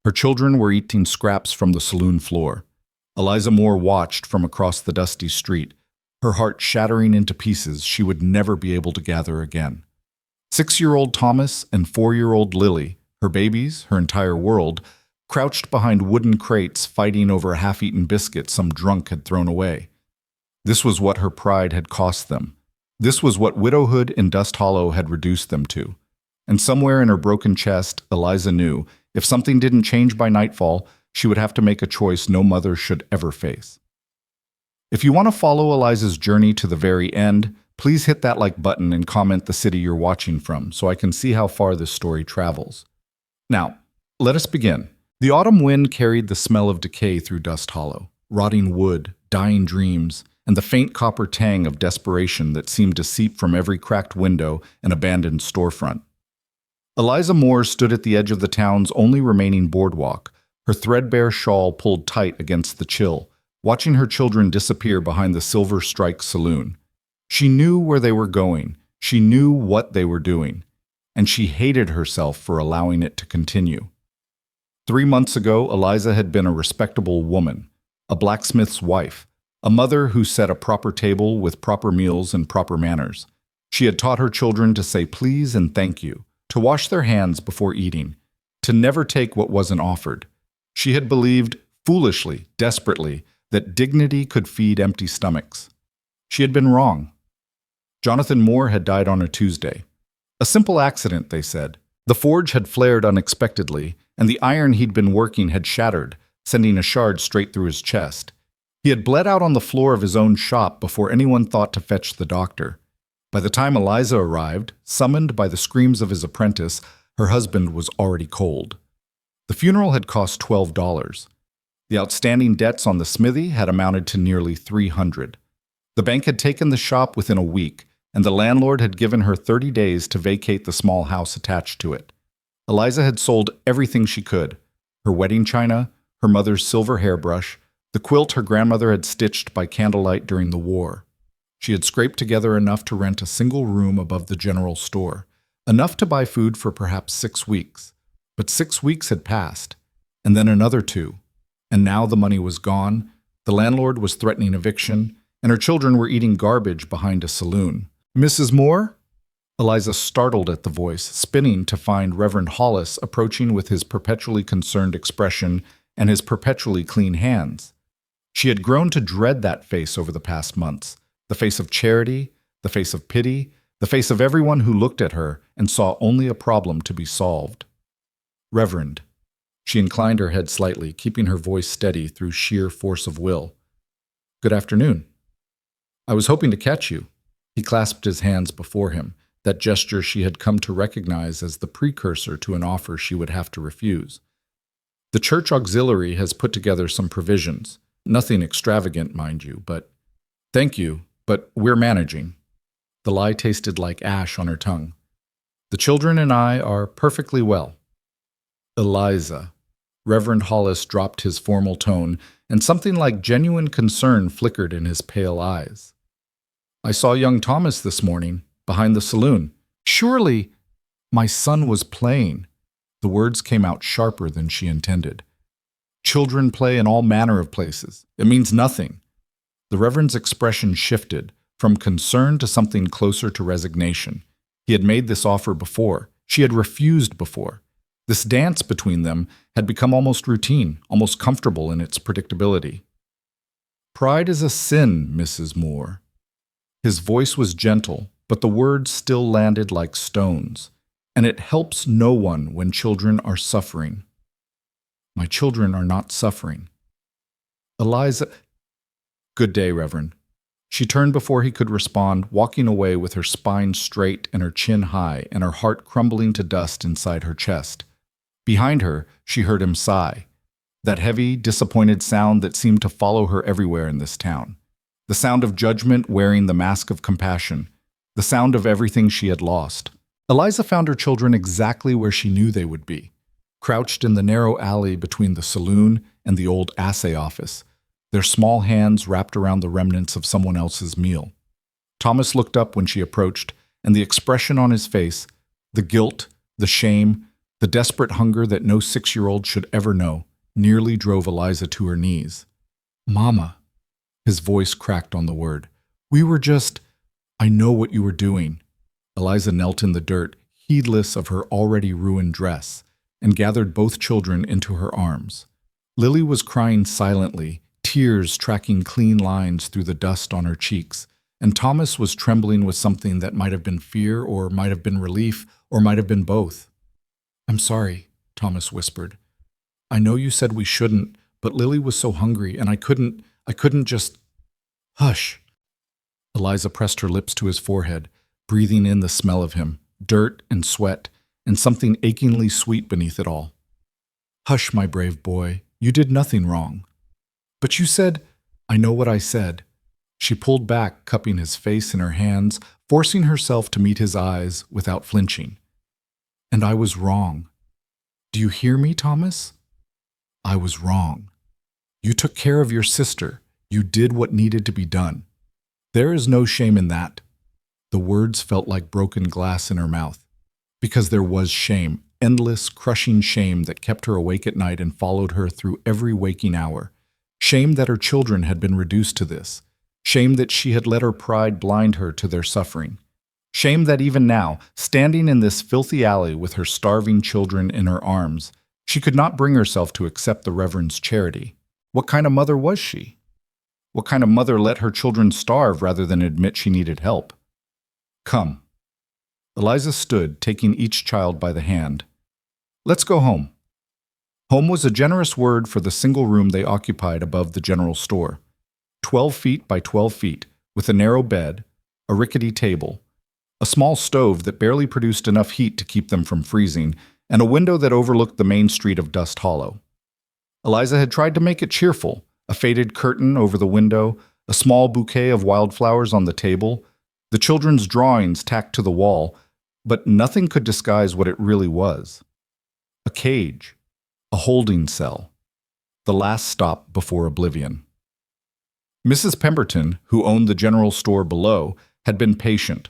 Her children were eating scraps from the saloon floor. Eliza Moore watched from across the dusty street, her heart shattering into pieces she would never be able to gather again. 6-year-old Thomas and 4-year-old Lily, her babies, her entire world, crouched behind wooden crates fighting over a half-eaten biscuit some drunk had thrown away. This was what her pride had cost them. This was what widowhood in Dust Hollow had reduced them to. And somewhere in her broken chest, Eliza knew, if something didn't change by nightfall, she would have to make a choice no mother should ever face. If you want to follow Eliza's journey to the very end, please hit that like button and comment the city you're watching from so I can see how far this story travels. Now, let us begin. The autumn wind carried the smell of decay through Dust Hollow, rotting wood, dying dreams, and the faint copper tang of desperation that seemed to seep from every cracked window and abandoned storefront. Eliza Moore stood at the edge of the town's only remaining boardwalk, her threadbare shawl pulled tight against the chill, watching her children disappear behind the Silver Strike Saloon. She knew where they were going, she knew what they were doing, and she hated herself for allowing it to continue. 3 months ago, Eliza had been a respectable woman, a blacksmith's wife, a mother who set a proper table with proper meals and proper manners. She had taught her children to say please and thank you, to wash their hands before eating, to never take what wasn't offered. She had believed, foolishly, desperately, that dignity could feed empty stomachs. She had been wrong. Jonathan Moore had died on a Tuesday. A simple accident, they said. The forge had flared unexpectedly, and the iron he'd been working had shattered, sending a shard straight through his chest. He had bled out on the floor of his own shop before anyone thought to fetch the doctor. By the time Eliza arrived, summoned by the screams of his apprentice, her husband was already cold. The funeral had cost $12. The outstanding debts on the smithy had amounted to nearly $300. The bank had taken the shop within a week, and the landlord had given her 30 days to vacate the small house attached to it. Eliza had sold everything she could: her wedding china, her mother's silver hairbrush, the quilt her grandmother had stitched by candlelight during the war. She had scraped together enough to rent a single room above the general store, enough to buy food for perhaps 6 weeks. But 6 weeks had passed, and then another 2. And now the money was gone, the landlord was threatening eviction, and her children were eating garbage behind a saloon. "Mrs. Moore?" Eliza startled at the voice, spinning to find Reverend Hollis approaching with his perpetually concerned expression and his perpetually clean hands. She had grown to dread that face over the past months, the face of charity, the face of pity, the face of everyone who looked at her and saw only a problem to be solved. "Reverend." She inclined her head slightly, keeping her voice steady through sheer force of will. "Good afternoon. I was hoping to catch you." He clasped his hands before him, that gesture she had come to recognize as the precursor to an offer she would have to refuse. "The church auxiliary has put together some provisions. Nothing extravagant, mind you, but—" "Thank you, but we're managing." The lie tasted like ash on her tongue. "The children and I are perfectly well." "Eliza." Reverend Hollis dropped his formal tone, and something like genuine concern flickered in his pale eyes. "I saw young Thomas this morning, behind the saloon." "Surely—" "My son was playing." The words came out sharper than she intended. "Children play in all manner of places. It means nothing." The Reverend's expression shifted, from concern to something closer to resignation. He had made this offer before. She had refused before. This dance between them had become almost routine, almost comfortable in its predictability. "Pride is a sin, Mrs. Moore." His voice was gentle, but the words still landed like stones. "And it helps no one when children are suffering." "My children are not suffering." "Eliza—" "Good day, Reverend." She turned before he could respond, walking away with her spine straight and her chin high and her heart crumbling to dust inside her chest. Behind her, she heard him sigh, that heavy, disappointed sound that seemed to follow her everywhere in this town. The sound of judgment wearing the mask of compassion, the sound of everything she had lost. Eliza found her children exactly where she knew they would be, crouched in the narrow alley between the saloon and the old assay office, their small hands wrapped around the remnants of someone else's meal. Thomas looked up when she approached, and the expression on his face, the guilt, the shame, The desperate hunger that no 6-year-old should ever know nearly drove Eliza to her knees. "Mama," his voice cracked on the word. "We were just— I know what you were doing." Eliza knelt in the dirt, heedless of her already ruined dress, and gathered both children into her arms. Lily was crying silently, tears tracking clean lines through the dust on her cheeks, and Thomas was trembling with something that might have been fear or might have been relief or might have been both. "I'm sorry," Thomas whispered. "I know you said we shouldn't, but Lily was so hungry and I couldn't just— Hush." Eliza pressed her lips to his forehead, breathing in the smell of him, dirt and sweat, and something achingly sweet beneath it all. "Hush, my brave boy, you did nothing wrong." "But you said—" "I know what I said." She pulled back, cupping his face in her hands, forcing herself to meet his eyes without flinching. "And I was wrong. Do you hear me, Thomas? I was wrong. You took care of your sister. You did what needed to be done. There is no shame in that." The words felt like broken glass in her mouth. Because there was shame, endless, crushing shame that kept her awake at night and followed her through every waking hour. Shame that her children had been reduced to this. Shame that she had let her pride blind her to their suffering. Shame that even now, standing in this filthy alley with her starving children in her arms, she could not bring herself to accept the Reverend's charity. What kind of mother was she? What kind of mother let her children starve rather than admit she needed help? "Come." Eliza stood, taking each child by the hand. "Let's go home." Home was a generous word for the single room they occupied above the general store. 12 feet by 12 feet, with a narrow bed, a rickety table, a small stove that barely produced enough heat to keep them from freezing, and a window that overlooked the main street of Dust Hollow. Eliza had tried to make it cheerful, a faded curtain over the window, a small bouquet of wildflowers on the table, the children's drawings tacked to the wall, but nothing could disguise what it really was. A cage, a holding cell, the last stop before oblivion. Mrs. Pemberton, who owned the general store below, had been patient.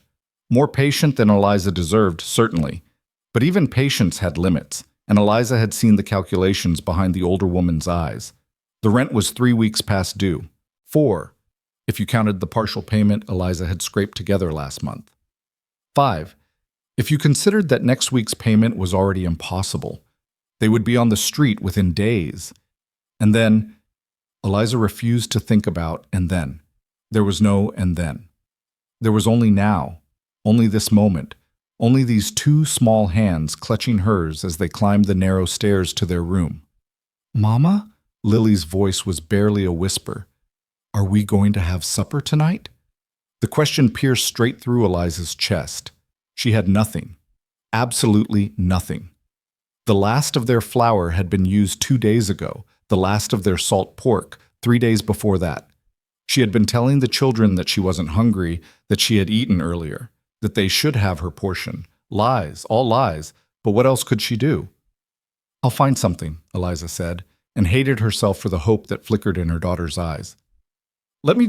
More patient than Eliza deserved, certainly. But even patience had limits, and Eliza had seen the calculations behind the older woman's eyes. The rent was 3 weeks past due. 4, if you counted the partial payment Eliza had scraped together last month. 5, if you considered that next week's payment was already impossible. They would be on the street within days. And then, Eliza refused to think about and then. There was no and then. There was only now, only this moment, only these 2 small hands clutching hers as they climbed the narrow stairs to their room. "Mama?" Lily's voice was barely a whisper. "Are we going to have supper tonight?" The question pierced straight through Eliza's chest. She had nothing. Absolutely nothing. The last of their flour had been used 2 days ago, the last of their salt pork 3 days before that. She had been telling the children that she wasn't hungry, that she had eaten earlier, that they should have her portion. Lies, all lies, but what else could she do? "I'll find something," Eliza said, and hated herself for the hope that flickered in her daughter's eyes. Let me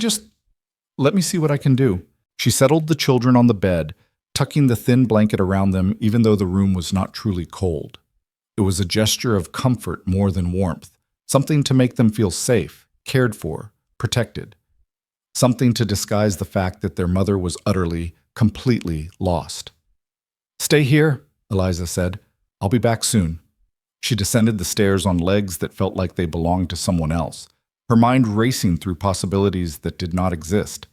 see what I can do." She settled the children on the bed, tucking the thin blanket around them even though the room was not truly cold. It was a gesture of comfort more than warmth, something to make them feel safe, cared for, protected. Something to disguise the fact that their mother was utterly, completely lost. "Stay here," Eliza said. "I'll be back soon." She descended the stairs on legs that felt like they belonged to someone else, her mind racing through possibilities that did not exist.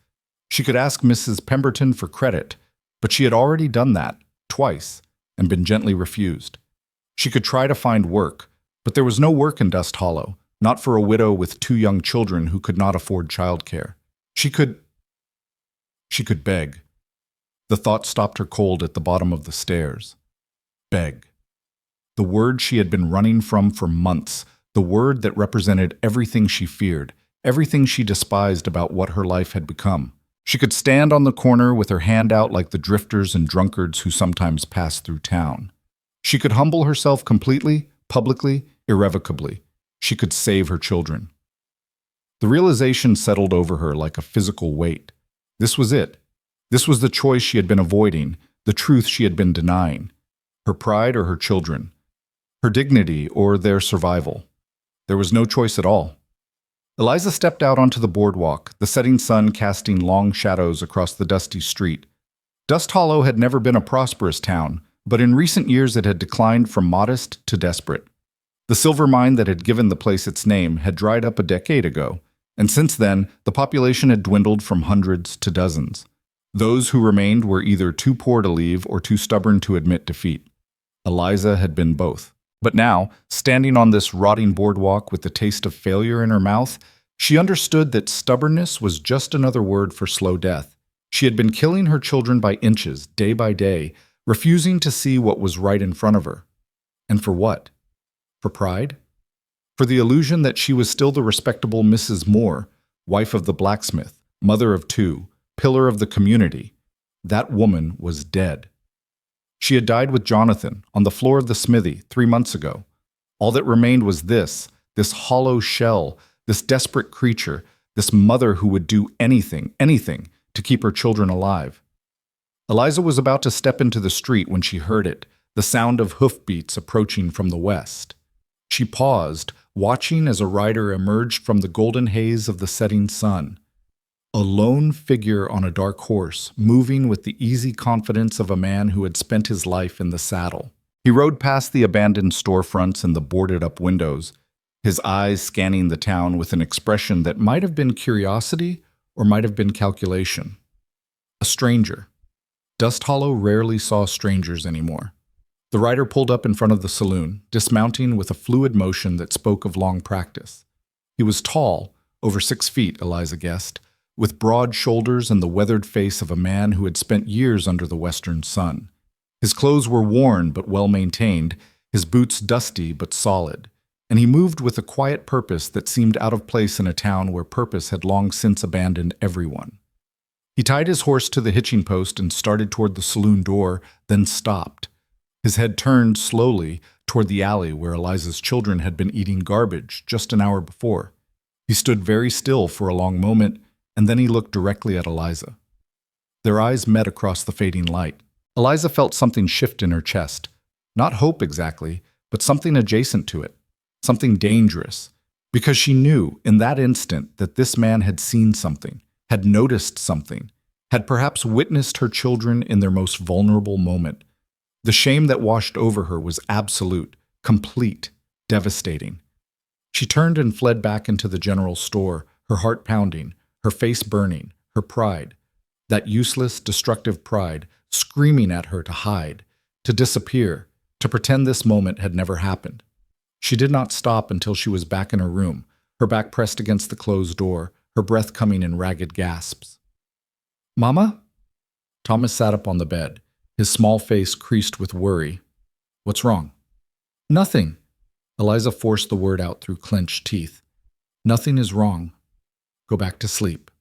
She could ask Mrs. Pemberton for credit, but she had already done that, twice, and been gently refused. She could try to find work, but there was no work in Dust Hollow, not for a widow with 2 young children who could not afford childcare. She could beg. The thought stopped her cold at the bottom of the stairs. Beg. The word she had been running from for months, the word that represented everything she feared, everything she despised about what her life had become. She could stand on the corner with her hand out like the drifters and drunkards who sometimes passed through town. She could humble herself completely, publicly, irrevocably. She could save her children. The realization settled over her like a physical weight. This was it. This was the choice she had been avoiding, the truth she had been denying. Her pride or her children. her dignity, or their survival. There was no choice at all. Eliza stepped out onto the boardwalk, the setting sun casting long shadows across the dusty street. Dust Hollow had never been a prosperous town, but in recent years it had declined from modest to desperate. The silver mine that had given the place its name had dried up a decade ago, and since then, the population had dwindled from hundreds to dozens. Those who remained were either too poor to leave or too stubborn to admit defeat. Eliza had been both. But now, standing on this rotting boardwalk with the taste of failure in her mouth, she understood that stubbornness was just another word for slow death. She had been killing her children by inches, day by day, refusing to see what was right in front of her. And for what? For pride? For the illusion that she was still the respectable Mrs. Moore, wife of the blacksmith, mother of two, pillar of the community. That woman was dead. She had died with Jonathan on the floor of the smithy 3 months ago. All that remained was this hollow shell, this desperate creature, this mother who would do anything to keep her children alive. Eliza was about to step into the street when she heard it, the sound of hoofbeats approaching from the west. She paused, watching as a rider emerged from the golden haze of the setting sun. A lone figure on a dark horse, moving with the easy confidence of a man who had spent his life in the saddle. He rode past the abandoned storefronts and the boarded-up windows, his eyes scanning the town with an expression that might have been curiosity or might have been calculation. A stranger. Dust Hollow rarely saw strangers anymore. The rider pulled up in front of the saloon, dismounting with a fluid motion that spoke of long practice. He was tall, over 6 feet, Eliza guessed, with broad shoulders and the weathered face of a man who had spent years under the western sun. His clothes were worn but well-maintained, his boots dusty but solid, and he moved with a quiet purpose that seemed out of place in a town where purpose had long since abandoned everyone. He tied his horse to the hitching post and started toward the saloon door, then stopped. His head turned slowly toward the alley where Eliza's children had been eating garbage just an hour before. He stood very still for a long moment, and then he looked directly at Eliza. Their eyes met across the fading light. Eliza felt something shift in her chest. Not hope exactly, but something adjacent to it. Something dangerous. Because she knew, in that instant, that this man had seen something, had noticed something, had perhaps witnessed her children in their most vulnerable moment. The shame that washed over her was absolute, complete, devastating. She turned and fled back into the general store, her heart pounding, her face burning, her pride, that useless, destructive pride, screaming at her to hide, to disappear, to pretend this moment had never happened. She did not stop until she was back in her room, her back pressed against the closed door, her breath coming in ragged gasps. "Mama?" Thomas sat up on the bed, his small face creased with worry. "What's wrong?" "Nothing." Eliza forced the word out through clenched teeth. "Nothing is wrong. Go back to sleep."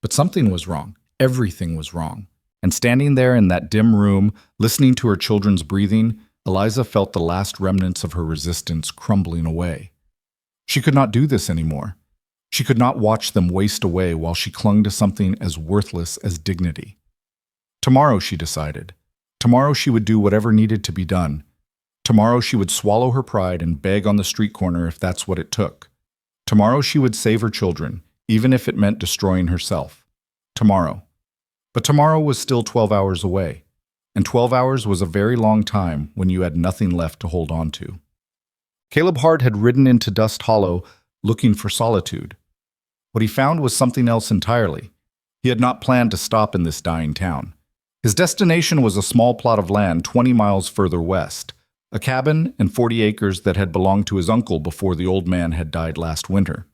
But something was wrong. Everything was wrong. And standing there in that dim room, listening to her children's breathing, Eliza felt the last remnants of her resistance crumbling away. She could not do this anymore. She could not watch them waste away while she clung to something as worthless as dignity. Tomorrow, she decided. Tomorrow she would do whatever needed to be done. Tomorrow she would swallow her pride and beg on the street corner if that's what it took. Tomorrow she would save her children, even if it meant destroying herself. Tomorrow. But tomorrow was still 12 hours away, and 12 hours was a very long time when you had nothing left to hold on to. Caleb Hart had ridden into Dust Hollow looking for solitude. What he found was something else entirely. He had not planned to stop in this dying town. His destination was a small plot of land 20 miles further west, a cabin and 40 acres that had belonged to his uncle before the old man had died last winter.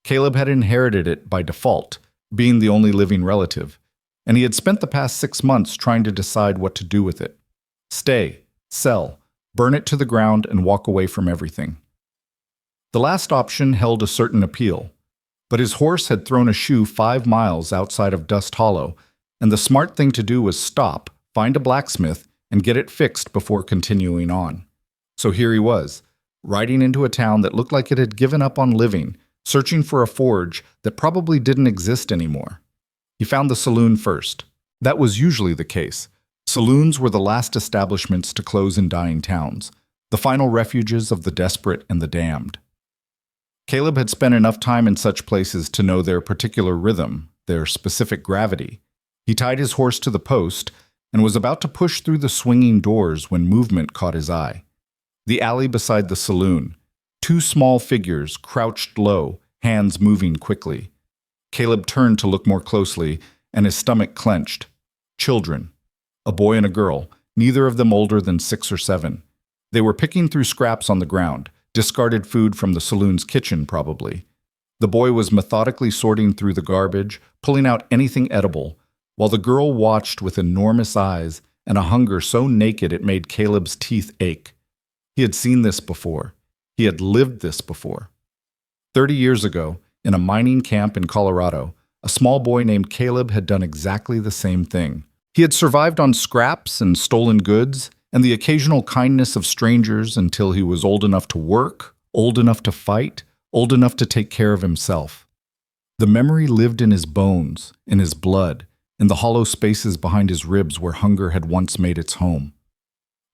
Caleb had inherited it by default, being the only living relative, and he had spent the past 6 months trying to decide what to do with it. Stay, sell, burn it to the ground, and walk away from everything. The last option held a certain appeal, but his horse had thrown a shoe 5 miles outside of Dust Hollow, and the smart thing to do was stop, find a blacksmith, and get it fixed before continuing on. So here he was, riding into a town that looked like it had given up on living, searching for a forge that probably didn't exist anymore. He found the saloon first. That was usually the case. Saloons were the last establishments to close in dying towns. the final refuges of the desperate and the damned. Caleb had spent enough time in such places to know their particular rhythm, their specific gravity. He tied his horse to the post and was about to push through the swinging doors when movement caught his eye. The alley beside the saloon. Two small figures crouched low, hands moving quickly. Caleb turned to look more closely, and his stomach clenched. Children. A boy and a girl, neither of them older than 6 or 7. They were picking through scraps on the ground, discarded food from the saloon's kitchen, probably. The boy was methodically sorting through the garbage, pulling out anything edible, while the girl watched with enormous eyes and a hunger so naked it made Caleb's teeth ache. He had seen this before. He had lived this before. 30 years ago, in a mining camp in Colorado, a small boy named Caleb had done exactly the same thing. He had survived on scraps and stolen goods and the occasional kindness of strangers until he was old enough to work, old enough to fight, old enough to take care of himself. The memory lived in his bones, in his blood, in the hollow spaces behind his ribs where hunger had once made its home.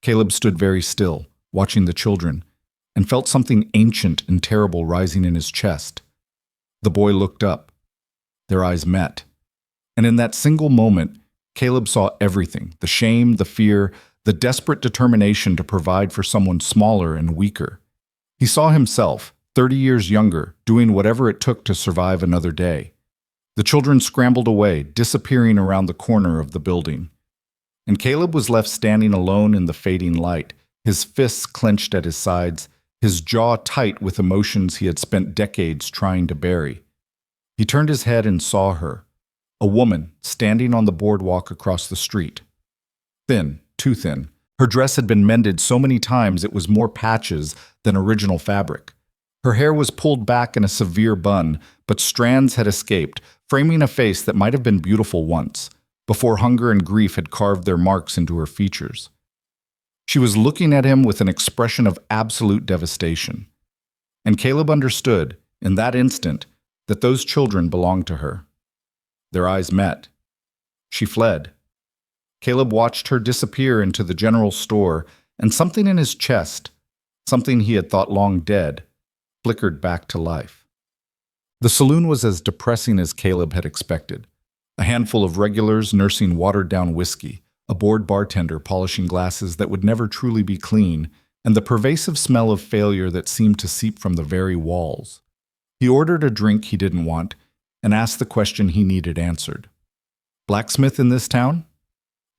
Caleb stood very still, watching the children, and felt something ancient and terrible rising in his chest. The boy looked up. Their eyes met. And in that single moment, Caleb saw everything, the shame, the fear, the desperate determination to provide for someone smaller and weaker. He saw himself, 30 years younger, doing whatever it took to survive another day. The children scrambled away, disappearing around the corner of the building. And Caleb was left standing alone in the fading light, his fists clenched at his sides, his jaw tight with emotions he had spent decades trying to bury. He turned his head and saw her, a woman standing on the boardwalk across the street. Thin, too thin. Her dress had been mended so many times it was more patches than original fabric. Her hair was pulled back in a severe bun, but strands had escaped, framing a face that might have been beautiful once, before hunger and grief had carved their marks into her features. She was looking at him with an expression of absolute devastation. And Caleb understood, in that instant, that those children belonged to her. Their eyes met. She fled. Caleb watched her disappear into the general store, and something in his chest, something he had thought long dead, flickered back to life. The saloon was as depressing as Caleb had expected. A handful of regulars nursing watered-down whiskey, a bored bartender polishing glasses that would never truly be clean, and the pervasive smell of failure that seemed to seep from the very walls. He ordered a drink he didn't want and asked the question he needed answered. "Blacksmith in this town?"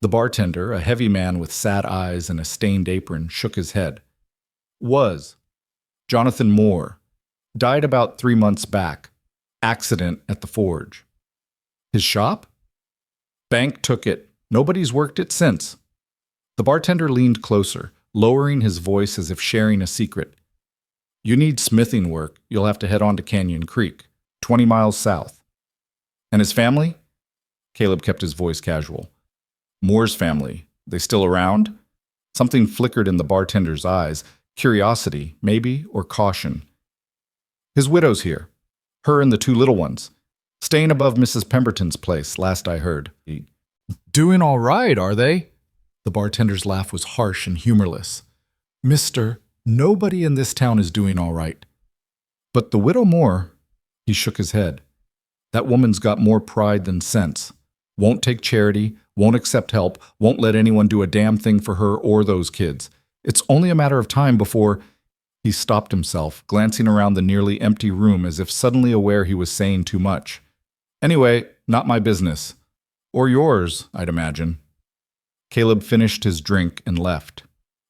The bartender, a heavy man with sad eyes and a stained apron, shook his head. "Was. Jonathan Moore. Died about 3 months back. Accident at the forge." "His shop?" "Bank took it. Nobody's worked it since." The bartender leaned closer, lowering his voice as if sharing a secret. "You need smithing work, you'll have to head on to Canyon Creek, 20 miles south." "And his family?" Caleb kept his voice casual. "Moore's family. They still around?" Something flickered in the bartender's eyes, curiosity, maybe, or caution. "His widow's here. Her and the 2 little ones. Staying above Mrs. Pemberton's place, last I heard." "Doing all right, are they?" The bartender's laugh was harsh and humorless. "Mister, nobody in this town is doing all right. But the widow Moore," he shook his head. "That woman's got more pride than sense. Won't take charity, won't accept help, won't let anyone do a damn thing for her or those kids. It's only a matter of time before—" He stopped himself, glancing around the nearly empty room as if suddenly aware he was saying too much. "Anyway, not my business. Or yours, I'd imagine." Caleb finished his drink and left.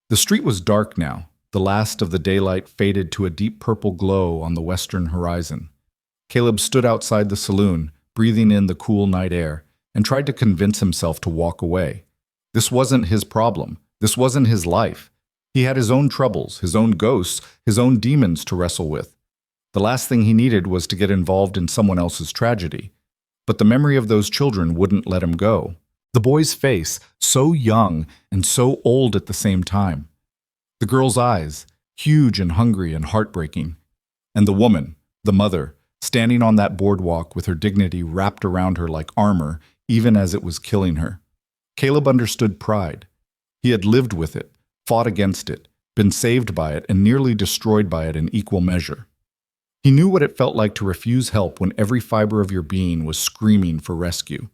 The street was dark now. The last of the daylight faded to a deep purple glow on the western horizon. Caleb stood outside the saloon, breathing in the cool night air, and tried to convince himself to walk away. This wasn't his problem. This wasn't his life. He had his own troubles, his own ghosts, his own demons to wrestle with. The last thing he needed was to get involved in someone else's tragedy. But the memory of those children wouldn't let him go. The boy's face, so young and so old at the same time. The girl's eyes, huge and hungry and heartbreaking. And the woman, the mother, standing on that boardwalk with her dignity wrapped around her like armor, even as it was killing her. Caleb understood pride. He had lived with it, fought against it, been saved by it, and nearly destroyed by it in equal measure. He knew what it felt like to refuse help when every fiber of your being was screaming for rescue.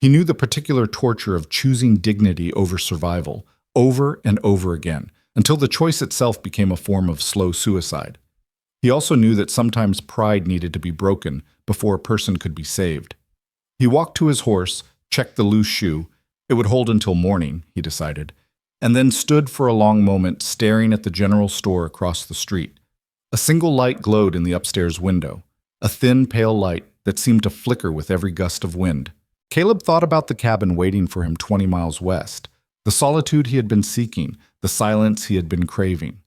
He knew the particular torture of choosing dignity over survival, over and over again, until the choice itself became a form of slow suicide. He also knew that sometimes pride needed to be broken before a person could be saved. He walked to his horse, checked the loose shoe. It would hold until morning, he decided, and then stood for a long moment staring at the general store across the street. A single light glowed in the upstairs window, a thin, pale light that seemed to flicker with every gust of wind. Caleb thought about the cabin waiting for him 20 miles west, the solitude he had been seeking, the silence he had been craving.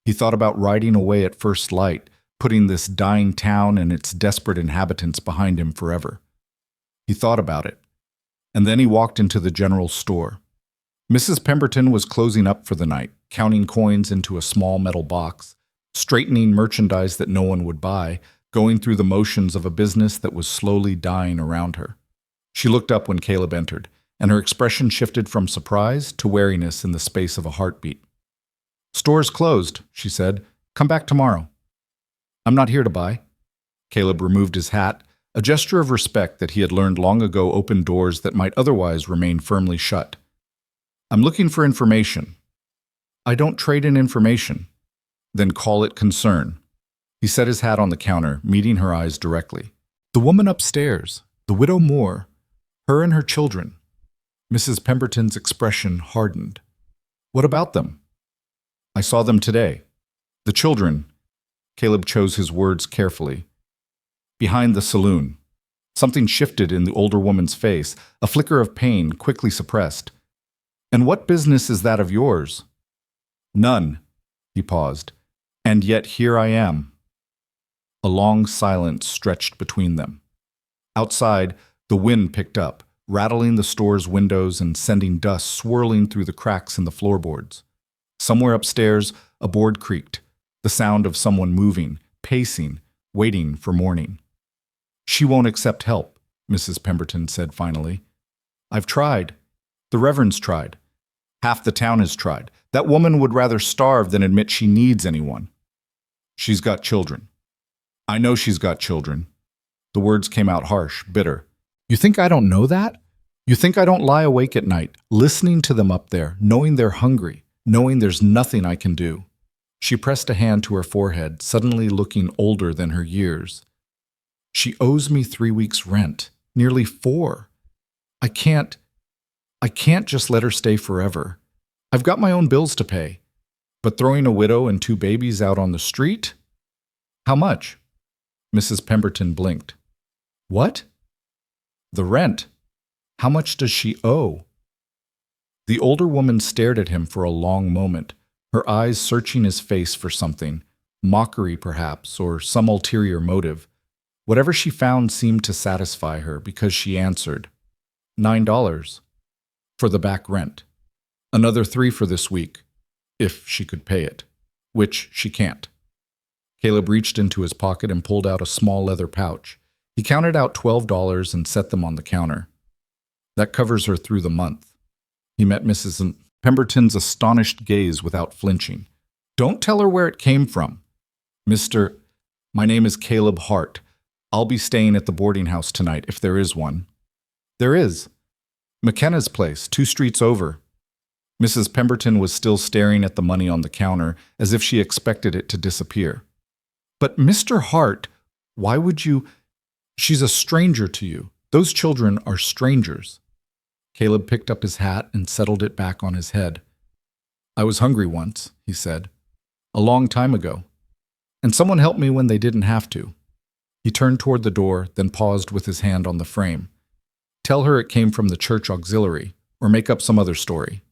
He thought about riding away at first light, putting this dying town and its desperate inhabitants behind him forever. He thought about it, and then he walked into the general store. Mrs. Pemberton was closing up for the night, counting coins into a small metal box, straightening merchandise that no one would buy, going through the motions of a business that was slowly dying around her. She looked up when Caleb entered, and her expression shifted from surprise to wariness in the space of a heartbeat. "Store's closed," she said. "Come back tomorrow." "I'm not here to buy." Caleb removed his hat, a gesture of respect that he had learned long ago opened doors that might otherwise remain firmly shut. "I'm looking for information." "I don't trade in information." "Then call it concern." He set his hat on the counter, meeting her eyes directly. "The woman upstairs, the widow Moore, her and her children." Mrs. Pemberton's expression hardened. "What about them?" "I saw them today. The children," Caleb chose his words carefully, "behind the saloon." Something shifted in the older woman's face, a flicker of pain quickly suppressed. "And what business is that of yours?" "None." He paused. "And yet here I am." A long silence stretched between them. Outside, the wind picked up, rattling the store's windows and sending dust swirling through the cracks in the floorboards. Somewhere upstairs, a board creaked, the sound of someone moving, pacing, waiting for morning. "She won't accept help," Mrs. Pemberton said finally. "I've tried. The Reverend's tried. Half the town has tried. That woman would rather starve than admit she needs anyone." "She's got children." "I know she's got children." The words came out harsh, bitter. "You think I don't know that? You think I don't lie awake at night, listening to them up there, knowing they're hungry, knowing there's nothing I can do?" She pressed a hand to her forehead, suddenly looking older than her years. "She owes me 3 weeks' rent, nearly 4. I can't just let her stay forever. I've got my own bills to pay. But throwing a widow and 2 babies out on the street? How much?" Mrs. Pemberton blinked. "What?" "The rent. How much does she owe?" The older woman stared at him for a long moment, her eyes searching his face for something, mockery perhaps, or some ulterior motive. Whatever she found seemed to satisfy her because she answered, $9 for the back rent. Another 3 for this week, if she could pay it, which she can't. Caleb reached into his pocket and pulled out a small leather pouch. He counted out $12 and set them on the counter. "That covers her through the month." He met Mrs. Pemberton's astonished gaze without flinching. "Don't tell her where it came from." My name is Caleb Hart. I'll be staying at the boarding house tonight, if there is one." "There is. McKenna's place, 2 streets over." Mrs. Pemberton was still staring at the money on the counter, as if she expected it to disappear. "But Mr. Hart, why would you? She's a stranger to you. Those children are strangers." Caleb picked up his hat and settled it back on his head. "I was hungry once," he said. "A long time ago. And someone helped me when they didn't have to." He turned toward the door, then paused with his hand on the frame. "Tell her it came from the church auxiliary, or make up some other story.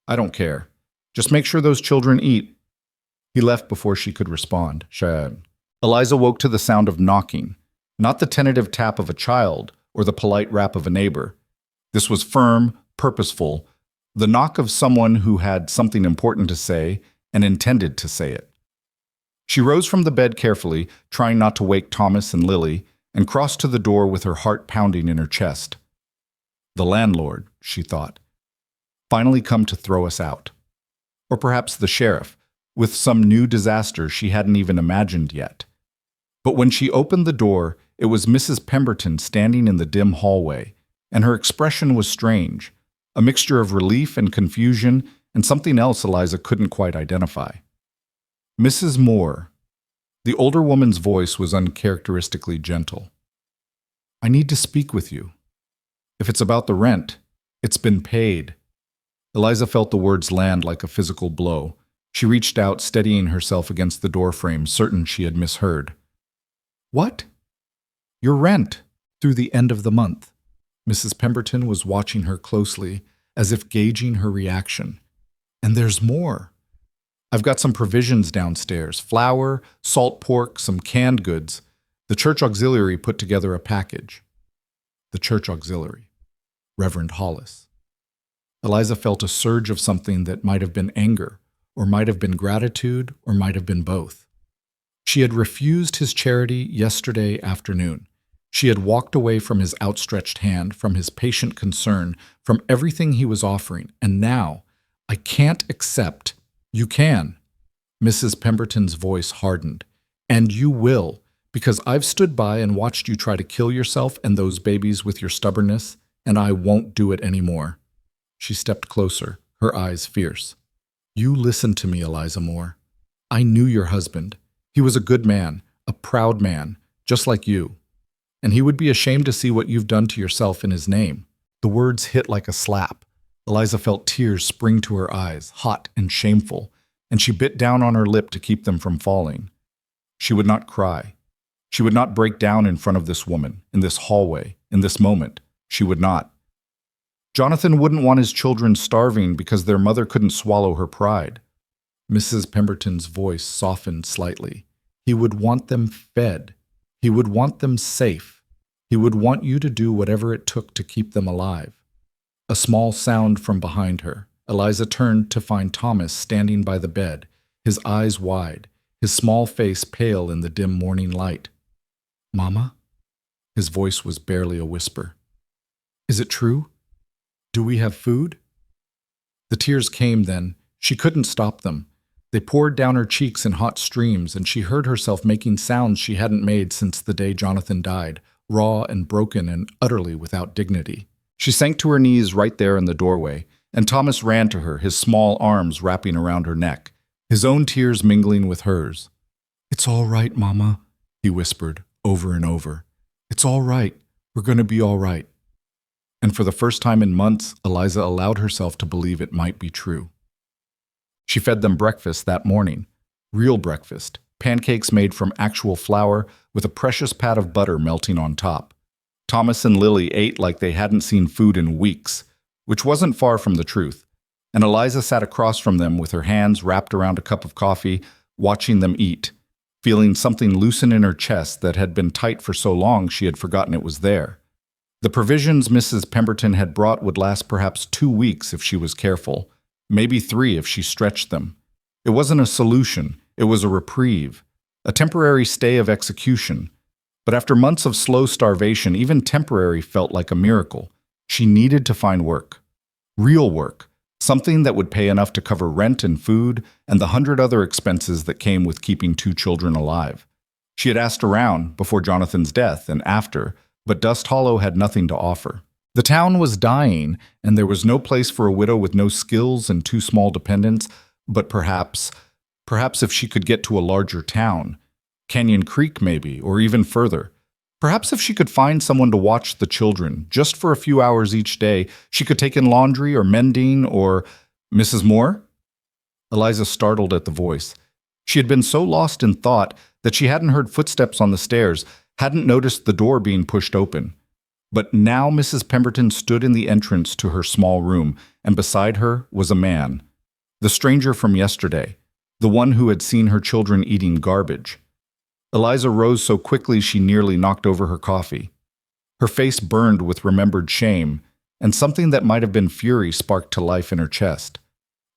I don't care. Just make sure those children eat." He left before she could respond. Eliza woke to the sound of knocking, not the tentative tap of a child or the polite rap of a neighbor. This was firm, purposeful, the knock of someone who had something important to say and intended to say it. She rose from the bed carefully, trying not to wake Thomas and Lily, and crossed to the door with her heart pounding in her chest. The landlord, she thought, finally come to throw us out. Or perhaps the sheriff, with some new disaster she hadn't even imagined yet. But when she opened the door, it was Mrs. Pemberton standing in the dim hallway, and her expression was strange, a mixture of relief and confusion and something else Eliza couldn't quite identify. Mrs. Moore. The older woman's voice was uncharacteristically gentle. I need to speak with you. If it's about the rent, it's been paid. Eliza felt the words land like a physical blow. She reached out, steadying herself against the doorframe, certain she had misheard. What? Your rent, through the end of the month. Mrs. Pemberton was watching her closely, as if gauging her reaction. And there's more. I've got some provisions downstairs, flour, salt pork, some canned goods. The church auxiliary put together a package. The church auxiliary. Reverend Hollis. Eliza felt a surge of something that might have been anger, or might have been gratitude, or might have been both. She had refused his charity yesterday afternoon. She had walked away from his outstretched hand, from his patient concern, from everything he was offering, and now, I can't accept. You can. Mrs. Pemberton's voice hardened. And you will, because I've stood by and watched you try to kill yourself and those babies with your stubbornness, and I won't do it anymore. She stepped closer, her eyes fierce. You listen to me, Eliza Moore. I knew your husband. He was a good man, a proud man, just like you. And he would be ashamed to see what you've done to yourself in his name. The words hit like a slap. Eliza felt tears spring to her eyes, hot and shameful, and she bit down on her lip to keep them from falling. She would not cry. She would not break down in front of this woman, in this hallway, in this moment. She would not. Jonathan wouldn't want his children starving because their mother couldn't swallow her pride. Mrs. Pemberton's voice softened slightly. He would want them fed. He would want them safe. He would want you to do whatever it took to keep them alive. A small sound from behind her. Eliza turned to find Thomas standing by the bed, his eyes wide, his small face pale in the dim morning light. Mama? His voice was barely a whisper. Is it true? Do we have food? The tears came then. She couldn't stop them. They poured down her cheeks in hot streams, and she heard herself making sounds she hadn't made since the day Jonathan died, raw and broken and utterly without dignity. She sank to her knees right there in the doorway, and Thomas ran to her, his small arms wrapping around her neck, his own tears mingling with hers. It's all right, Mama, he whispered over and over. It's all right. We're going to be all right. And for the first time in months, Eliza allowed herself to believe it might be true. She fed them breakfast that morning, real breakfast, pancakes made from actual flour with a precious pat of butter melting on top. Thomas and Lily ate like they hadn't seen food in weeks, which wasn't far from the truth, and Eliza sat across from them with her hands wrapped around a cup of coffee, watching them eat, feeling something loosen in her chest that had been tight for so long she had forgotten it was there. The provisions Mrs. Pemberton had brought would last perhaps 2 weeks if she was careful, maybe 3 if she stretched them. It wasn't a solution, it was a reprieve, a temporary stay of execution. But after months of slow starvation, even temporary felt like a miracle. She needed to find work. Real work. Something that would pay enough to cover rent and food and the 100 other expenses that came with keeping 2 children alive. She had asked around, before Jonathan's death and after, but Dust Hollow had nothing to offer. The town was dying, and there was no place for a widow with no skills and 2 small dependents, but perhaps if she could get to a larger town, Canyon Creek maybe, or even further. Perhaps if she could find someone to watch the children, just for a few hours each day, she could take in laundry or mending or… Mrs. Moore? Eliza startled at the voice. She had been so lost in thought that she hadn't heard footsteps on the stairs, hadn't noticed the door being pushed open. But now Mrs. Pemberton stood in the entrance to her small room, and beside her was a man. The stranger from yesterday, the one who had seen her children eating garbage. Eliza rose so quickly she nearly knocked over her coffee. Her face burned with remembered shame, and something that might have been fury sparked to life in her chest.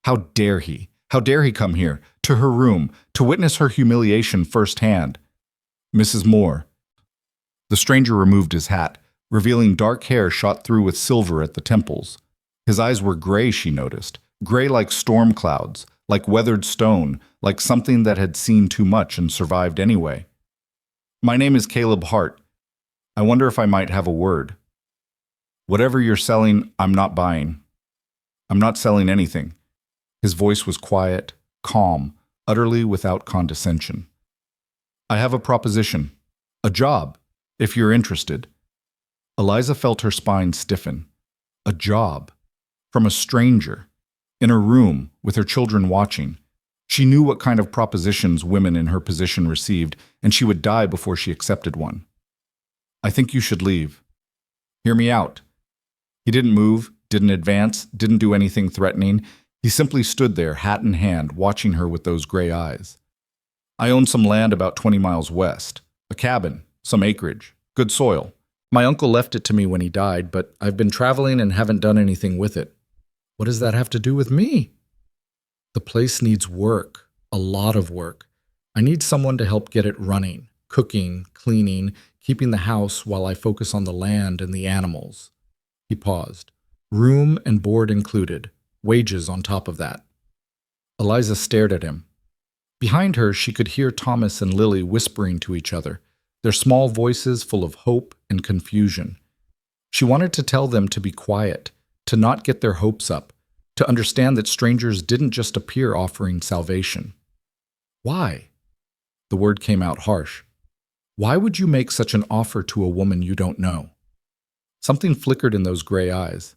How dare he? How dare he come here, to her room, to witness her humiliation firsthand? Mrs. Moore. The stranger removed his hat, revealing dark hair shot through with silver at the temples. His eyes were gray, she noticed, gray like storm clouds, like weathered stone, like something that had seen too much and survived anyway. "My name is Caleb Hart. I wonder if I might have a word." "Whatever you're selling, I'm not buying." "I'm not selling anything." His voice was quiet, calm, utterly without condescension. "I have a proposition. A job, if you're interested." Eliza felt her spine stiffen. A job. From a stranger. In her room, with her children watching. She knew what kind of propositions women in her position received, and she would die before she accepted one. "I think you should leave." "Hear me out." He didn't move, didn't advance, didn't do anything threatening. He simply stood there, hat in hand, watching her with those gray eyes. "I own some land about 20 miles west. A cabin, some acreage, good soil. My uncle left it to me when he died, but I've been traveling and haven't done anything with it." "What does that have to do with me?" "The place needs work, a lot of work. I need someone to help get it running, cooking, cleaning, keeping the house while I focus on the land and the animals." He paused. "Room and board included, wages on top of that." Eliza stared at him. Behind her, she could hear Thomas and Lily whispering to each other, their small voices full of hope and confusion. She wanted to tell them to be quiet, to not get their hopes up, to understand that strangers didn't just appear offering salvation. "Why?" The word came out harsh. "Why would you make such an offer to a woman you don't know?" Something flickered in those gray eyes.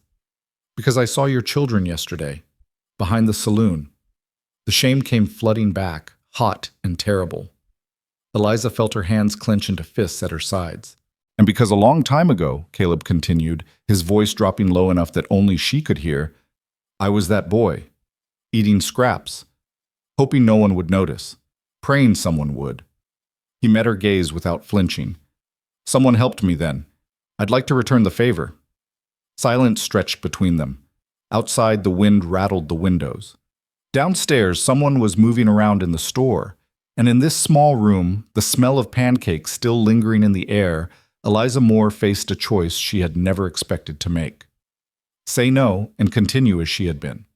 "Because I saw your children yesterday, behind the saloon." The shame came flooding back, hot and terrible. Eliza felt her hands clench into fists at her sides. "And because a long time ago," Caleb continued, his voice dropping low enough that only she could hear, "I was that boy, eating scraps, hoping no one would notice, praying someone would." He met her gaze without flinching. "Someone helped me then. I'd like to return the favor." Silence stretched between them. Outside, the wind rattled the windows. Downstairs, someone was moving around in the store, and in this small room, the smell of pancakes still lingering in the air, Eliza Moore faced a choice she had never expected to make. Say no and continue as she had been,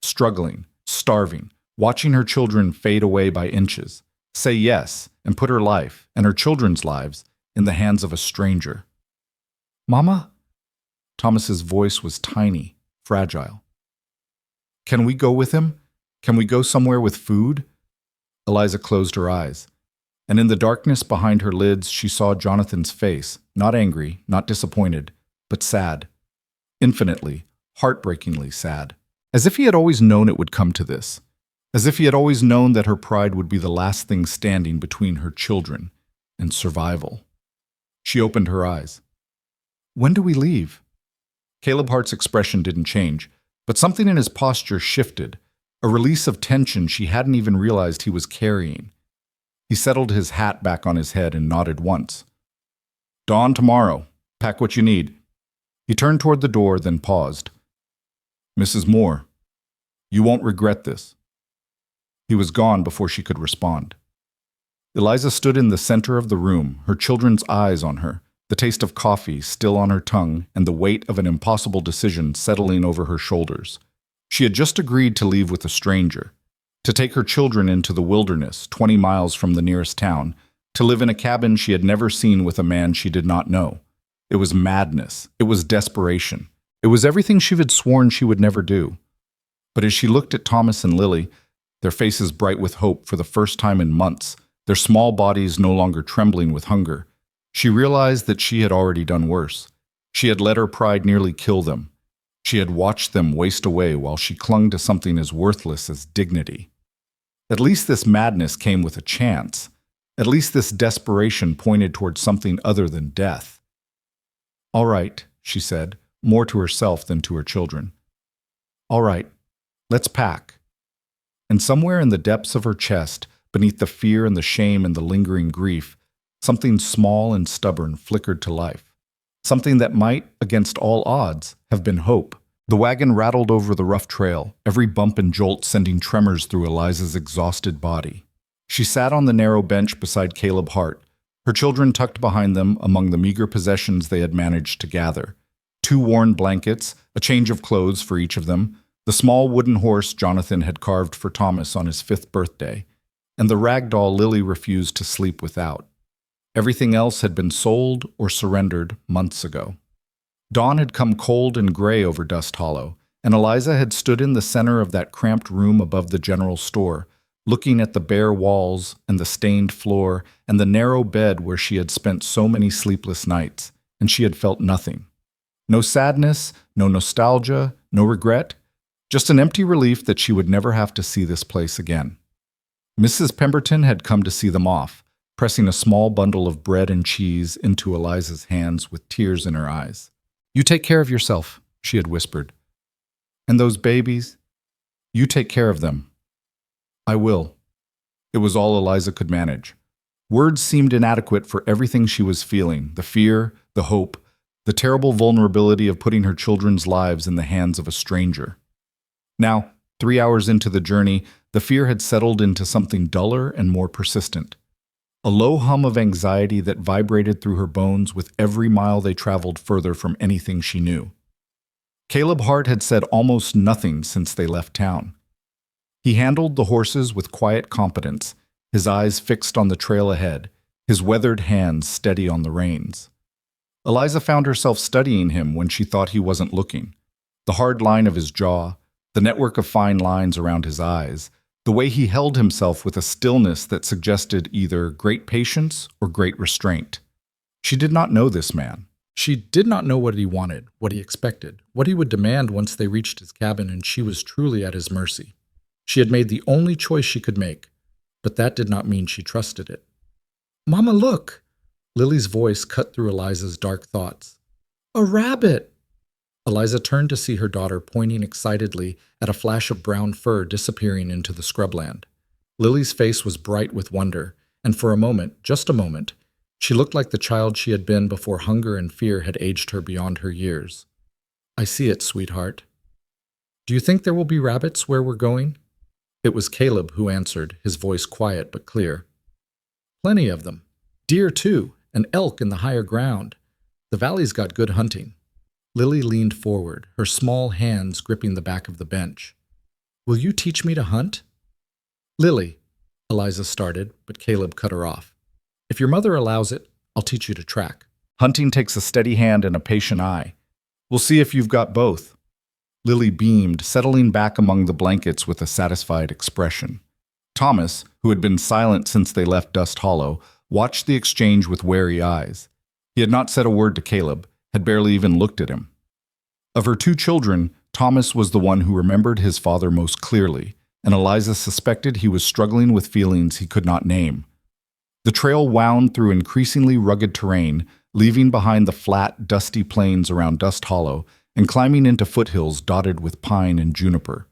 struggling, starving, watching her children fade away by inches. Say yes and put her life and her children's lives in the hands of a stranger. "Mama?" Thomas's voice was tiny, fragile. "Can we go with him? Can we go somewhere with food?" Eliza closed her eyes, and in the darkness behind her lids she saw Jonathan's face, not angry, not disappointed, but sad. Infinitely, heartbreakingly sad. As if he had always known it would come to this. As if he had always known that her pride would be the last thing standing between her children and survival. She opened her eyes. "When do we leave?" Caleb Hart's expression didn't change, but something in his posture shifted, a release of tension she hadn't even realized he was carrying. He settled his hat back on his head and nodded once. "Dawn tomorrow. Pack what you need." He turned toward the door, then paused. "Mrs. Moore, you won't regret this." He was gone before she could respond. Eliza stood in the center of the room, her children's eyes on her, the taste of coffee still on her tongue and the weight of an impossible decision settling over her shoulders. She had just agreed to leave with a stranger, to take her children into the wilderness 20 miles from the nearest town, to live in a cabin she had never seen with a man she did not know. It was madness. It was desperation. It was everything she had sworn she would never do. But as she looked at Thomas and Lily, their faces bright with hope for the first time in months, their small bodies no longer trembling with hunger, she realized that she had already done worse. She had let her pride nearly kill them. She had watched them waste away while she clung to something as worthless as dignity. At least this madness came with a chance. At least this desperation pointed towards something other than death. "All right," she said, more to herself than to her children. "All right, let's pack." And somewhere in the depths of her chest, beneath the fear and the shame and the lingering grief, something small and stubborn flickered to life. Something that might, against all odds, have been hope. The wagon rattled over the rough trail, every bump and jolt sending tremors through Eliza's exhausted body. She sat on the narrow bench beside Caleb Hart, her children tucked behind them among the meager possessions they had managed to gather. 2 worn blankets, a change of clothes for each of them, The small wooden horse Jonathan had carved for Thomas on his 5th birthday, and the rag doll Lily refused to sleep without. Everything else had been sold or surrendered months ago. Dawn had come cold and gray over Dust Hollow, and Eliza had stood in the center of that cramped room above the general store, looking at the bare walls and the stained floor and the narrow bed where she had spent so many sleepless nights, and she had felt nothing. No sadness, no nostalgia, no regret, just an empty relief that she would never have to see this place again. Mrs. Pemberton had come to see them off, pressing a small bundle of bread and cheese into Eliza's hands with tears in her eyes. "You take care of yourself," she had whispered. "And those babies? You take care of them." "I will." It was all Eliza could manage. Words seemed inadequate for everything she was feeling, the fear, the hope, the terrible vulnerability of putting her children's lives in the hands of a stranger. Now, 3 hours into the journey, the fear had settled into something duller and more persistent. A low hum of anxiety that vibrated through her bones with every mile they traveled further from anything she knew. Caleb Hart had said almost nothing since they left town. He handled the horses with quiet competence, his eyes fixed on the trail ahead, his weathered hands steady on the reins. Eliza found herself studying him when she thought he wasn't looking. The hard line of his jaw, the network of fine lines around his eyes, the way he held himself with a stillness that suggested either great patience or great restraint. She did not know this man. She did not know what he wanted, what he expected, what he would demand once they reached his cabin, and she was truly at his mercy. She had made the only choice she could make, but that did not mean she trusted it. "Mama, look!" Lily's voice cut through Eliza's dark thoughts. "A rabbit!" Eliza turned to see her daughter pointing excitedly at a flash of brown fur disappearing into the scrubland. Lily's face was bright with wonder, and for a moment, just a moment, she looked like the child she had been before hunger and fear had aged her beyond her years. "I see it, sweetheart." "Do you think there will be rabbits where we're going?" It was Caleb who answered, his voice quiet but clear. "Plenty of them. Deer, too, and elk in the higher ground. The valley's got good hunting." Lily leaned forward, her small hands gripping the back of the bench. "Will you teach me to hunt?" "Lily," Eliza started, but Caleb cut her off. "If your mother allows it, I'll teach you to track. Hunting takes a steady hand and a patient eye. We'll see if you've got both." Lily beamed, settling back among the blankets with a satisfied expression. Thomas, who had been silent since they left Dust Hollow, watched the exchange with wary eyes. He had not said a word to Caleb, had barely even looked at him. Of her 2 children, Thomas was the one who remembered his father most clearly, and Eliza suspected he was struggling with feelings he could not name. The trail wound through increasingly rugged terrain, leaving behind the flat, dusty plains around Dust Hollow and climbing into foothills dotted with pine and juniper.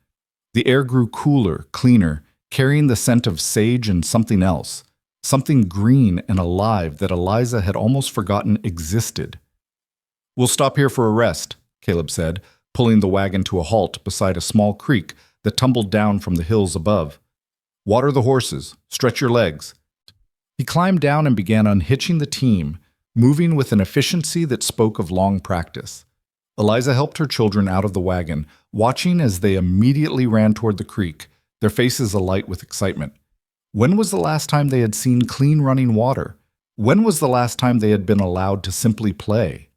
The air grew cooler, cleaner, carrying the scent of sage and something else, something green and alive that Eliza had almost forgotten existed. "We'll stop here for a rest," Caleb said, pulling the wagon to a halt beside a small creek that tumbled down from the hills above. "Water the horses, stretch your legs." He climbed down and began unhitching the team, moving with an efficiency that spoke of long practice. Eliza helped her children out of the wagon, watching as they immediately ran toward the creek, their faces alight with excitement. When was the last time they had seen clean running water? When was the last time they had been allowed to simply play?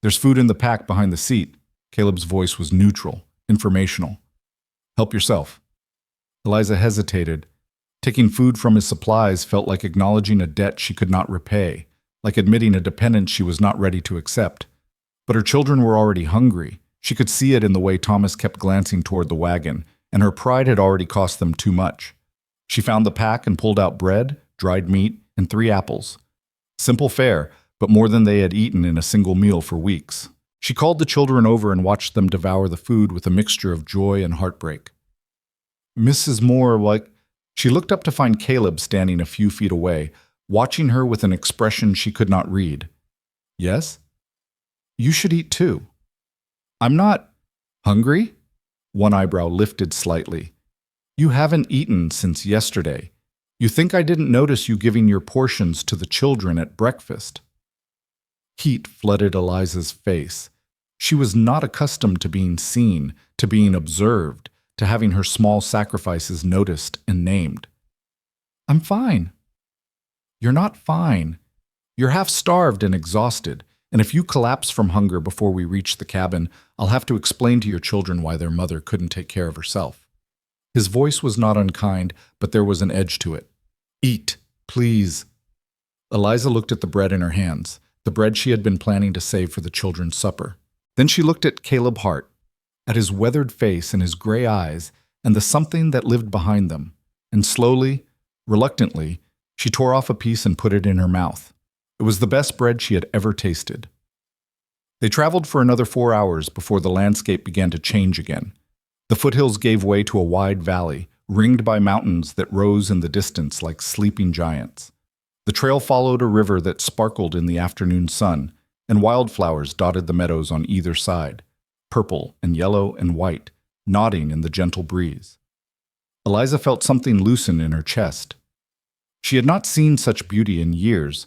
"There's food in the pack behind the seat." Caleb's voice was neutral, informational. "Help yourself." Eliza hesitated. Taking food from his supplies felt like acknowledging a debt she could not repay, like admitting a dependence she was not ready to accept. But her children were already hungry. She could see it in the way Thomas kept glancing toward the wagon, and her pride had already cost them too much. She found the pack and pulled out bread, dried meat, and 3 apples. Simple fare, but more than they had eaten in a single meal for weeks. She called the children over and watched them devour the food with a mixture of joy and heartbreak. "Mrs. Moore, She looked up to find Caleb standing a few feet away, watching her with an expression she could not read. "Yes?" "You should eat too." "I'm not hungry?" One eyebrow lifted slightly. "You haven't eaten since yesterday. You think I didn't notice you giving your portions to the children at breakfast?" Heat flooded Eliza's face. She was not accustomed to being seen, to being observed, to having her small sacrifices noticed and named. "I'm fine." "You're not fine. You're half-starved and exhausted, and if you collapse from hunger before we reach the cabin, I'll have to explain to your children why their mother couldn't take care of herself." His voice was not unkind, but there was an edge to it. "Eat, please." Eliza looked at the bread in her hands, the bread she had been planning to save for the children's supper. Then she looked at Caleb Hart, at his weathered face and his gray eyes, and the something that lived behind them, and slowly, reluctantly, she tore off a piece and put it in her mouth. It was the best bread she had ever tasted. They traveled for another 4 hours before the landscape began to change again. The foothills gave way to a wide valley, ringed by mountains that rose in the distance like sleeping giants. The trail followed a river that sparkled in the afternoon sun, and wildflowers dotted the meadows on either side, purple and yellow and white, nodding in the gentle breeze. Eliza felt something loosen in her chest. She had not seen such beauty in years,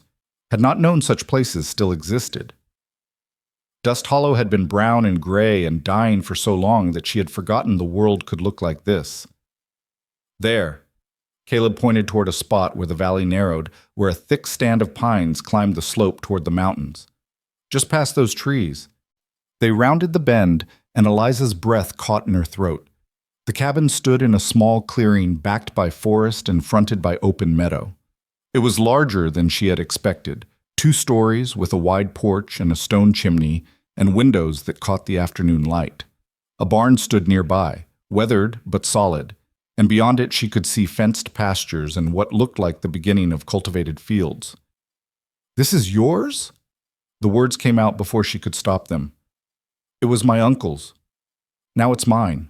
had not known such places still existed. Dust Hollow had been brown and gray and dying for so long that she had forgotten the world could look like this. There, Caleb pointed toward a spot where the valley narrowed, where a thick stand of pines climbed the slope toward the mountains. Just past those trees. They rounded the bend, and Eliza's breath caught in her throat. The cabin stood in a small clearing backed by forest and fronted by open meadow. It was larger than she had expected, 2 stories with a wide porch and a stone chimney and windows that caught the afternoon light. A barn stood nearby, weathered but solid, and beyond it she could see fenced pastures and what looked like the beginning of cultivated fields. "This is yours?" The words came out before she could stop them. "It was my uncle's. Now it's mine."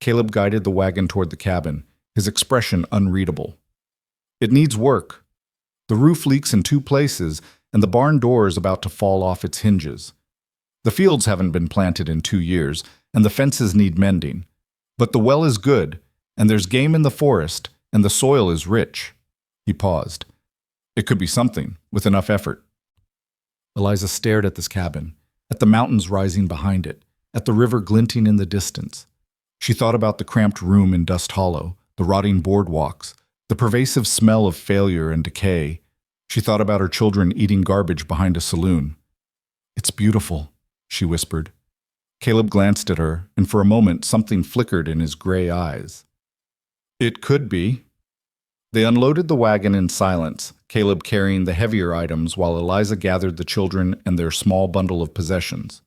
Caleb guided the wagon toward the cabin, his expression unreadable. "It needs work. The roof leaks in 2 places, and the barn door is about to fall off its hinges. The fields haven't been planted in 2 years, and the fences need mending. But the well is good, and there's game in the forest, and the soil is rich." He paused. It could be something, with enough effort. Eliza stared at this cabin, at the mountains rising behind it, at the river glinting in the distance. She thought about the cramped room in Dust Hollow, the rotting boardwalks, the pervasive smell of failure and decay. She thought about her children eating garbage behind a saloon. "It's beautiful," she whispered. Caleb glanced at her, and for a moment something flickered in his gray eyes. "It could be." They unloaded the wagon in silence, Caleb carrying the heavier items while Eliza gathered the children and their small bundle of possessions.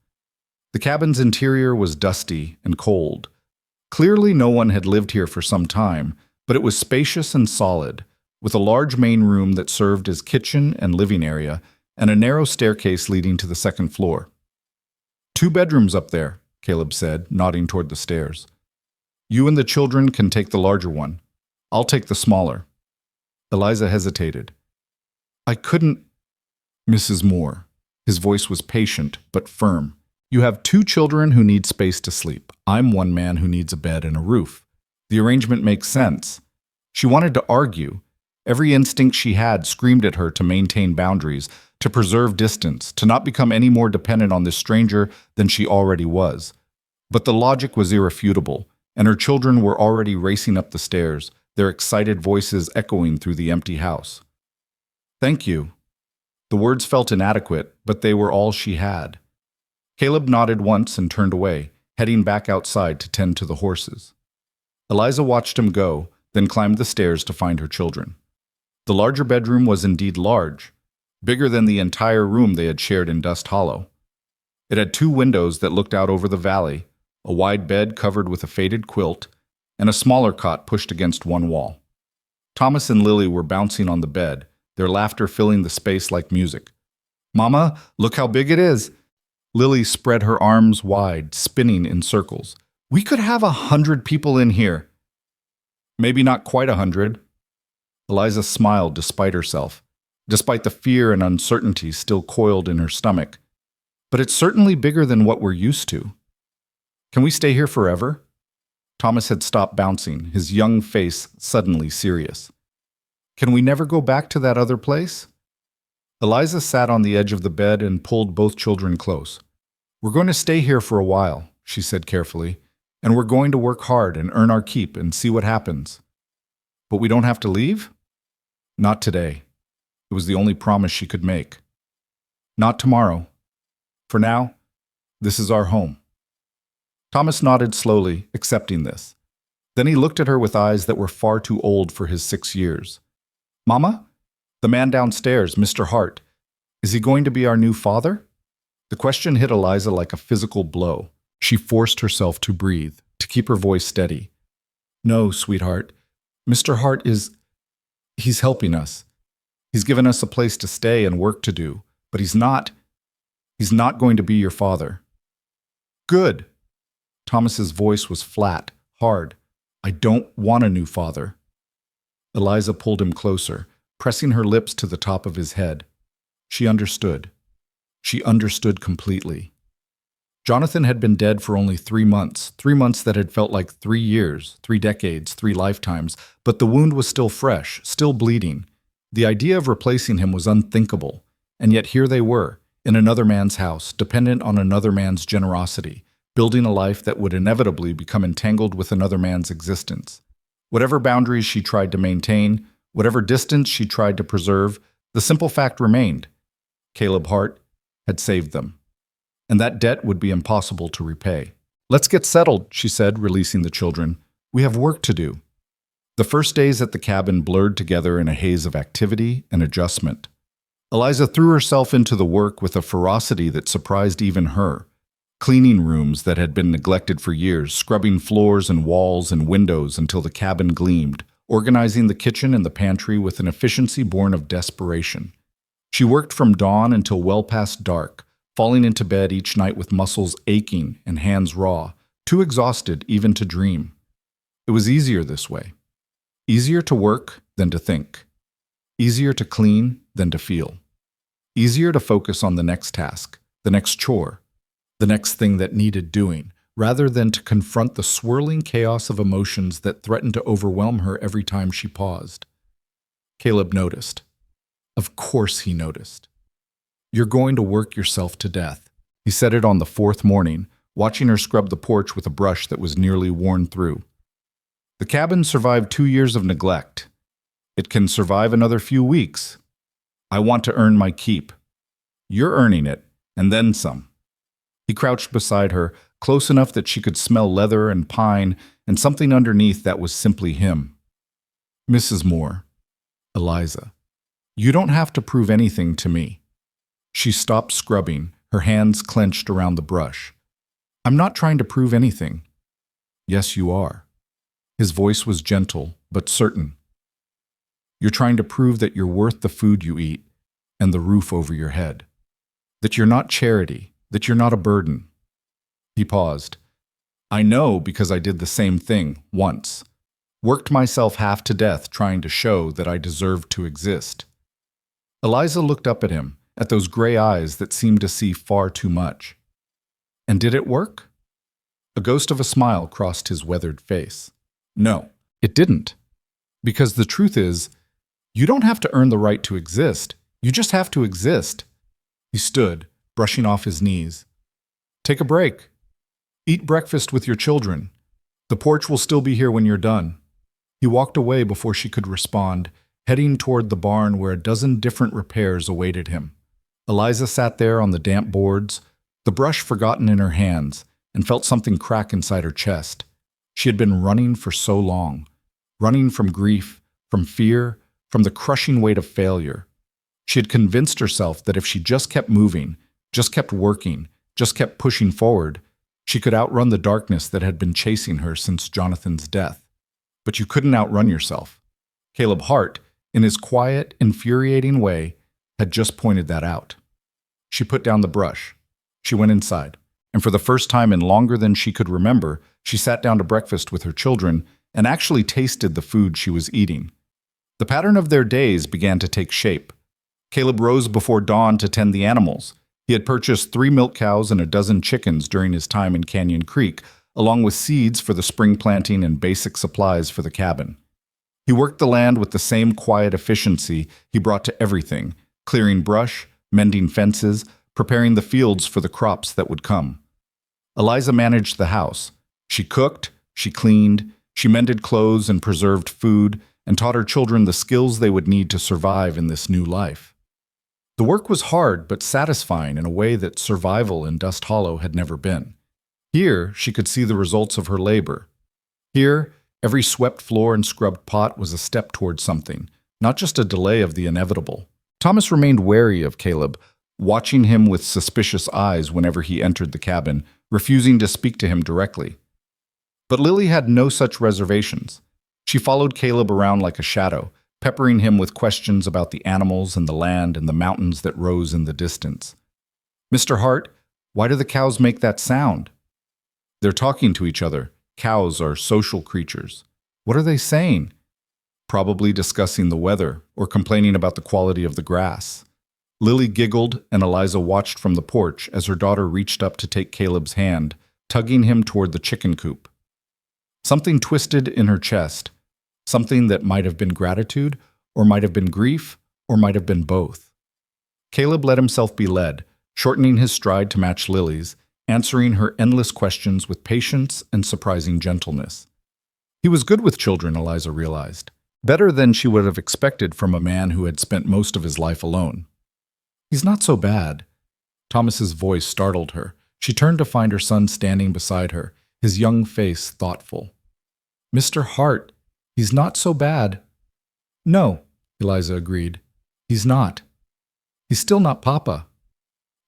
The cabin's interior was dusty and cold. Clearly no one had lived here for some time, but it was spacious and solid, with a large main room that served as kitchen and living area, and a narrow staircase leading to the second floor. "2 bedrooms up there," Caleb said, nodding toward the stairs. "You and the children can take the larger one. I'll take the smaller." Eliza hesitated. "I couldn't—" "Mrs. Moore." His voice was patient but firm. "You have 2 children who need space to sleep. I'm one man who needs a bed and a roof. The arrangement makes sense." She wanted to argue. Every instinct she had screamed at her to maintain boundaries, to preserve distance, to not become any more dependent on this stranger than she already was. But the logic was irrefutable, and her children were already racing up the stairs, their excited voices echoing through the empty house. "Thank you." The words felt inadequate, but they were all she had. Caleb nodded once and turned away, heading back outside to tend to the horses. Eliza watched him go, then climbed the stairs to find her children. The larger bedroom was indeed large, bigger than the entire room they had shared in Dust Hollow. It had 2 windows that looked out over the valley, a wide bed covered with a faded quilt, and a smaller cot pushed against one wall. Thomas and Lily were bouncing on the bed, their laughter filling the space like music. "Mama, look how big it is!" Lily spread her arms wide, spinning in circles. "We could have 100 people in here." "Maybe not quite 100. Eliza smiled despite herself, despite the fear and uncertainty still coiled in her stomach. "But it's certainly bigger than what we're used to." "Can we stay here forever?" Thomas had stopped bouncing, his young face suddenly serious. "Can we never go back to that other place?" Eliza sat on the edge of the bed and pulled both children close. We're going to stay here for a while, she said carefully, and we're going to work hard and earn our keep and see what happens. But we don't have to leave? Not today. It was the only promise she could make. Not tomorrow. For now, this is our home. Thomas nodded slowly, accepting this. Then he looked at her with eyes that were far too old for his 6 years. Mama? The man downstairs, Mr. Hart. Is he going to be our new father? The question hit Eliza like a physical blow. She forced herself to breathe, to keep her voice steady. No, sweetheart. Mr. Hart he's helping us. He's given us a place to stay and work to do, but he's not going to be your father. Good. Thomas's voice was flat, hard. I don't want a new father. Eliza pulled him closer, pressing her lips to the top of his head. She understood. She understood completely. Jonathan had been dead for only 3 months, 3 months that had felt like 3 years, 3 decades, 3 lifetimes, but the wound was still fresh, still bleeding. The idea of replacing him was unthinkable, and yet here they were, in another man's house, dependent on another man's generosity, building a life that would inevitably become entangled with another man's existence. Whatever boundaries she tried to maintain, whatever distance she tried to preserve, the simple fact remained. Caleb Hart had saved them. And that debt would be impossible to repay. Let's get settled, she said, releasing the children. We have work to do. The first days at the cabin blurred together in a haze of activity and adjustment. Eliza threw herself into the work with a ferocity that surprised even her. Cleaning rooms that had been neglected for years, scrubbing floors and walls and windows until the cabin gleamed, organizing the kitchen and the pantry with an efficiency born of desperation. She worked from dawn until well past dark, falling into bed each night with muscles aching and hands raw, too exhausted even to dream. It was easier this way. Easier to work than to think. Easier to clean than to feel. Easier to focus on the next task, the next chore, the next thing that needed doing, rather than to confront the swirling chaos of emotions that threatened to overwhelm her every time she paused. Caleb noticed. Of course he noticed. You're going to work yourself to death. He said it on the 4th morning, watching her scrub the porch with a brush that was nearly worn through. The cabin survived 2 years of neglect. It can survive another few weeks. I want to earn my keep. You're earning it, and then some. He crouched beside her, close enough that she could smell leather and pine and something underneath that was simply him. Mrs. Moore, Eliza, you don't have to prove anything to me. She stopped scrubbing, her hands clenched around the brush. I'm not trying to prove anything. Yes, you are. His voice was gentle, but certain. You're trying to prove that you're worth the food you eat and the roof over your head. That you're not charity, that you're not a burden. He paused. I know because I did the same thing once. Worked myself half to death trying to show that I deserved to exist. Eliza looked up at him, at those gray eyes that seemed to see far too much. And did it work? A ghost of a smile crossed his weathered face. No, it didn't. Because the truth is, you don't have to earn the right to exist. You just have to exist. He stood, brushing off his knees. Take a break. Eat breakfast with your children. The porch will still be here when you're done. He walked away before she could respond, heading toward the barn where a dozen different repairs awaited him. Eliza sat there on the damp boards, the brush forgotten in her hands, and felt something crack inside her chest. She had been running for so long, running from grief, from fear, from the crushing weight of failure. She had convinced herself that if she just kept moving, just kept working, just kept pushing forward, she could outrun the darkness that had been chasing her since Jonathan's death. But you couldn't outrun yourself. Caleb Hart, in his quiet, infuriating way, had just pointed that out. She put down the brush. She went inside, and for the first time in longer than she could remember, she sat down to breakfast with her children and actually tasted the food she was eating. The pattern of their days began to take shape. Caleb rose before dawn to tend the animals. He had purchased 3 milk cows and a dozen chickens during his time in Canyon Creek, along with seeds for the spring planting and basic supplies for the cabin. He worked the land with the same quiet efficiency he brought to everything, clearing brush, mending fences, preparing the fields for the crops that would come. Eliza managed the house. She cooked, she cleaned, she mended clothes and preserved food, and taught her children the skills they would need to survive in this new life. The work was hard but satisfying in a way that survival in Dust Hollow had never been. Here, she could see the results of her labor. Here, every swept floor and scrubbed pot was a step toward something, not just a delay of the inevitable. Thomas remained wary of Caleb, watching him with suspicious eyes whenever he entered the cabin, refusing to speak to him directly. But Lily had no such reservations. She followed Caleb around like a shadow, peppering him with questions about the animals and the land and the mountains that rose in the distance. "Mr. Hart, why do the cows make that sound?" "They're talking to each other. Cows are social creatures." "What are they saying?" "Probably discussing the weather or complaining about the quality of the grass." Lily giggled, and Eliza watched from the porch as her daughter reached up to take Caleb's hand, tugging him toward the chicken coop. Something twisted in her chest, something that might have been gratitude, or might have been grief, or might have been both. Caleb let himself be led, shortening his stride to match Lily's, answering her endless questions with patience and surprising gentleness. He was good with children, Eliza realized. Better than she would have expected from a man who had spent most of his life alone. "He's not so bad." Thomas's voice startled her. She turned to find her son standing beside her, his young face thoughtful. "Mr. Hart, he's not so bad." "No," Eliza agreed. "He's not. He's still not Papa."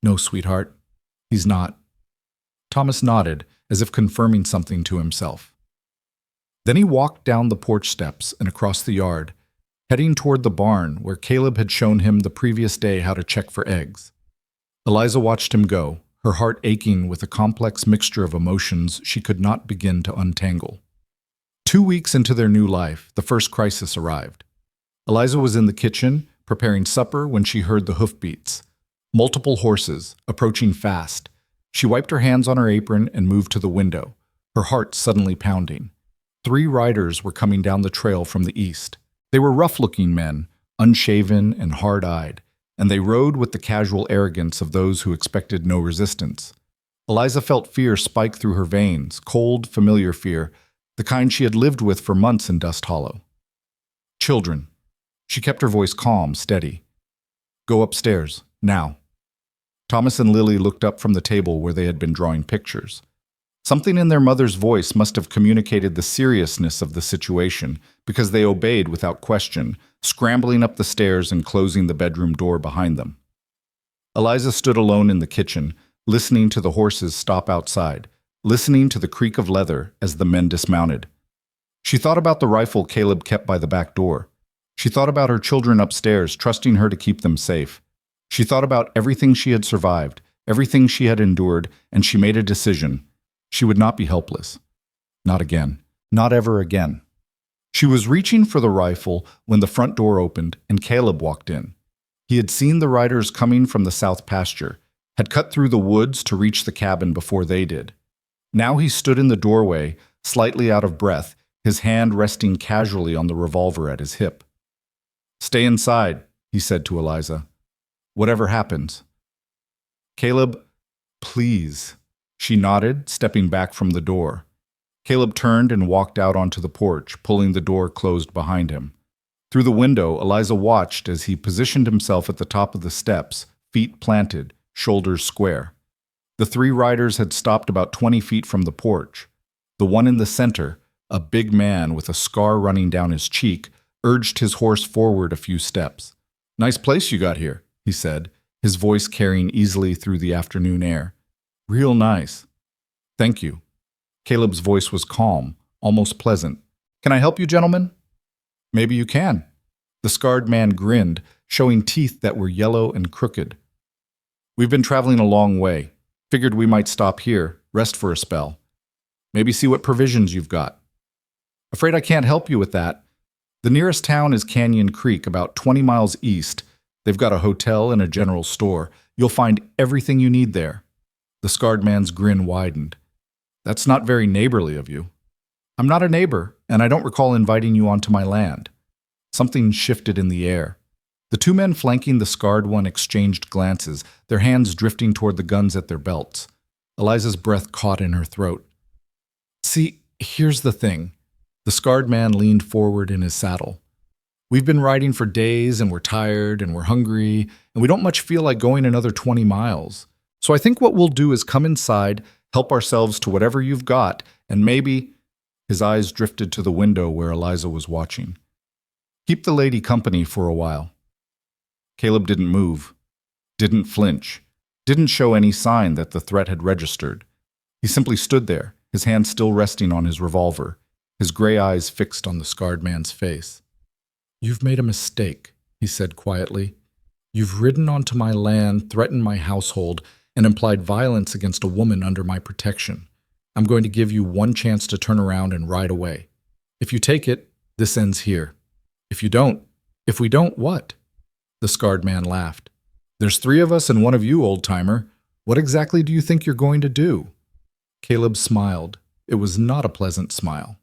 "No, sweetheart, he's not." Thomas nodded, as if confirming something to himself. Then he walked down the porch steps and across the yard, heading toward the barn where Caleb had shown him the previous day how to check for eggs. Eliza watched him go, her heart aching with a complex mixture of emotions she could not begin to untangle. 2 weeks into their new life, the first crisis arrived. Eliza was in the kitchen, preparing supper when she heard the hoofbeats. Multiple horses, approaching fast. She wiped her hands on her apron and moved to the window, her heart suddenly pounding. 3 riders were coming down the trail from the east. They were rough-looking men, unshaven and hard-eyed, and they rode with the casual arrogance of those who expected no resistance. Eliza felt fear spike through her veins, cold, familiar fear, the kind she had lived with for months in Dust Hollow. "Children." She kept her voice calm, steady. "Go upstairs, now." Thomas and Lily looked up from the table where they had been drawing pictures. Something in their mother's voice must have communicated the seriousness of the situation, because they obeyed without question, scrambling up the stairs and closing the bedroom door behind them. Eliza stood alone in the kitchen, listening to the horses stop outside, listening to the creak of leather as the men dismounted. She thought about the rifle Caleb kept by the back door. She thought about her children upstairs, trusting her to keep them safe. She thought about everything she had survived, everything she had endured, and she made a decision. She would not be helpless. Not again. Not ever again. She was reaching for the rifle when the front door opened and Caleb walked in. He had seen the riders coming from the south pasture, had cut through the woods to reach the cabin before they did. Now he stood in the doorway, slightly out of breath, his hand resting casually on the revolver at his hip. "Stay inside," he said to Eliza. "Whatever happens." "Caleb, please." She nodded, stepping back from the door. Caleb turned and walked out onto the porch, pulling the door closed behind him. Through the window, Eliza watched as he positioned himself at the top of the steps, feet planted, shoulders square. The 3 riders had stopped about 20 feet from the porch. The one in the center, a big man with a scar running down his cheek, urged his horse forward a few steps. "Nice place you got here," he said, his voice carrying easily through the afternoon air. "Real nice." "Thank you." Caleb's voice was calm, almost pleasant. "Can I help you, gentlemen?" "Maybe you can." The scarred man grinned, showing teeth that were yellow and crooked. "We've been traveling a long way. Figured we might stop here, rest for a spell. Maybe see what provisions you've got." "Afraid I can't help you with that. The nearest town is Canyon Creek, about 20 miles east. They've got a hotel and a general store. You'll find everything you need there." The scarred man's grin widened. "That's not very neighborly of you." "I'm not a neighbor, and I don't recall inviting you onto my land." Something shifted in the air. The two men flanking the scarred one exchanged glances, their hands drifting toward the guns at their belts. Eliza's breath caught in her throat. See, here's the thing. The scarred man leaned forward in his saddle. We've been riding for days, and we're tired, and we're hungry, and we don't much feel like going another 20 miles. So I think what we'll do is come inside, help ourselves to whatever you've got, and maybe— His eyes drifted to the window where Eliza was watching. Keep the lady company for a while. Caleb didn't move, didn't flinch, didn't show any sign that the threat had registered. He simply stood there, his hand still resting on his revolver, his gray eyes fixed on the scarred man's face. You've made a mistake, he said quietly. You've ridden onto my land, threatened my household, and implied violence against a woman under my protection. I'm going to give you one chance to turn around and ride away. If you take it, this ends here. If we don't, what? The scarred man laughed. There's 3 of us and 1 of you, old-timer. What exactly do you think you're going to do? Caleb smiled. It was not a pleasant smile.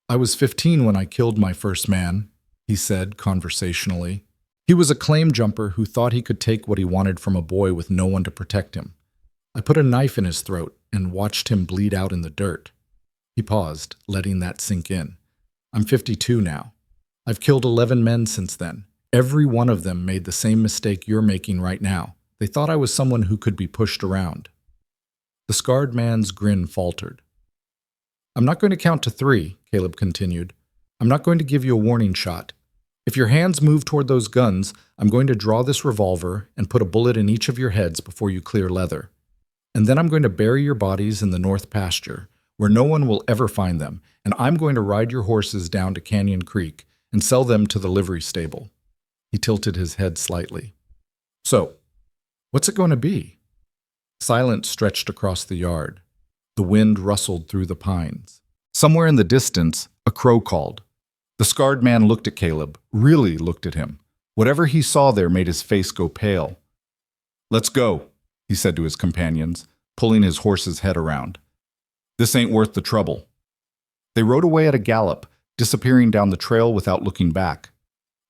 I was 15 when I killed my first man, he said conversationally. He was a claim jumper who thought he could take what he wanted from a boy with no one to protect him. I put a knife in his throat and watched him bleed out in the dirt. He paused, letting that sink in. I'm 52 now. I've killed 11 men since then. Every one of them made the same mistake you're making right now. They thought I was someone who could be pushed around. The scarred man's grin faltered. I'm not going to count to 3, Caleb continued. I'm not going to give you a warning shot. If your hands move toward those guns, I'm going to draw this revolver and put a bullet in each of your heads before you clear leather. And then I'm going to bury your bodies in the north pasture, where no one will ever find them, and I'm going to ride your horses down to Canyon Creek and sell them to the livery stable. He tilted his head slightly. So, what's it going to be? Silence stretched across the yard. The wind rustled through the pines. Somewhere in the distance, a crow called. The scarred man looked at Caleb, really looked at him. Whatever he saw there made his face go pale. Let's go, he said to his companions, pulling his horse's head around. This ain't worth the trouble. They rode away at a gallop, disappearing down the trail without looking back.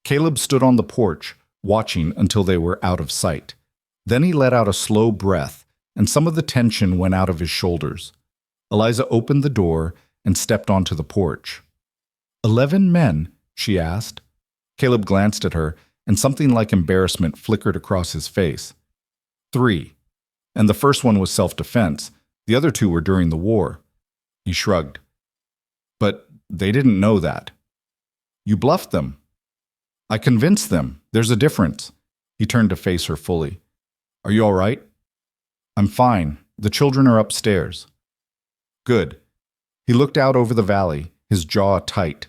Caleb stood on the porch, watching until they were out of sight. Then he let out a slow breath, and some of the tension went out of his shoulders. Eliza opened the door and stepped onto the porch. 11 men, she asked. Caleb glanced at her, and something like embarrassment flickered across his face. 3. And the first one was self-defense. The other 2 were during the war. He shrugged. But they didn't know that. You bluffed them. I convinced them. There's a difference. He turned to face her fully. Are you all right? I'm fine. The children are upstairs. Good. He looked out over the valley, his jaw tight.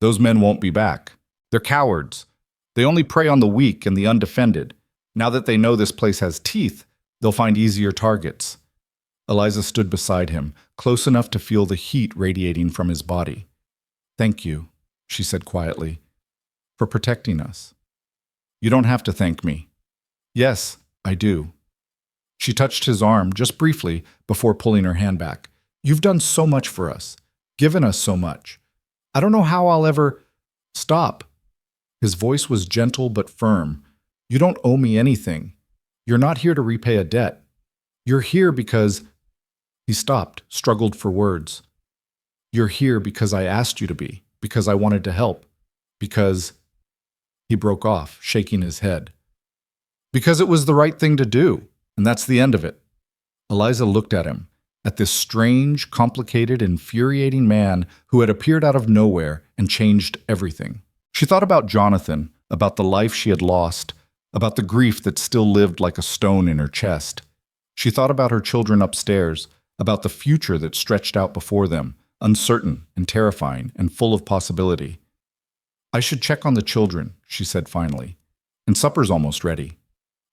Those men won't be back. They're cowards. They only prey on the weak and the undefended. Now that they know this place has teeth, they'll find easier targets. Eliza stood beside him, close enough to feel the heat radiating from his body. Thank you, she said quietly, for protecting us. You don't have to thank me. Yes, I do. She touched his arm just briefly before pulling her hand back. You've done so much for us, given us so much. I don't know how I'll ever— Stop. His voice was gentle but firm. You don't owe me anything. You're not here to repay a debt. You're here because— He stopped, struggled for words. You're here because I asked you to be, because I wanted to help, because— He broke off, shaking his head. Because it was the right thing to do, and that's the end of it. Eliza looked at him, at this strange, complicated, infuriating man who had appeared out of nowhere and changed everything. She thought about Jonathan, about the life she had lost, about the grief that still lived like a stone in her chest. She thought about her children upstairs, about the future that stretched out before them, uncertain and terrifying and full of possibility. I should check on the children, she said finally. And supper's almost ready.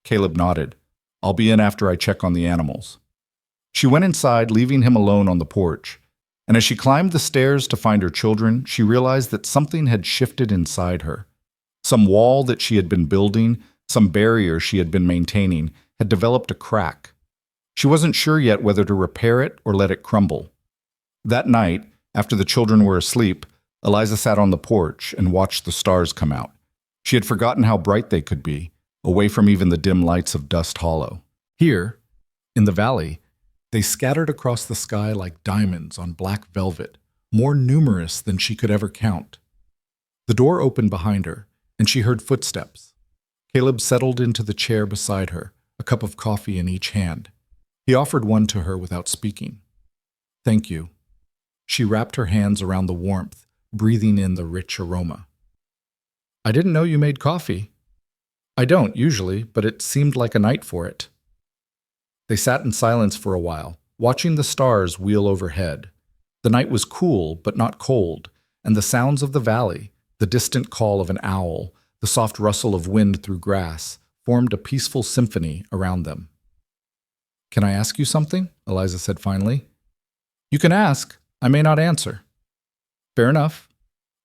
Caleb nodded. I'll be in after I check on the animals. She went inside, leaving him alone on the porch. And as she climbed the stairs to find her children, she realized that something had shifted inside her. Some wall that she had been building, some barrier she had been maintaining, had developed a crack. She wasn't sure yet whether to repair it or let it crumble. That night, after the children were asleep, Eliza sat on the porch and watched the stars come out. She had forgotten how bright they could be, away from even the dim lights of Dust Hollow. Here, in the valley, they scattered across the sky like diamonds on black velvet, more numerous than she could ever count. The door opened behind her, and she heard footsteps. Caleb settled into the chair beside her, a cup of coffee in each hand. He offered one to her without speaking. "Thank you." She wrapped her hands around the warmth, breathing in the rich aroma. "I didn't know you made coffee." "I don't, usually, but it seemed like a night for it." They sat in silence for a while, watching the stars wheel overhead. The night was cool, but not cold, and the sounds of the valley, the distant call of an owl, the soft rustle of wind through grass, formed a peaceful symphony around them. "Can I ask you something?" Eliza said finally. "You can ask. I may not answer." "Fair enough."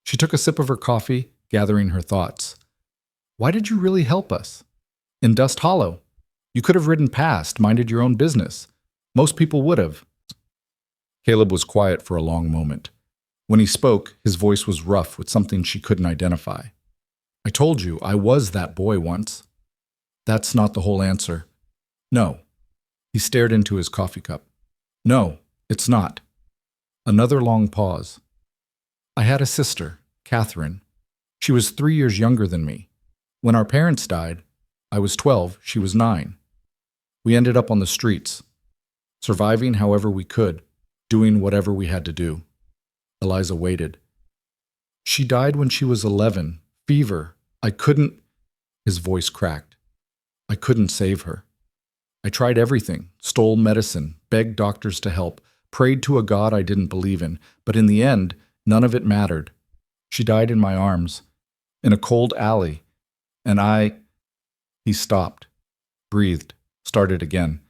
She took a sip of her coffee, gathering her thoughts. "Why did you really help us? In Dust Hollow. You could have ridden past, minded your own business. Most people would have." Caleb was quiet for a long moment. When he spoke, his voice was rough with something she couldn't identify. "I told you, I was that boy once." "That's not the whole answer." "No." He stared into his coffee cup. "No, it's not." Another long pause. "I had a sister, Catherine. She was 3 years younger than me. When our parents died, I was 12, she was 9. We ended up on the streets, surviving however we could, doing whatever we had to do." Eliza waited. "She died when she was 11, fever. I couldn't—" His voice cracked. "I couldn't save her. I tried everything, stole medicine, begged doctors to help, prayed to a God I didn't believe in, but in the end, none of it mattered. She died in my arms, in a cold alley, and I—" He stopped, breathed, started again.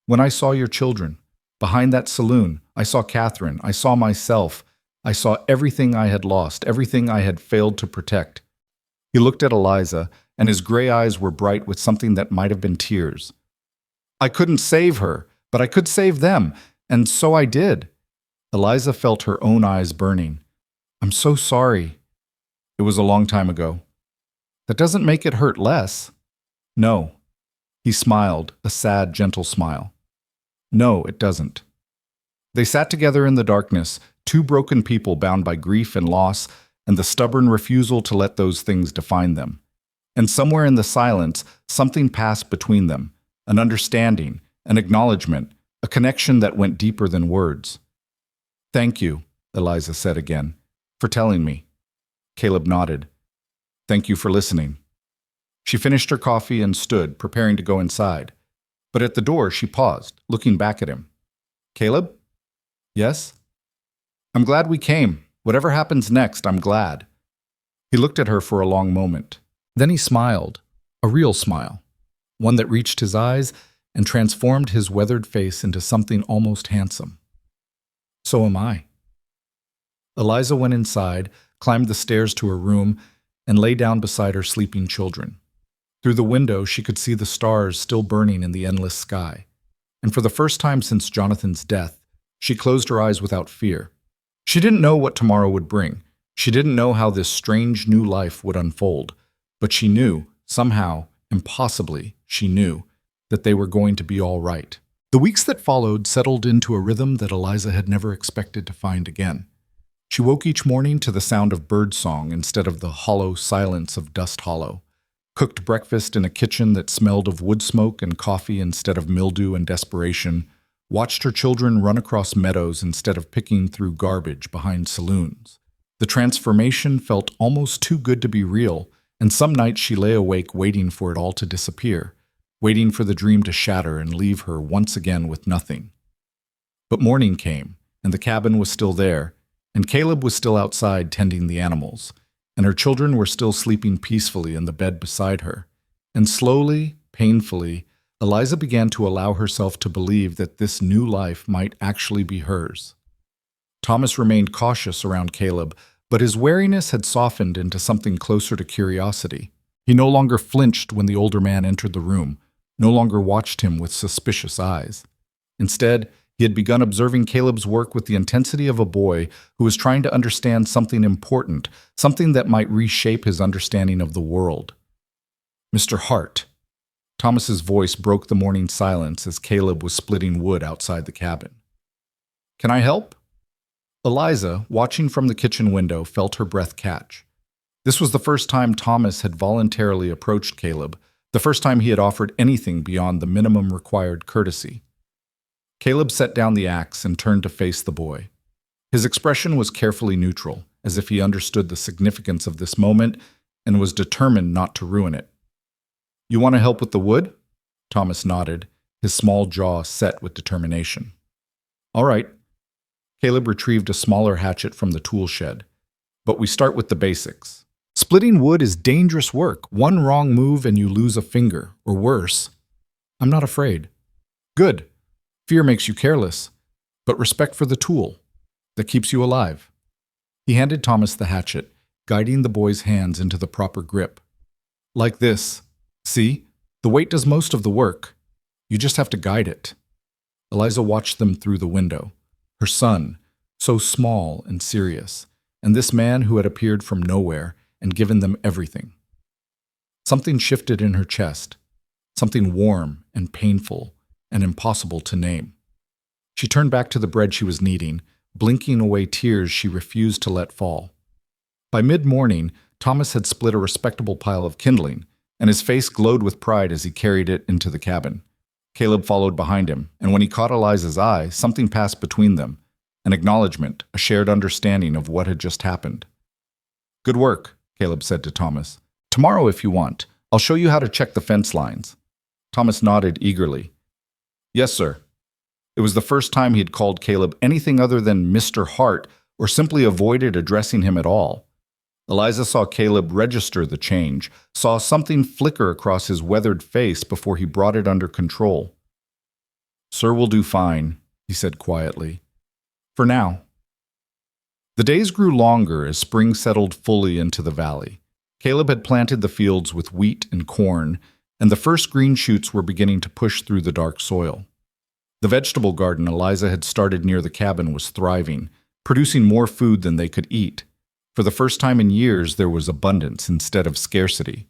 "When I saw your children, behind that saloon, I saw Catherine, I saw myself, I saw everything I had lost, everything I had failed to protect." He looked at Eliza, and his gray eyes were bright with something that might have been tears. "I couldn't save her, but I could save them, and so I did." Eliza felt her own eyes burning. "I'm so sorry." "It was a long time ago." "That doesn't make it hurt less." "No." He smiled, a sad, gentle smile. "No, it doesn't." They sat together in the darkness, two broken people bound by grief and loss, and the stubborn refusal to let those things define them. And somewhere in the silence, something passed between them, an understanding, an acknowledgement, a connection that went deeper than words. "Thank you," Eliza said again, "for telling me." Caleb nodded. "Thank you for listening." She finished her coffee and stood, preparing to go inside. But at the door she paused, looking back at him. "Caleb?" "Yes?" "I'm glad we came. Whatever happens next, I'm glad." He looked at her for a long moment. Then he smiled, a real smile, one that reached his eyes and transformed his weathered face into something almost handsome. "So am I." Eliza went inside, climbed the stairs to her room, and lay down beside her sleeping children. Through the window, she could see the stars still burning in the endless sky. And for the first time since Jonathan's death, she closed her eyes without fear. She didn't know what tomorrow would bring. She didn't know how this strange new life would unfold. But she knew, somehow, impossibly, she knew, that they were going to be all right. The weeks that followed settled into a rhythm that Eliza had never expected to find again. She woke each morning to the sound of birdsong instead of the hollow silence of Dust Hollow. Cooked breakfast in a kitchen that smelled of wood smoke and coffee instead of mildew and desperation, watched her children run across meadows instead of picking through garbage behind saloons. The transformation felt almost too good to be real, and some nights she lay awake waiting for it all to disappear, waiting for the dream to shatter and leave her once again with nothing. But morning came, and the cabin was still there, and Caleb was still outside tending the animals, and her children were still sleeping peacefully in the bed beside her. And slowly, painfully, Eliza began to allow herself to believe that this new life might actually be hers. Thomas remained cautious around Caleb, but his wariness had softened into something closer to curiosity. He no longer flinched when the older man entered the room, no longer watched him with suspicious eyes. Instead, He had begun observing Caleb's work with the intensity of a boy who was trying to understand something important, something that might reshape his understanding of the world. "Mr. Hart." Thomas's voice broke the morning silence as Caleb was splitting wood outside the cabin. "Can I help?" Eliza, watching from the kitchen window, felt her breath catch. This was the first time Thomas had voluntarily approached Caleb, the first time he had offered anything beyond the minimum required courtesy. Caleb set down the axe and turned to face the boy. His expression was carefully neutral, as if he understood the significance of this moment and was determined not to ruin it. "You want to help with the wood?" Thomas nodded, his small jaw set with determination. "All right." Caleb retrieved a smaller hatchet from the tool shed. "But we start with the basics. Splitting wood is dangerous work. One wrong move and you lose a finger, or worse." "I'm not afraid." "Good. Fear makes you careless, but respect for the tool that keeps you alive." He handed Thomas the hatchet, guiding the boy's hands into the proper grip. "Like this. See? The weight does most of the work. You just have to guide it." Eliza watched them through the window. Her son, so small and serious, and this man who had appeared from nowhere and given them everything. Something shifted in her chest, something warm and painful and impossible to name. She turned back to the bread she was kneading, blinking away tears she refused to let fall. By mid-morning, Thomas had split a respectable pile of kindling, and his face glowed with pride as he carried it into the cabin. Caleb followed behind him, and when he caught Eliza's eye, something passed between them, an acknowledgement, a shared understanding of what had just happened. "Good work," Caleb said to Thomas. "Tomorrow, if you want, I'll show you how to check the fence lines." Thomas nodded eagerly. "Yes, sir." It was the first time he had called Caleb anything other than Mr. Hart, or simply avoided addressing him at all. Eliza saw Caleb register the change, saw something flicker across his weathered face before he brought it under control. "Sir will do fine," he said quietly. "For now." The days grew longer as spring settled fully into the valley. Caleb had planted the fields with wheat and corn, and the first green shoots were beginning to push through the dark soil. The vegetable garden Eliza had started near the cabin was thriving, producing more food than they could eat. For the first time in years, there was abundance instead of scarcity.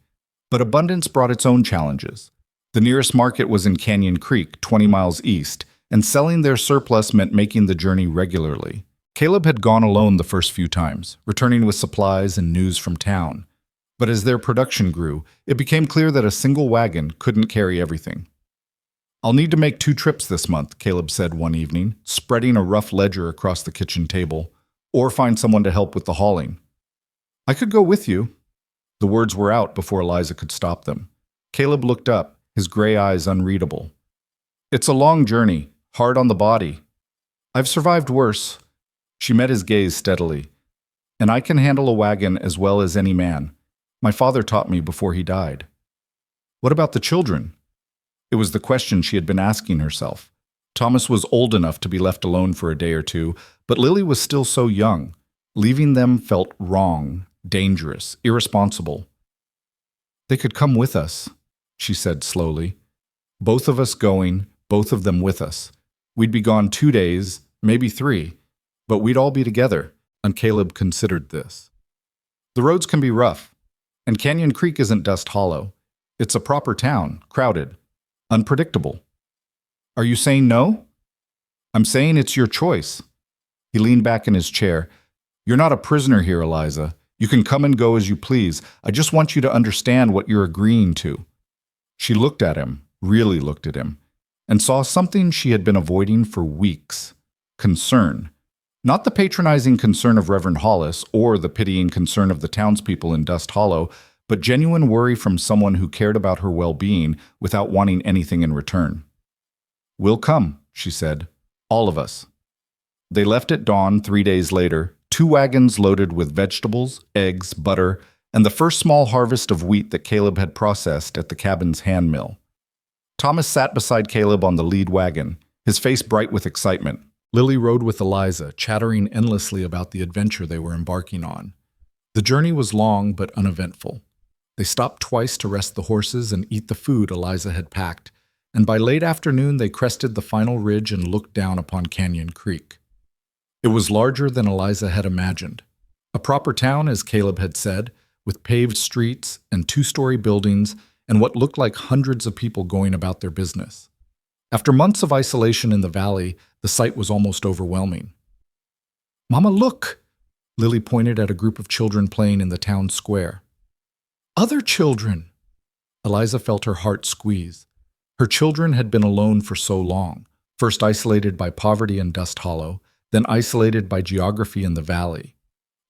But abundance brought its own challenges. The nearest market was in Canyon Creek, 20 miles east, and selling their surplus meant making the journey regularly. Caleb had gone alone the first few times, returning with supplies and news from town. But as their production grew, it became clear that a single wagon couldn't carry everything. "I'll need to make 2 trips this month," Caleb said one evening, spreading a rough ledger across the kitchen table, "or find someone to help with the hauling." "I could go with you." The words were out before Eliza could stop them. Caleb looked up, his gray eyes unreadable. "It's a long journey, hard on the body. I've survived worse." She met his gaze steadily. "And I can handle a wagon as well as any man. My father taught me before he died." "What about the children?" It was the question she had been asking herself. Thomas was old enough to be left alone for a day or two, but Lily was still so young. Leaving them felt wrong, dangerous, irresponsible. "They could come with us," she said slowly. "Both of us going, both of them with us. We'd be gone 2 days, maybe 3, but we'd all be together," and Caleb considered this. "The roads can be rough, and Canyon Creek isn't Dust Hollow. It's a proper town, crowded, unpredictable." "Are you saying no?" "I'm saying it's your choice." He leaned back in his chair. "You're not a prisoner here, Eliza. You can come and go as you please. I just want you to understand what you're agreeing to." She looked at him, really looked at him, and saw something she had been avoiding for weeks. Concern. Not the patronizing concern of Reverend Hollis or the pitying concern of the townspeople in Dust Hollow, but genuine worry from someone who cared about her well-being without wanting anything in return. "We'll come," she said. "All of us." They left at dawn 3 days later, 2 wagons loaded with vegetables, eggs, butter, and the first small harvest of wheat that Caleb had processed at the cabin's hand mill. Thomas sat beside Caleb on the lead wagon, his face bright with excitement. Lily rode with Eliza, chattering endlessly about the adventure they were embarking on. The journey was long but uneventful. They stopped twice to rest the horses and eat the food Eliza had packed, and by late afternoon they crested the final ridge and looked down upon Canyon Creek. It was larger than Eliza had imagined. A proper town, as Caleb had said, with paved streets and two-story buildings and what looked like hundreds of people going about their business. After months of isolation in the valley, the sight was almost overwhelming. "Mama, look!" Lily pointed at a group of children playing in the town square. "Other children!" Eliza felt her heart squeeze. Her children had been alone for so long, first isolated by poverty in Dust Hollow, then isolated by geography in the valley.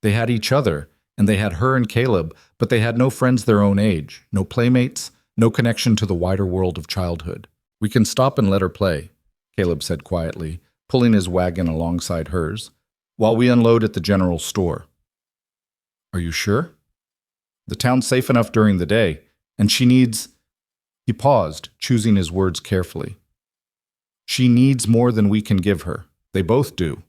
They had each other, and they had her and Caleb, but they had no friends their own age, no playmates, no connection to the wider world of childhood. "We can stop and let her play," Caleb said quietly, pulling his wagon alongside hers, "while we unload at the general store." "Are you sure?" "The town's safe enough during the day, and she needs—" He paused, choosing his words carefully. "She needs more than we can give her. They both do."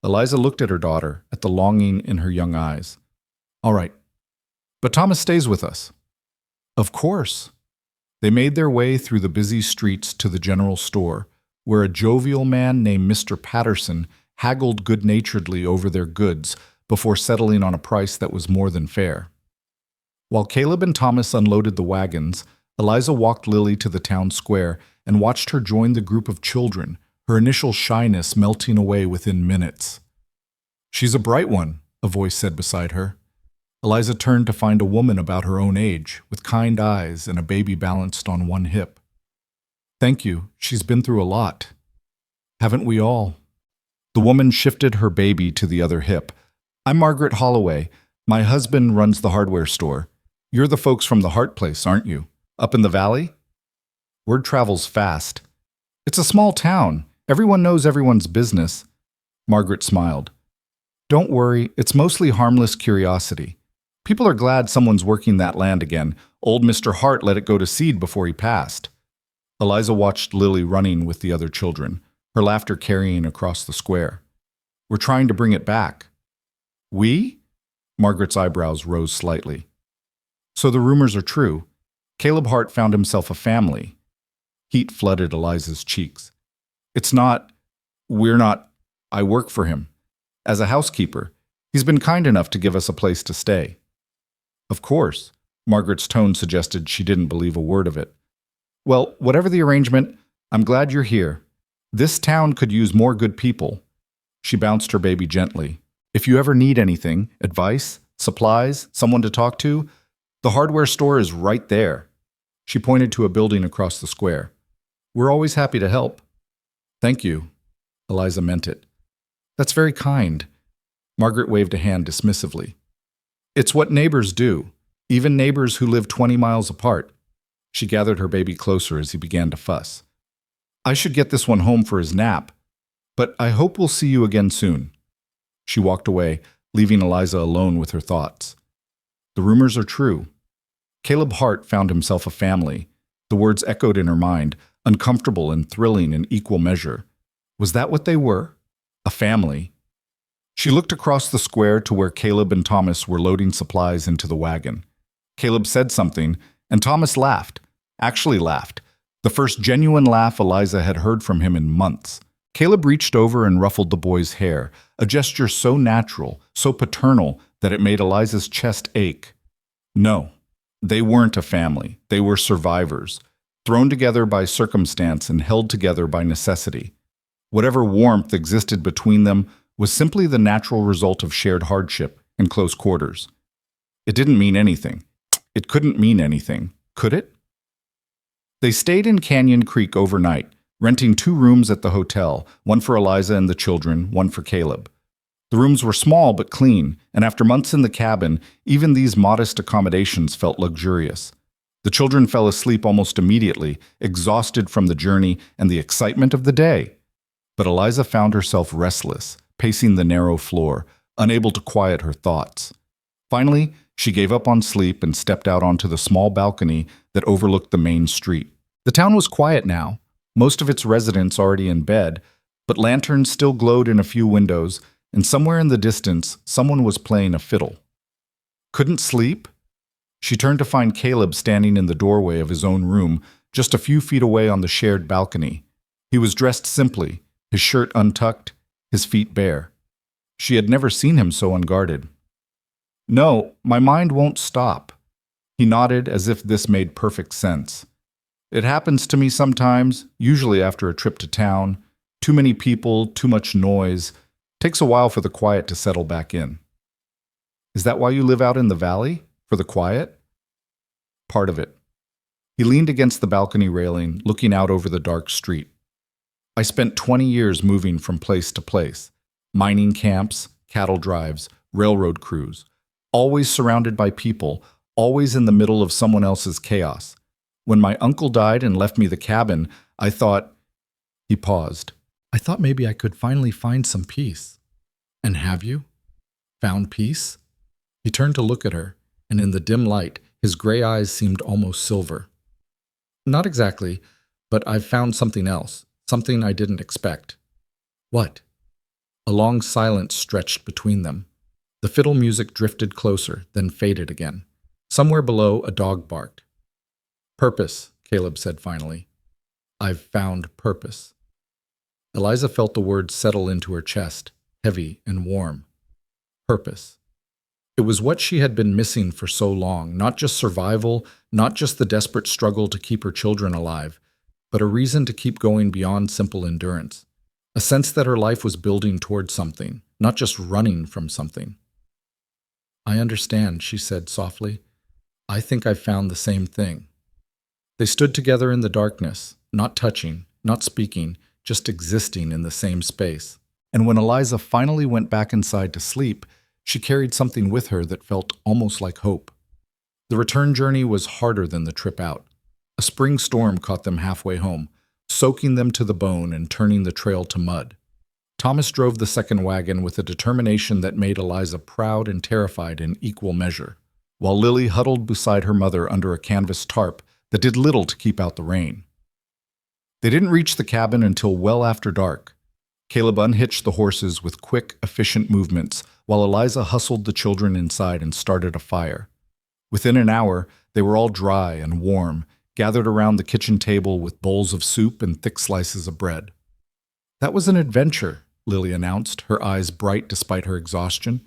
Eliza looked at her daughter, at the longing in her young eyes. "All right. But Thomas stays with us." "Of course." They made their way through the busy streets to the general store, where a jovial man named Mr. Patterson haggled good-naturedly over their goods before settling on a price that was more than fair. While Caleb and Thomas unloaded the wagons, Eliza walked Lily to the town square and watched her join the group of children, her initial shyness melting away within minutes. "She's a bright one," a voice said beside her. Eliza turned to find a woman about her own age, with kind eyes and a baby balanced on one hip. "Thank you. She's been through a lot." "Haven't we all?" The woman shifted her baby to the other hip. "I'm Margaret Holloway. My husband runs the hardware store. You're the folks from the Hart place, aren't you? Up in the valley?" Word travels fast. "It's a small town. Everyone knows everyone's business." Margaret smiled. "Don't worry, it's mostly harmless curiosity. People are glad someone's working that land again. Old Mr. Hart let it go to seed before he passed." Eliza watched Lily running with the other children, her laughter carrying across the square. "We're trying to bring it back." "We?" Margaret's eyebrows rose slightly. "So the rumors are true. Caleb Hart found himself a family." Heat flooded Eliza's cheeks. We're not, I work for him. As a housekeeper, he's been kind enough to give us a place to stay." "Of course." Margaret's tone suggested she didn't believe a word of it. "Well, whatever the arrangement, I'm glad you're here. This town could use more good people." She bounced her baby gently. "If you ever need anything, advice, supplies, someone to talk to, the hardware store is right there." She pointed to a building across the square. "We're always happy to help." "Thank you." Eliza meant it. "That's very kind." Margaret waved a hand dismissively. "It's what neighbors do, even neighbors who live 20 miles apart." She gathered her baby closer as he began to fuss. "I should get this one home for his nap, but I hope we'll see you again soon." She walked away, leaving Eliza alone with her thoughts. The rumors are true. Caleb Hart found himself a family. The words echoed in her mind, uncomfortable and thrilling in equal measure. Was that what they were? A family? She looked across the square to where Caleb and Thomas were loading supplies into the wagon. Caleb said something, and Thomas laughed. Actually laughed. The first genuine laugh Eliza had heard from him in months. Caleb reached over and ruffled the boy's hair, a gesture so natural, so paternal, that it made Eliza's chest ache. No, they weren't a family. They were survivors, thrown together by circumstance and held together by necessity. Whatever warmth existed between them was simply the natural result of shared hardship and close quarters. It didn't mean anything. It couldn't mean anything, could it? They stayed in Canyon Creek overnight, renting 2 rooms at the hotel, one for Eliza and the children, one for Caleb. The rooms were small but clean, and after months in the cabin, even these modest accommodations felt luxurious. The children fell asleep almost immediately, exhausted from the journey and the excitement of the day. But Eliza found herself restless, pacing the narrow floor, unable to quiet her thoughts. Finally, she gave up on sleep and stepped out onto the small balcony that overlooked the main street. The town was quiet now, most of its residents already in bed, but lanterns still glowed in a few windows, and somewhere in the distance, someone was playing a fiddle. Couldn't sleep? She turned to find Caleb standing in the doorway of his own room, just a few feet away on the shared balcony. He was dressed simply, his shirt untucked, his feet bare. She had never seen him so unguarded. "No, my mind won't stop." He nodded as if this made perfect sense. "It happens to me sometimes, usually after a trip to town. Too many people, too much noise. Takes a while for the quiet to settle back in." "Is that why you live out in the valley? For the quiet?" "Part of it." He leaned against the balcony railing, looking out over the dark street. "I spent 20 years moving from place to place. Mining camps, cattle drives, railroad crews. Always surrounded by people, always in the middle of someone else's chaos. When my uncle died and left me the cabin, I thought—" He paused. "I thought maybe I could finally find some peace." "And have you? Found peace?" He turned to look at her, and in the dim light, his gray eyes seemed almost silver. "Not exactly, but I've found something else, something I didn't expect." "What?" A long silence stretched between them. The fiddle music drifted closer, then faded again. Somewhere below, a dog barked. "Purpose," Caleb said finally. "I've found purpose." Eliza felt the words settle into her chest, heavy and warm. Purpose. It was what she had been missing for so long, not just survival, not just the desperate struggle to keep her children alive, but a reason to keep going beyond simple endurance. A sense that her life was building towards something, not just running from something. "I understand," she said softly. "I think I've found the same thing." They stood together in the darkness, not touching, not speaking, just existing in the same space. And when Eliza finally went back inside to sleep, she carried something with her that felt almost like hope. The return journey was harder than the trip out. A spring storm caught them halfway home, soaking them to the bone and turning the trail to mud. Thomas drove the second wagon with a determination that made Eliza proud and terrified in equal measure, while Lily huddled beside her mother under a canvas tarp that did little to keep out the rain. They didn't reach the cabin until well after dark. Caleb unhitched the horses with quick, efficient movements, while Eliza hustled the children inside and started a fire. Within an hour, they were all dry and warm, gathered around the kitchen table with bowls of soup and thick slices of bread. "That was an adventure," Lily announced, her eyes bright despite her exhaustion.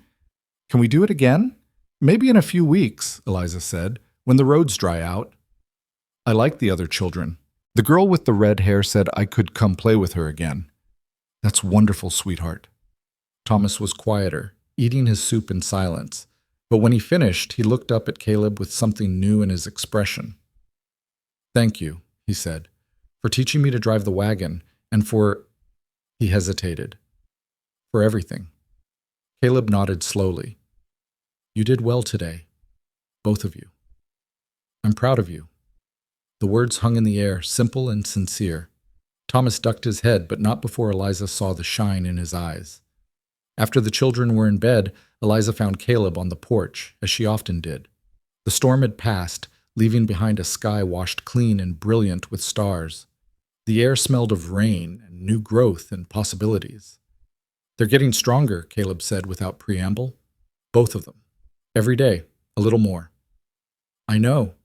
"Can we do it again?" "Maybe in a few weeks," Eliza said, "when the roads dry out." I liked the other children. The girl with the red hair said I could come play with her again. "That's wonderful, sweetheart." Thomas was quieter, eating his soup in silence, but when he finished, he looked up at Caleb with something new in his expression. "Thank you," he said, "for teaching me to drive the wagon, and for—" He hesitated. "For everything." Caleb nodded slowly. "You did well today, both of you. I'm proud of you." The words hung in the air, simple and sincere. Thomas ducked his head, but not before Eliza saw the shine in his eyes. After the children were in bed, Eliza found Caleb on the porch, as she often did. The storm had passed, leaving behind a sky washed clean and brilliant with stars. The air smelled of rain and new growth and possibilities. "They're getting stronger," Caleb said without preamble. "Both of them. Every day, a little more." "I know."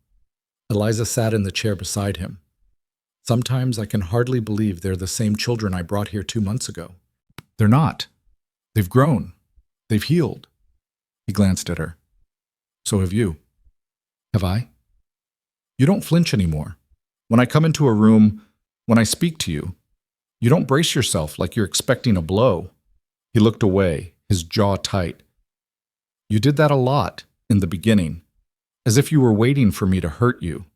Eliza sat in the chair beside him. "Sometimes I can hardly believe they're the same children I brought here 2 months ago." "They're not. They've grown. They've healed." He glanced at her. "So have you." "Have I?" "You don't flinch anymore. When I come into a room, when I speak to you, you don't brace yourself like you're expecting a blow." He looked away, his jaw tight. "You did that a lot, in the beginning, as if you were waiting for me to hurt you."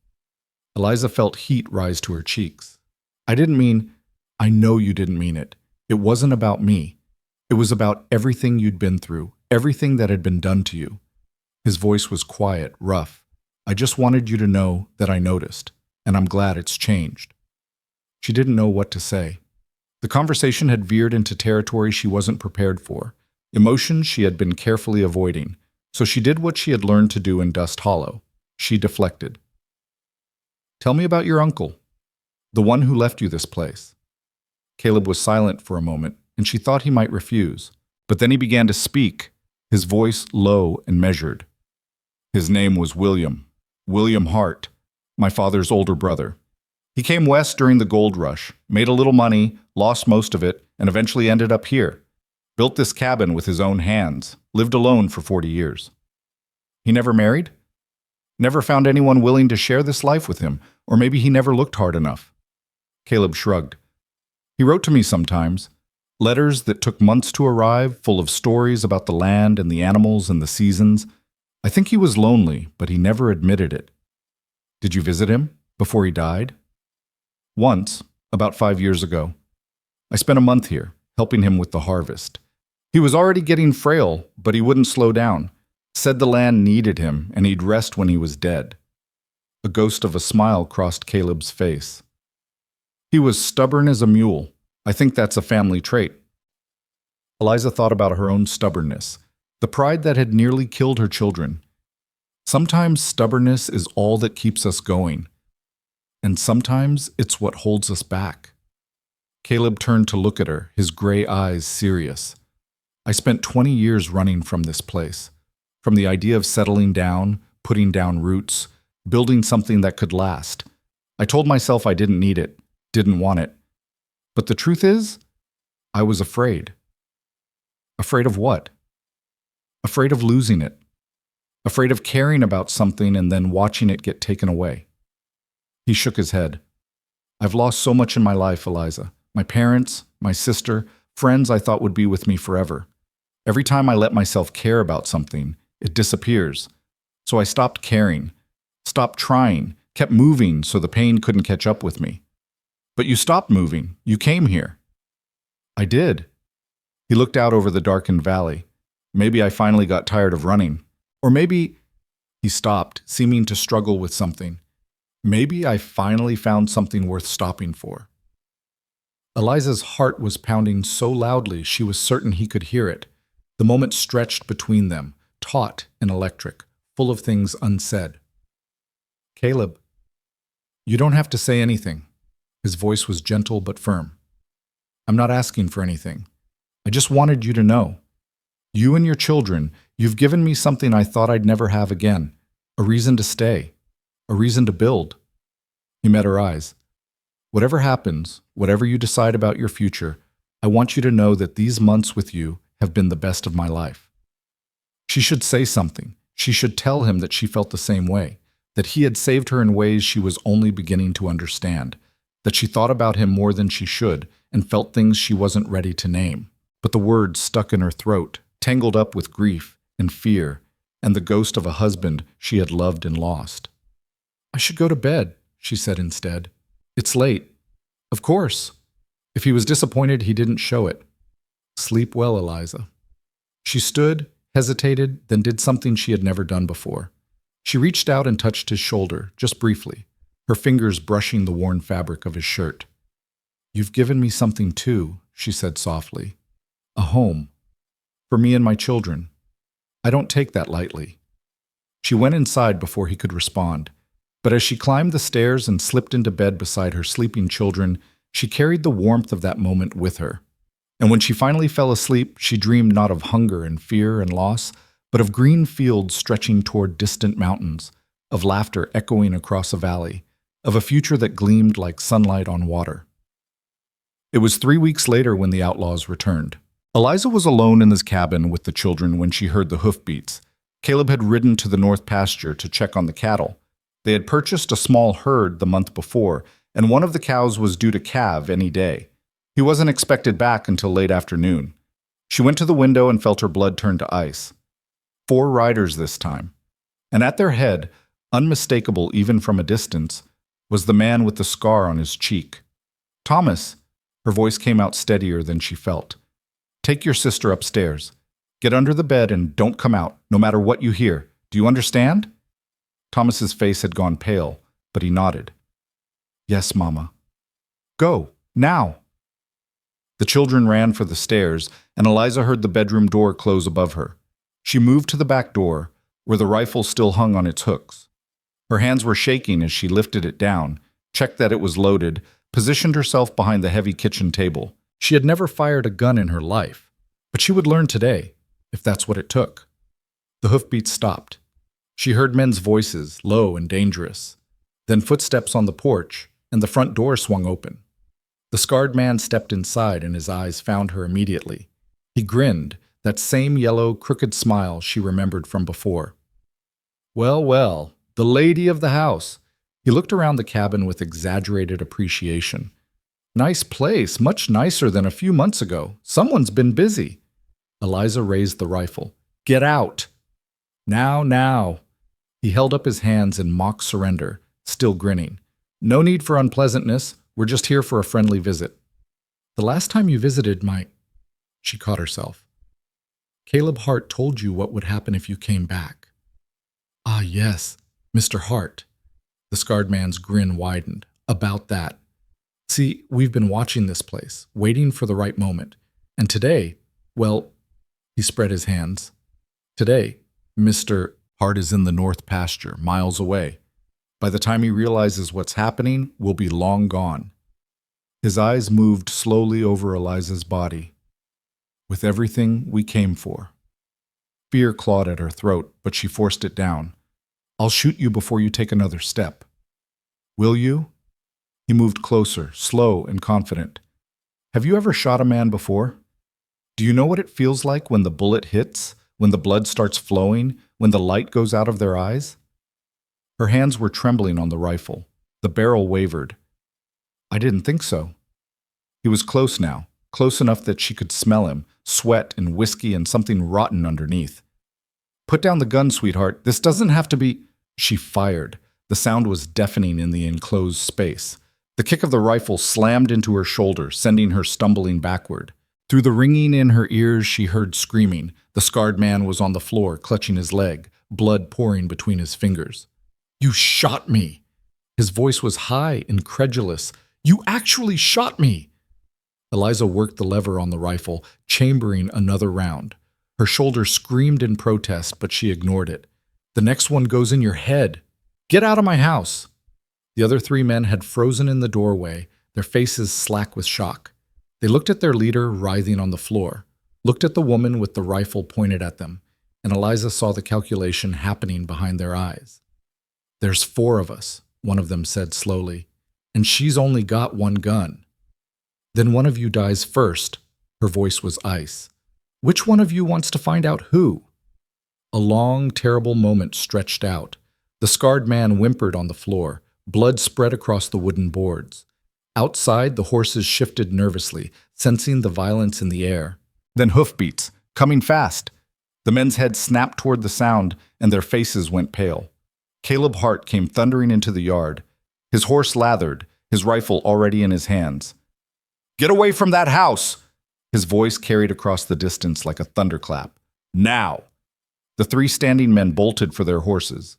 Eliza felt heat rise to her cheeks. "I didn't mean—" "I know you didn't mean it. It wasn't about me. It was about everything you'd been through, everything that had been done to you." His voice was quiet, rough. "I just wanted you to know that I noticed, and I'm glad it's changed." She didn't know what to say. The conversation had veered into territory she wasn't prepared for, emotions she had been carefully avoiding, so she did what she had learned to do in Dust Hollow. She deflected. "Tell me about your uncle, the one who left you this place." Caleb was silent for a moment, and she thought he might refuse. But then he began to speak, his voice low and measured. "His name was William." William Hart, my father's older brother. He came west during the gold rush, made a little money, lost most of it, and eventually ended up here. Built this cabin with his own hands, lived alone for 40 years. He never married? Never found anyone willing to share this life with him, or maybe he never looked hard enough. Caleb shrugged. He wrote to me sometimes, letters that took months to arrive, full of stories about the land and the animals and the seasons. I think he was lonely, but he never admitted it. Did you visit him before he died? Once, about 5 years ago. I spent a month here, helping him with the harvest. He was already getting frail, but he wouldn't slow down. Said the land needed him, and he'd rest when he was dead. A ghost of a smile crossed Caleb's face. He was stubborn as a mule. I think that's a family trait. Eliza thought about her own stubbornness, the pride that had nearly killed her children. Sometimes stubbornness is all that keeps us going, and sometimes it's what holds us back. Caleb turned to look at her, his gray eyes serious. I spent 20 years running from this place, from the idea of settling down, putting down roots, building something that could last. I told myself I didn't need it, didn't want it. But the truth is, I was afraid. Afraid of what? Afraid of losing it. Afraid of caring about something and then watching it get taken away. He shook his head. I've lost so much in my life, Eliza. My parents, my sister, friends I thought would be with me forever. Every time I let myself care about something, it disappears. So I stopped caring, stopped trying, kept moving so the pain couldn't catch up with me. But you stopped moving. You came here. I did. He looked out over the darkened valley. Maybe I finally got tired of running. Or maybe... He stopped, seeming to struggle with something. Maybe I finally found something worth stopping for. Eliza's heart was pounding so loudly she was certain he could hear it. The moment stretched between them, taut and electric, full of things unsaid. Caleb, you don't have to say anything. His voice was gentle but firm. I'm not asking for anything. I just wanted you to know. You and your children, you've given me something I thought I'd never have again. A reason to stay. A reason to build. He met her eyes. Whatever happens, whatever you decide about your future, I want you to know that these months with you have been the best of my life. She should say something. She should tell him that she felt the same way, that he had saved her in ways she was only beginning to understand, that she thought about him more than she should and felt things she wasn't ready to name. But the words stuck in her throat, tangled up with grief and fear and the ghost of a husband she had loved and lost. I should go to bed, she said instead. It's late. Of course. If he was disappointed, he didn't show it. Sleep well, Eliza. She stood, hesitated, then did something she had never done before. She reached out and touched his shoulder, just briefly, her fingers brushing the worn fabric of his shirt. You've given me something too, she said softly. A home. For me and my children. I don't take that lightly. She went inside before he could respond, but as she climbed the stairs and slipped into bed beside her sleeping children, she carried the warmth of that moment with her. And when she finally fell asleep, she dreamed not of hunger and fear and loss, but of green fields stretching toward distant mountains, of laughter echoing across a valley, of a future that gleamed like sunlight on water. It was 3 weeks later when the outlaws returned. Eliza was alone in his cabin with the children when she heard the hoofbeats. Caleb had ridden to the north pasture to check on the cattle. They had purchased a small herd the month before, and one of the cows was due to calve any day. He wasn't expected back until late afternoon. She went to the window and felt her blood turn to ice. 4 riders this time. And at their head, unmistakable even from a distance, was the man with the scar on his cheek. Thomas, her voice came out steadier than she felt. Take your sister upstairs. Get under the bed and don't come out, no matter what you hear. Do you understand? Thomas's face had gone pale, but he nodded. Yes, Mama. Go, now. The children ran for the stairs, and Eliza heard the bedroom door close above her. She moved to the back door, where the rifle still hung on its hooks. Her hands were shaking as she lifted it down, checked that it was loaded, positioned herself behind the heavy kitchen table. She had never fired a gun in her life, but she would learn today, if that's what it took. The hoofbeats stopped. She heard men's voices, low and dangerous. Then footsteps on the porch, and the front door swung open. The scarred man stepped inside, and his eyes found her immediately. He grinned, that same yellow, crooked smile she remembered from before. Well, well, the lady of the house. He looked around the cabin with exaggerated appreciation. Nice place, much nicer than a few months ago. Someone's been busy. Eliza raised the rifle. Get out! Now, now. He held up his hands in mock surrender, still grinning. No need for unpleasantness. We're just here for a friendly visit. The last time you visited She caught herself. Caleb Hart told you what would happen if you came back. Ah, yes, Mr. Hart. The scarred man's grin widened. About that. See, we've been watching this place, waiting for the right moment. And today, well, he spread his hands. Today, Mr. Hart is in the north pasture, miles away. By the time he realizes what's happening, we'll be long gone. His eyes moved slowly over Eliza's body. With everything we came for. Fear clawed at her throat, but she forced it down. I'll shoot you before you take another step. Will you? He moved closer, slow and confident. Have you ever shot a man before? Do you know what it feels like when the bullet hits, when the blood starts flowing, when the light goes out of their eyes? Her hands were trembling on the rifle. The barrel wavered. I didn't think so. He was close now, close enough that she could smell him, sweat and whiskey and something rotten underneath. Put down the gun, sweetheart. This doesn't have to be... She fired. The sound was deafening in the enclosed space. The kick of the rifle slammed into her shoulder, sending her stumbling backward. Through the ringing in her ears, she heard screaming. The scarred man was on the floor, clutching his leg, blood pouring between his fingers. You shot me! His voice was high, incredulous. You actually shot me! Eliza worked the lever on the rifle, chambering another round. Her shoulder screamed in protest, but she ignored it. The next one goes in your head. Get out of my house! The other three men had frozen in the doorway, their faces slack with shock. They looked at their leader writhing on the floor, looked at the woman with the rifle pointed at them, and Eliza saw the calculation happening behind their eyes. There's 4 of us, one of them said slowly, and she's only got one gun. Then one of you dies first. Her voice was ice. Which one of you wants to find out who? A long, terrible moment stretched out. The scarred man whimpered on the floor. Blood spread across the wooden boards. Outside, the horses shifted nervously, sensing the violence in the air. Then hoofbeats, coming fast. The men's heads snapped toward the sound, and their faces went pale. Caleb Hart came thundering into the yard. His horse lathered, his rifle already in his hands. Get away from that house! His voice carried across the distance like a thunderclap. Now! The 3 standing men bolted for their horses.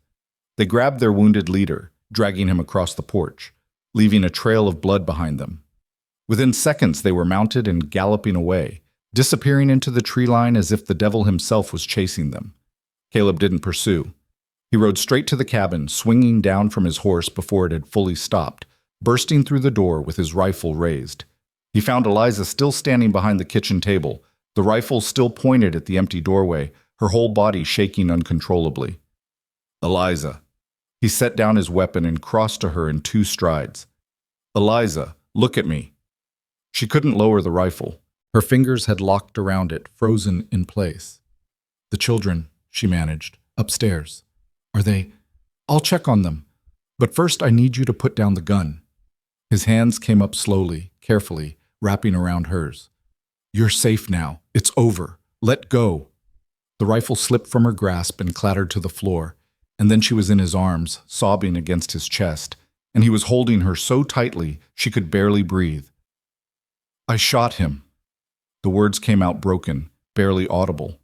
They grabbed their wounded leader, dragging him across the porch, leaving a trail of blood behind them. Within seconds, they were mounted and galloping away, disappearing into the tree line as if the devil himself was chasing them. Caleb didn't pursue. He rode straight to the cabin, swinging down from his horse before it had fully stopped, bursting through the door with his rifle raised. He found Eliza still standing behind the kitchen table, the rifle still pointed at the empty doorway, her whole body shaking uncontrollably. Eliza. He set down his weapon and crossed to her in 2 strides. Eliza, look at me. She couldn't lower the rifle. Her fingers had locked around it, frozen in place. The children, she managed, upstairs. Are they? I'll check on them. But first I need you to put down the gun. His hands came up slowly, carefully, wrapping around hers. You're safe now. It's over. Let go. The rifle slipped from her grasp and clattered to the floor, and then she was in his arms, sobbing against his chest, and he was holding her so tightly she could barely breathe. I shot him. The words came out broken, barely audible.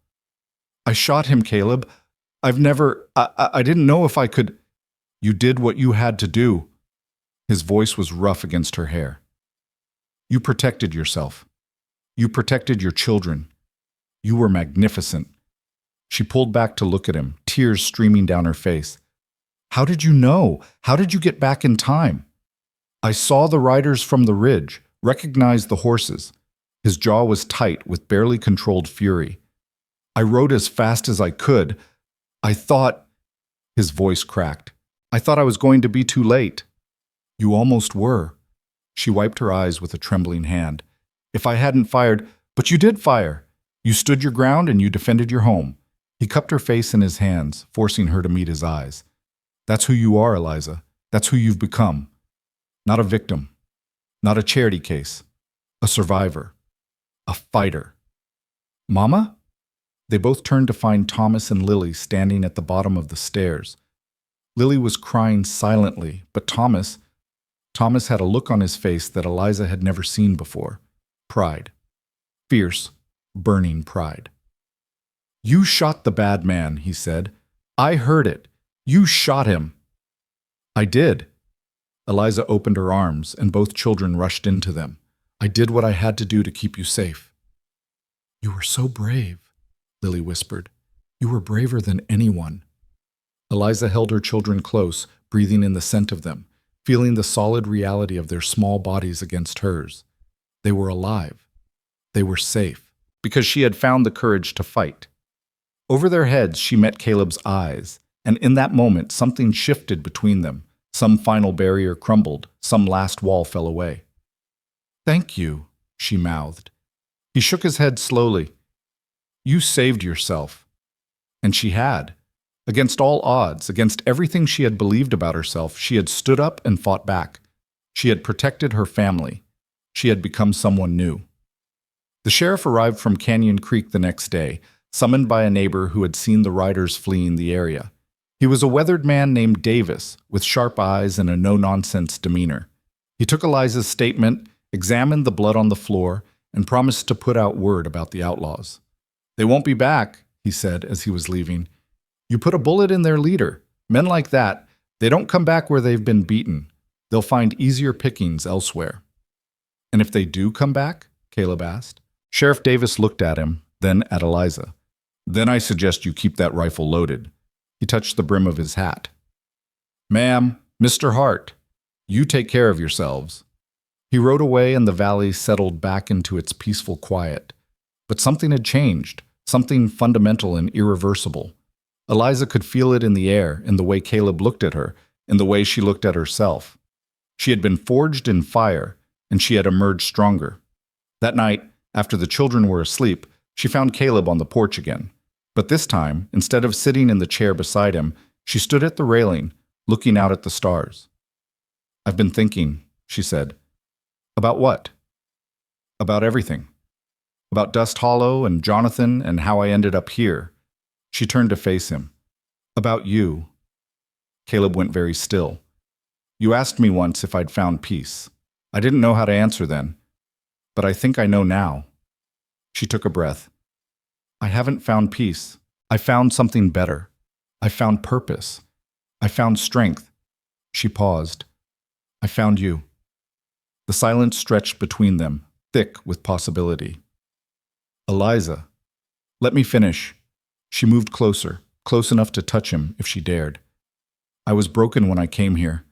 I shot him, Caleb. I didn't know if I could. You did what you had to do. His voice was rough against her hair. You protected yourself. You protected your children. You were magnificent. She pulled back to look at him, tears streaming down her face. How did you know? How did you get back in time? I saw the riders from the ridge, recognized the horses. His jaw was tight with barely controlled fury. I rode as fast as I could. I thought... His voice cracked. I thought I was going to be too late. You almost were. She wiped her eyes with a trembling hand. If I hadn't fired, but you did fire. You stood your ground and you defended your home. He cupped her face in his hands, forcing her to meet his eyes. That's who you are, Eliza. That's who you've become. Not a victim. Not a charity case. A survivor. A fighter. Mama? They both turned to find Thomas and Lily standing at the bottom of the stairs. Lily was crying silently, but Thomas had a look on his face that Eliza had never seen before. Pride. Fierce, burning pride. You shot the bad man, he said. I heard it. You shot him. I did. Eliza opened her arms, and both children rushed into them. I did what I had to do to keep you safe. You were so brave, Lily whispered. You were braver than anyone. Eliza held her children close, breathing in the scent of them, feeling the solid reality of their small bodies against hers. They were alive. They were safe, because she had found the courage to fight. Over their heads, she met Caleb's eyes, and in that moment, something shifted between them. Some final barrier crumbled, some last wall fell away. Thank you, she mouthed. He shook his head slowly. You saved yourself. And she had. Against all odds, against everything she had believed about herself, she had stood up and fought back. She had protected her family. She had become someone new. The sheriff arrived from Canyon Creek the next day, summoned by a neighbor who had seen the riders fleeing the area. He was a weathered man named Davis, with sharp eyes and a no-nonsense demeanor. He took Eliza's statement, examined the blood on the floor, and promised to put out word about the outlaws. They won't be back, he said as he was leaving. You put a bullet in their leader. Men like that, they don't come back where they've been beaten. They'll find easier pickings elsewhere. And if they do come back? Caleb asked. Sheriff Davis looked at him, then at Eliza. Then I suggest you keep that rifle loaded. He touched the brim of his hat. Ma'am, Mr. Hart, you take care of yourselves. He rode away and the valley settled back into its peaceful quiet. But something had changed, something fundamental and irreversible. Eliza could feel it in the air, in the way Caleb looked at her, in the way she looked at herself. She had been forged in fire, and she had emerged stronger. That night, after the children were asleep, she found Caleb on the porch again. But this time, instead of sitting in the chair beside him, she stood at the railing, looking out at the stars. I've been thinking, she said. About what? About everything. About Dust Hollow and Jonathan and how I ended up here. She turned to face him. About you. Caleb went very still. You asked me once if I'd found peace. I didn't know how to answer then, but I think I know now. She took a breath. I haven't found peace. I found something better. I found purpose. I found strength. She paused. I found you. The silence stretched between them, thick with possibility. Eliza, let me finish. She moved closer, close enough to touch him if she dared. I was broken when I came here,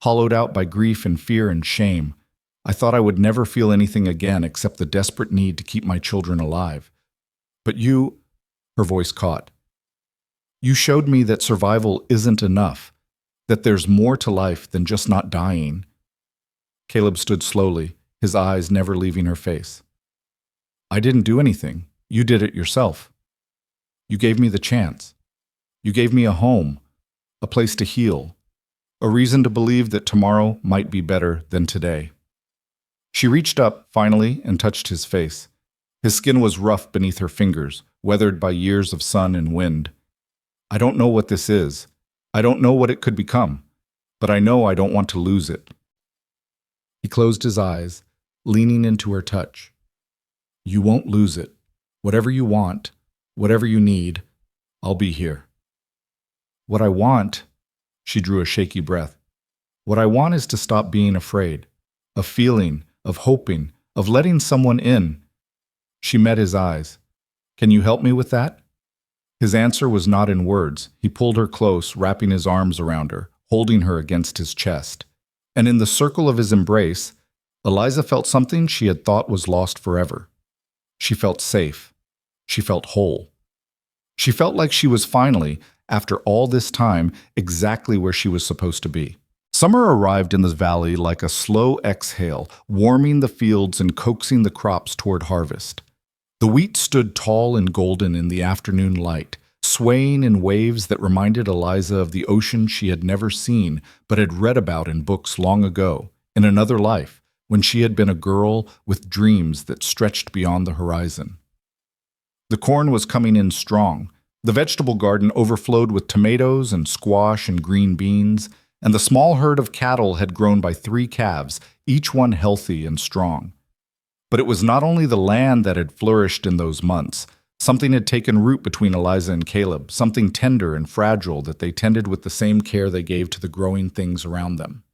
hollowed out by grief and fear and shame. I thought I would never feel anything again except the desperate need to keep my children alive. But you, her voice caught, you showed me that survival isn't enough, that there's more to life than just not dying. Caleb stood slowly, his eyes never leaving her face. I didn't do anything. You did it yourself. You gave me the chance. You gave me a home, a place to heal, a reason to believe that tomorrow might be better than today. She reached up, finally, and touched his face. His skin was rough beneath her fingers, weathered by years of sun and wind. I don't know what this is. I don't know what it could become, but I know I don't want to lose it. He closed his eyes, leaning into her touch. You won't lose it. Whatever you want, whatever you need, I'll be here. What I want, she drew a shaky breath. What I want is to stop being afraid, of feeling, of hoping, of letting someone in. She met his eyes. Can you help me with that? His answer was not in words. He pulled her close, wrapping his arms around her, holding her against his chest. And in the circle of his embrace, Eliza felt something she had thought was lost forever. She felt safe. She felt whole. She felt like she was finally, after all this time, exactly where she was supposed to be. Summer arrived in the valley like a slow exhale, warming the fields and coaxing the crops toward harvest. The wheat stood tall and golden in the afternoon light, swaying in waves that reminded Eliza of the ocean she had never seen but had read about in books long ago, in another life, when she had been a girl with dreams that stretched beyond the horizon. The corn was coming in strong. The vegetable garden overflowed with tomatoes and squash and green beans, and the small herd of cattle had grown by 3 calves, each one healthy and strong. But it was not only the land that had flourished in those months. Something had taken root between Eliza and Caleb, something tender and fragile that they tended with the same care they gave to the growing things around them.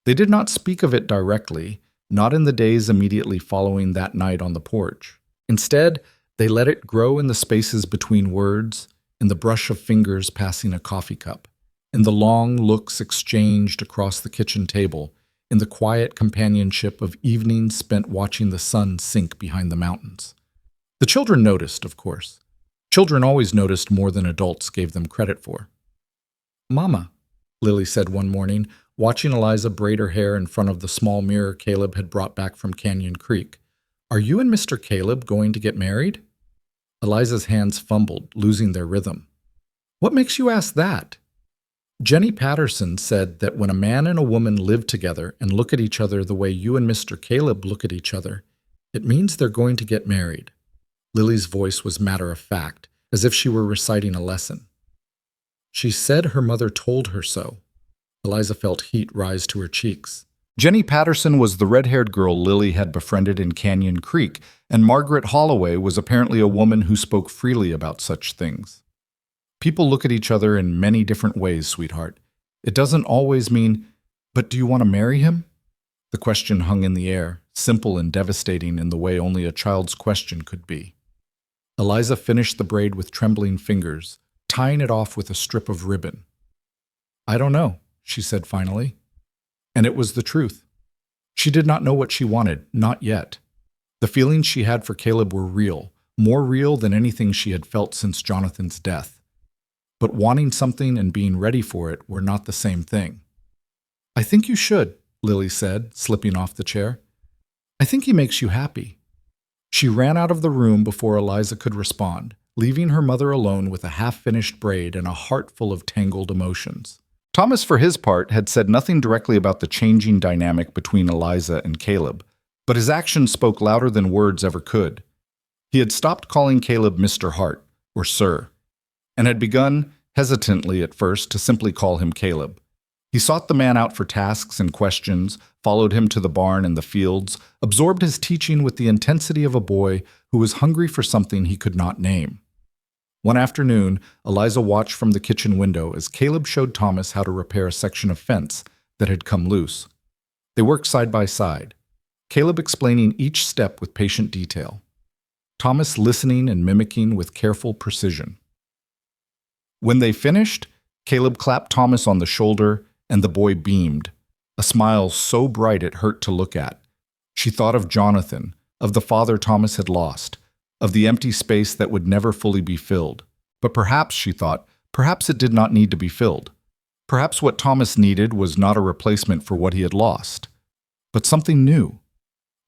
They did not speak of it directly, not in the days immediately following that night on the porch. Instead, they let it grow in the spaces between words, in the brush of fingers passing a coffee cup, in the long looks exchanged across the kitchen table, in the quiet companionship of evenings spent watching the sun sink behind the mountains. The children noticed, of course. Children always noticed more than adults gave them credit for. "Mama," Lily said one morning, watching Eliza braid her hair in front of the small mirror Caleb had brought back from Canyon Creek, "are you and Mr. Caleb going to get married?" Eliza's hands fumbled, losing their rhythm. "What makes you ask that?" Jenny Patterson said that when a man and a woman live together and look at each other the way you and Mr. Caleb look at each other, it means they're going to get married. Lily's voice was matter-of-fact, as if she were reciting a lesson. She said her mother told her so. Eliza felt heat rise to her cheeks. Jenny Patterson was the red-haired girl Lily had befriended in Canyon Creek, and Margaret Holloway was apparently a woman who spoke freely about such things. People look at each other in many different ways, sweetheart. It doesn't always mean, "But do you want to marry him?" The question hung in the air, simple and devastating in the way only a child's question could be. Eliza finished the braid with trembling fingers, tying it off with a strip of ribbon. "I don't know," she said finally. And it was the truth. She did not know what she wanted, not yet. The feelings she had for Caleb were real, more real than anything she had felt since Jonathan's death. But wanting something and being ready for it were not the same thing. "I think you should," Lily said, slipping off the chair. "I think he makes you happy." She ran out of the room before Eliza could respond, leaving her mother alone with a half-finished braid and a heart full of tangled emotions. Thomas, for his part, had said nothing directly about the changing dynamic between Eliza and Caleb, but his actions spoke louder than words ever could. He had stopped calling Caleb Mr. Hart, or Sir, and had begun, hesitantly at first, to simply call him Caleb. He sought the man out for tasks and questions, followed him to the barn and the fields, absorbed his teaching with the intensity of a boy who was hungry for something he could not name. One afternoon, Eliza watched from the kitchen window as Caleb showed Thomas how to repair a section of fence that had come loose. They worked side by side, Caleb explaining each step with patient detail, Thomas listening and mimicking with careful precision. When they finished, Caleb clapped Thomas on the shoulder, and the boy beamed, a smile so bright it hurt to look at. She thought of Jonathan, of the father Thomas had lost, of the empty space that would never fully be filled. But perhaps, she thought, perhaps it did not need to be filled. Perhaps what Thomas needed was not a replacement for what he had lost, but something new,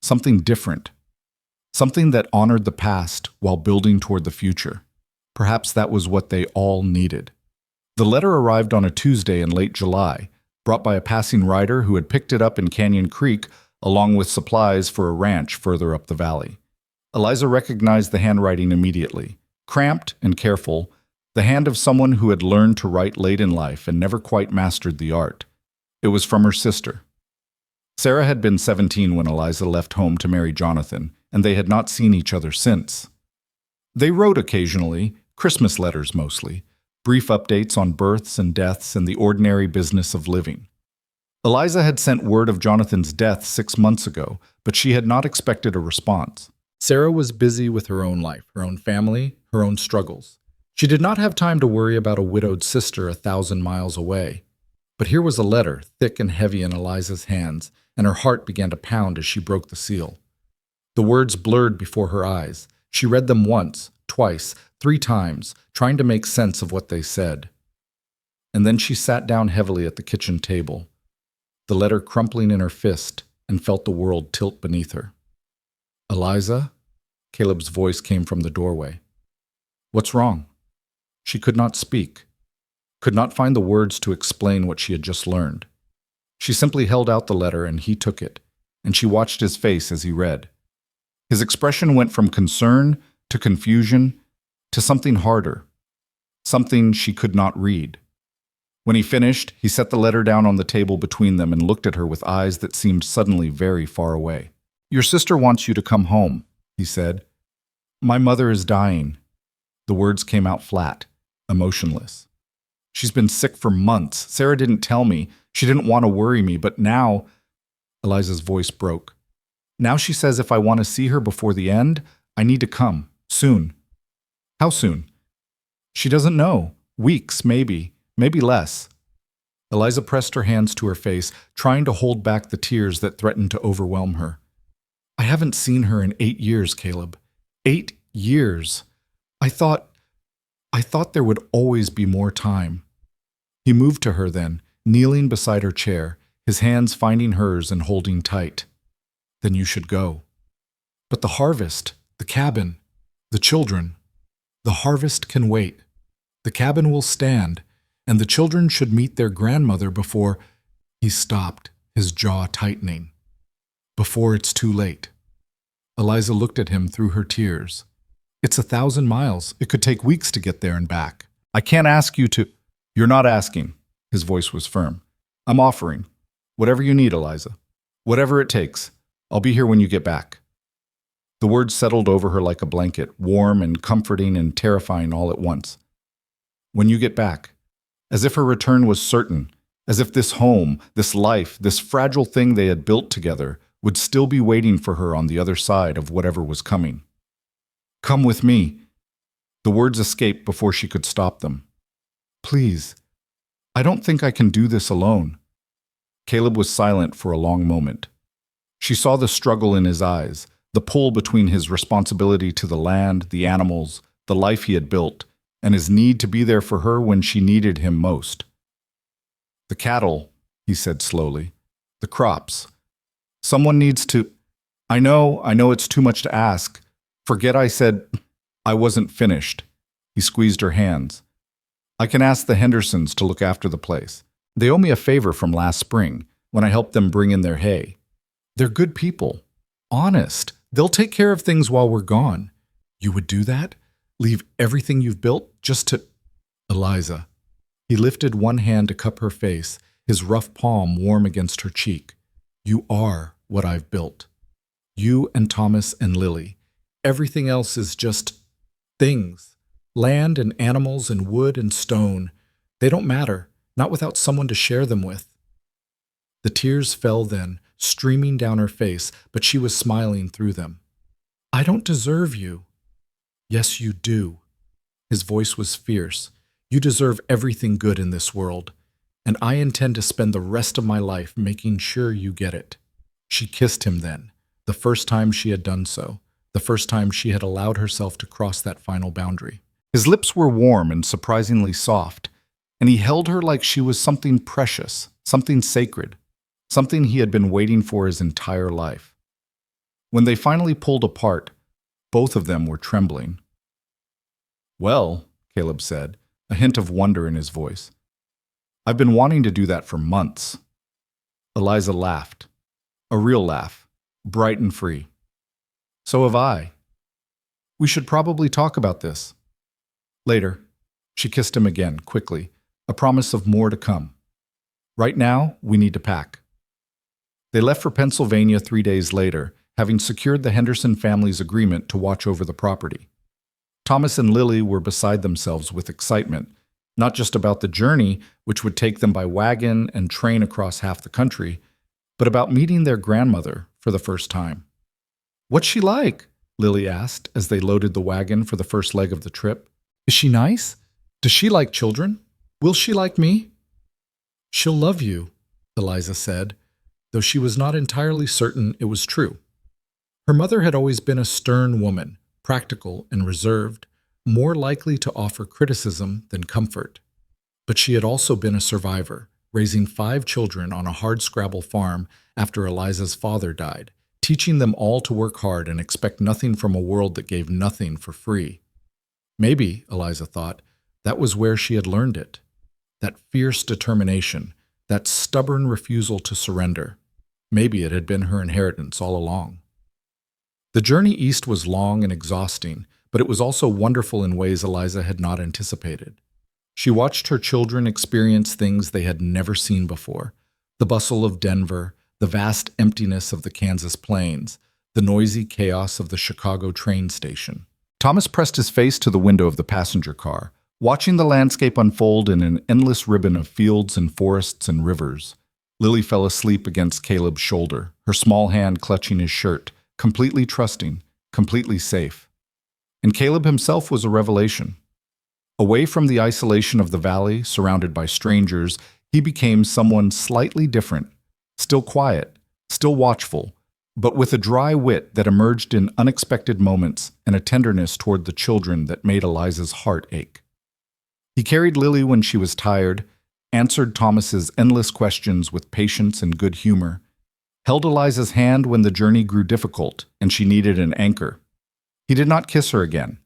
something different, something that honored the past while building toward the future. Perhaps that was what they all needed. The letter arrived on a Tuesday in late July, brought by a passing rider who had picked it up in Canyon Creek along with supplies for a ranch further up the valley. Eliza recognized the handwriting immediately. Cramped and careful, the hand of someone who had learned to write late in life and never quite mastered the art. It was from her sister. Sarah had been 17 when Eliza left home to marry Jonathan, and they had not seen each other since. They wrote occasionally, Christmas letters mostly, brief updates on births and deaths and the ordinary business of living. Eliza had sent word of Jonathan's death 6 months ago, but she had not expected a response. Sarah was busy with her own life, her own family, her own struggles. She did not have time to worry about a widowed sister 1,000 miles away. But here was a letter, thick and heavy in Eliza's hands, and her heart began to pound as she broke the seal. The words blurred before her eyes. She read them once, twice, 3 times, trying to make sense of what they said. and then she sat down heavily at the kitchen table, the letter crumpling in her fist, and felt the world tilt beneath her. "Eliza?" Caleb's voice came from the doorway. "What's wrong?" She could not speak, could not find the words to explain what she had just learned. She simply held out the letter and he took it, and she watched his face as he read. His expression went from concern to confusion to something harder, something she could not read. When he finished, he set the letter down on the table between them and looked at her with eyes that seemed suddenly very far away. "Your sister wants you to come home," he said. "My mother is dying." The words came out flat, emotionless. "She's been sick for months. Sarah didn't tell me. She didn't want to worry me, but now—" Eliza's voice broke. "Now she says if I want to see her before the end, I need to come. Soon." "How soon?" "She doesn't know. Weeks, maybe less." Eliza pressed her hands to her face, trying to hold back the tears that threatened to overwhelm her. "I haven't seen her in 8 years, Caleb. 8 years. I thought there would always be more time." He moved to her then, kneeling beside her chair, his hands finding hers and holding tight. "Then you should go." "But the harvest, the cabin, the children." "The harvest can wait. The cabin will stand, and the children should meet their grandmother before—" He stopped, his jaw tightening. "Before it's too late." Eliza looked at him through her tears. "It's 1,000 miles. It could take weeks to get there and back. I can't ask you to—" "You're not asking." His voice was firm. "I'm offering. Whatever you need, Eliza. Whatever it takes. I'll be here when you get back." The words settled over her like a blanket, warm and comforting and terrifying all at once. "When you get back." As if her return was certain, as if this home, this life, this fragile thing they had built together would still be waiting for her on the other side of whatever was coming. "Come with me." The words escaped before she could stop them. "Please. I don't think I can do this alone." Caleb was silent for a long moment. She saw the struggle in his eyes, the pull between his responsibility to the land, the animals, the life he had built, and his need to be there for her when she needed him most. "The cattle," he said slowly. "The crops. Someone needs to—" I know it's too much to ask. Forget I said I wasn't finished." He squeezed her hands. "I can ask the Hendersons to look after the place. They owe me a favor from last spring, when I helped them bring in their hay. They're good people. Honest. They'll take care of things while we're gone. You would do that? Leave everything you've built just to—" "Eliza." He lifted one hand to cup her face, his rough palm warm against her cheek. "You are what I've built. You and Thomas and Lily. Everything else is just things. Land and animals and wood and stone. They don't matter, not without someone to share them with." The tears fell then, streaming down her face, but she was smiling through them. "I don't deserve you." "Yes, you do." His voice was fierce. "You deserve everything good in this world, and I intend to spend the rest of my life making sure you get it." She kissed him then, the first time she had done so, the first time she had allowed herself to cross that final boundary. His lips were warm and surprisingly soft, and he held her like she was something precious, something sacred, something he had been waiting for his entire life. When they finally pulled apart, both of them were trembling. "Well," Caleb said, a hint of wonder in his voice, "I've been wanting to do that for months." Eliza laughed. A real laugh, bright and free. "So have I. We should probably talk about this." "Later." She kissed him again, quickly, a promise of more to come. "Right now, we need to pack." They left for Pennsylvania 3 days later, having secured the Henderson family's agreement to watch over the property. Thomas and Lily were beside themselves with excitement, not just about the journey, which would take them by wagon and train across half the country, but about meeting their grandmother for the first time. "What's she like?" Lily asked as they loaded the wagon for the first leg of the trip. "Is she nice? Does she like children? Will she like me?" "She'll love you," Eliza said, though she was not entirely certain it was true. Her mother had always been a stern woman, practical and reserved, more likely to offer criticism than comfort. But she had also been a survivor, raising 5 children on a hardscrabble farm after Eliza's father died, teaching them all to work hard and expect nothing from a world that gave nothing for free. Maybe, Eliza thought, that was where she had learned it. That fierce determination, that stubborn refusal to surrender. Maybe it had been her inheritance all along. The journey east was long and exhausting, but it was also wonderful in ways Eliza had not anticipated. She watched her children experience things they had never seen before: the bustle of Denver, the vast emptiness of the Kansas plains, the noisy chaos of the Chicago train station. Thomas pressed his face to the window of the passenger car, watching the landscape unfold in an endless ribbon of fields and forests and rivers. Lily fell asleep against Caleb's shoulder, her small hand clutching his shirt, completely trusting, completely safe. And Caleb himself was a revelation. Away from the isolation of the valley, surrounded by strangers, he became someone slightly different, still quiet, still watchful, but with a dry wit that emerged in unexpected moments and a tenderness toward the children that made Eliza's heart ache. He carried Lily when she was tired, answered Thomas's endless questions with patience and good humor, held Eliza's hand when the journey grew difficult and she needed an anchor. He did not kiss her again.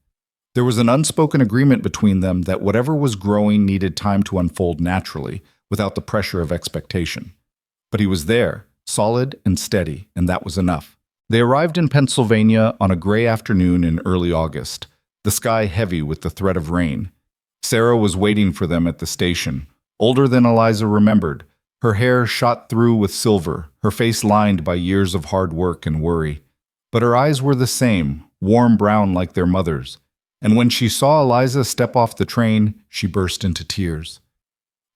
There was an unspoken agreement between them that whatever was growing needed time to unfold naturally, without the pressure of expectation. But he was there, solid and steady, and that was enough. They arrived in Pennsylvania on a gray afternoon in early August, the sky heavy with the threat of rain. Sarah was waiting for them at the station, older than Eliza remembered, her hair shot through with silver, her face lined by years of hard work and worry. But her eyes were the same, warm brown like their mother's. And when she saw Eliza step off the train, she burst into tears.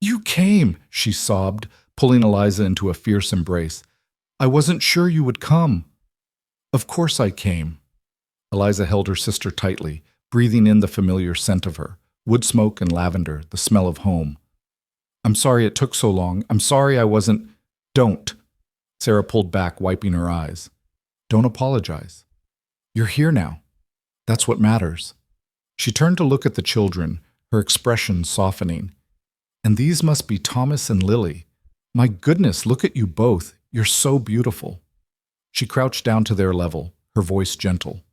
"You came," she sobbed, pulling Eliza into a fierce embrace. "I wasn't sure you would come." "Of course I came." Eliza held her sister tightly, breathing in the familiar scent of her, wood smoke and lavender, the smell of home. "I'm sorry it took so long. I'm sorry I wasn't—" "Don't." Sarah pulled back, wiping her eyes. "Don't apologize. You're here now. That's what matters." She turned to look at the children, her expression softening. "And these must be Thomas and Lily. My goodness, look at you both. You're so beautiful." She crouched down to their level, her voice gentle.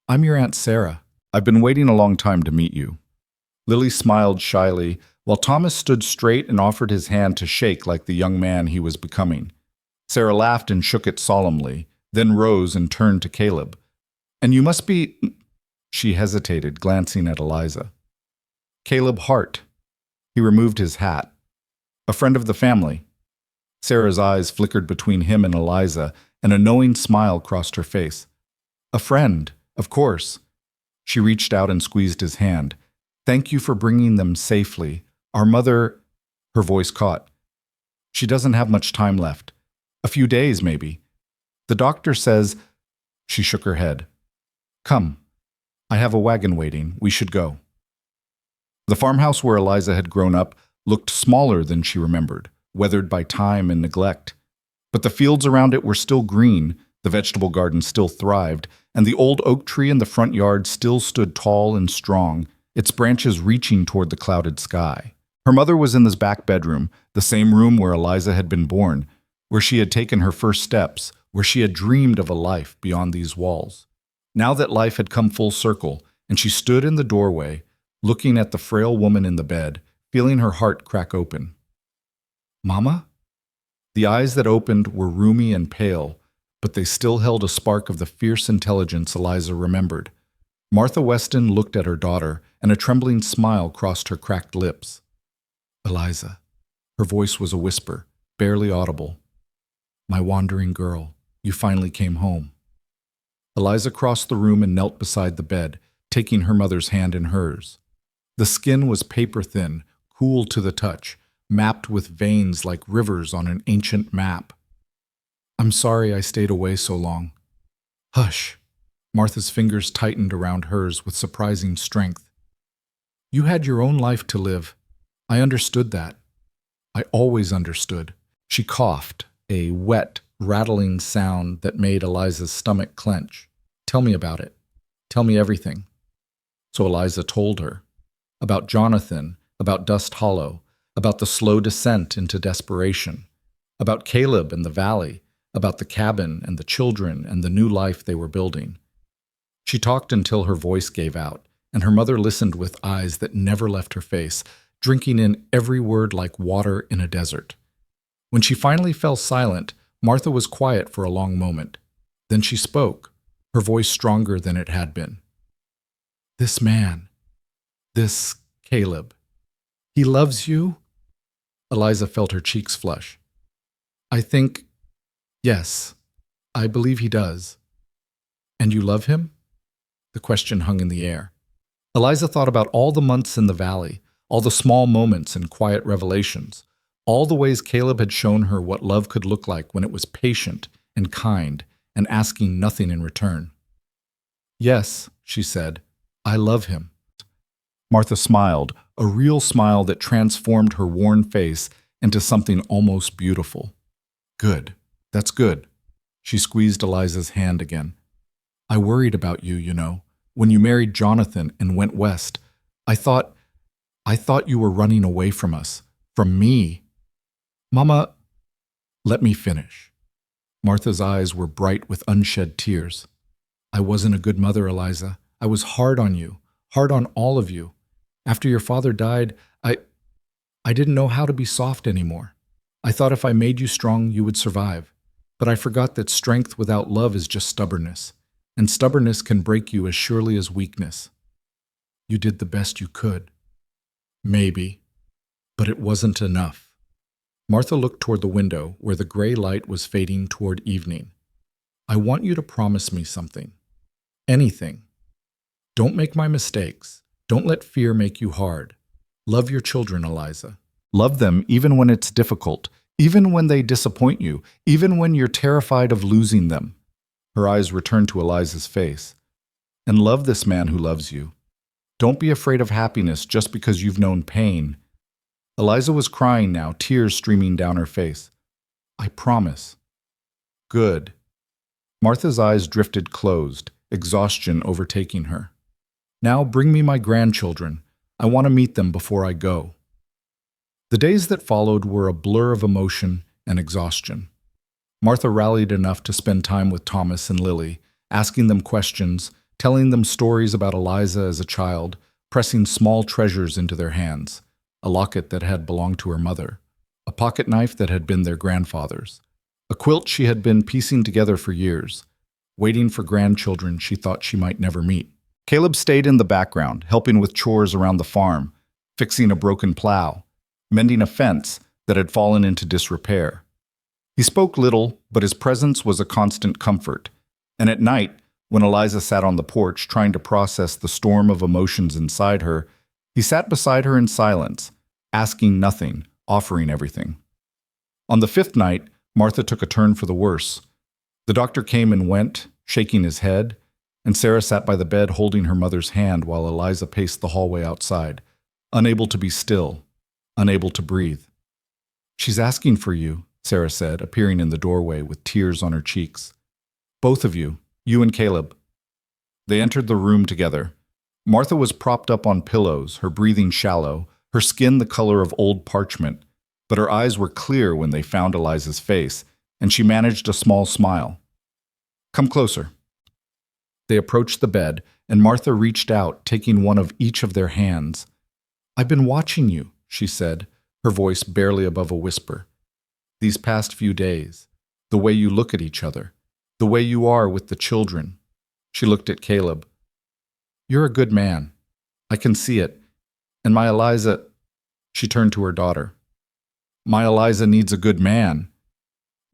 "I'm your Aunt Sarah. I've been waiting a long time to meet you." Lily smiled shyly, while Thomas stood straight and offered his hand to shake like the young man he was becoming. Sarah laughed and shook it solemnly, then rose and turned to Caleb. "And you must be—" She hesitated, glancing at Eliza. "Caleb Hart." He removed his hat. "A friend of the family." Sarah's eyes flickered between him and Eliza, and a knowing smile crossed her face. "A friend, of course." She reached out and squeezed his hand. "Thank you for bringing them safely. Our mother—" Her voice caught. "She doesn't have much time left. A few days, maybe. The doctor says—" She shook her head. "Come. I have a wagon waiting. We should go." The farmhouse where Eliza had grown up looked smaller than she remembered, weathered by time and neglect. But the fields around it were still green, the vegetable garden still thrived, and the old oak tree in the front yard still stood tall and strong, its branches reaching toward the clouded sky. Her mother was in this back bedroom, the same room where Eliza had been born, where she had taken her first steps, where she had dreamed of a life beyond these walls. Now that life had come full circle, and she stood in the doorway, looking at the frail woman in the bed, feeling her heart crack open. "Mama?" The eyes that opened were rheumy and pale, but they still held a spark of the fierce intelligence Eliza remembered. Martha Weston looked at her daughter, and a trembling smile crossed her cracked lips. "Eliza." Her voice was a whisper, barely audible. "My wandering girl, you finally came home." Eliza crossed the room and knelt beside the bed, taking her mother's hand in hers. The skin was paper-thin, cool to the touch, mapped with veins like rivers on an ancient map. "I'm sorry I stayed away so long." "Hush." Martha's fingers tightened around hers with surprising strength. "You had your own life to live. I understood that. I always understood." She coughed, a wet, rattling sound that made Eliza's stomach clench. "Tell me about it. Tell me everything." So Eliza told her. About Jonathan, about Dust Hollow, about the slow descent into desperation, about Caleb and the valley, about the cabin and the children and the new life they were building. She talked until her voice gave out, and her mother listened with eyes that never left her face, drinking in every word like water in a desert. When she finally fell silent, Martha was quiet for a long moment. Then she spoke, her voice stronger than it had been. "This man, this Caleb, he loves you?" Eliza felt her cheeks flush. "I think, yes, I believe he does." "And you love him?" The question hung in the air. Eliza thought about all the months in the valley, all the small moments and quiet revelations, all the ways Caleb had shown her what love could look like when it was patient and kind and asking nothing in return. "Yes," she said, "I love him." Martha smiled, a real smile that transformed her worn face into something almost beautiful. "Good. That's good." She squeezed Eliza's hand again. "I worried about you, you know. When you married Jonathan and went west, I thought you were running away from us, from me." "Mama, let me finish." Martha's eyes were bright with unshed tears. "I wasn't a good mother, Eliza. I was hard on you, hard on all of you. After your father died, I didn't know how to be soft anymore. I thought if I made you strong, you would survive. But I forgot that strength without love is just stubbornness, and stubbornness can break you as surely as weakness. You did the best you could. Maybe, but it wasn't enough." Martha looked toward the window where the gray light was fading toward evening. "I want you to promise me something. Anything. Don't make my mistakes. Don't let fear make you hard. Love your children, Eliza. Love them even when it's difficult, even when they disappoint you, even when you're terrified of losing them." Her eyes returned to Eliza's face. "And love this man who loves you. Don't be afraid of happiness just because you've known pain." Eliza was crying now, tears streaming down her face. "I promise." "Good." Martha's eyes drifted closed, exhaustion overtaking her. "Now bring me my grandchildren. I want to meet them before I go." The days that followed were a blur of emotion and exhaustion. Martha rallied enough to spend time with Thomas and Lily, asking them questions, telling them stories about Eliza as a child, pressing small treasures into their hands, a locket that had belonged to her mother, a pocket knife that had been their grandfather's, a quilt she had been piecing together for years, waiting for grandchildren she thought she might never meet. Caleb stayed in the background, helping with chores around the farm, fixing a broken plow, mending a fence that had fallen into disrepair. He spoke little, but his presence was a constant comfort, and at night, when Eliza sat on the porch trying to process the storm of emotions inside her, he sat beside her in silence, asking nothing, offering everything. On the fifth night, Martha took a turn for the worse. The doctor came and went, shaking his head, and Sarah sat by the bed holding her mother's hand while Eliza paced the hallway outside, unable to be still, unable to breathe. "She's asking for you," Sarah said, appearing in the doorway with tears on her cheeks. "Both of you, you and Caleb." They entered the room together. Martha was propped up on pillows, her breathing shallow, her skin the color of old parchment, but her eyes were clear when they found Eliza's face, and she managed a small smile. "Come closer." They approached the bed, and Martha reached out, taking one of each of their hands. "I've been watching you," she said, her voice barely above a whisper. "These past few days, the way you look at each other, the way you are with the children." She looked at Caleb. "You're a good man. I can see it. And my Eliza—" She turned to her daughter. "My Eliza needs a good man."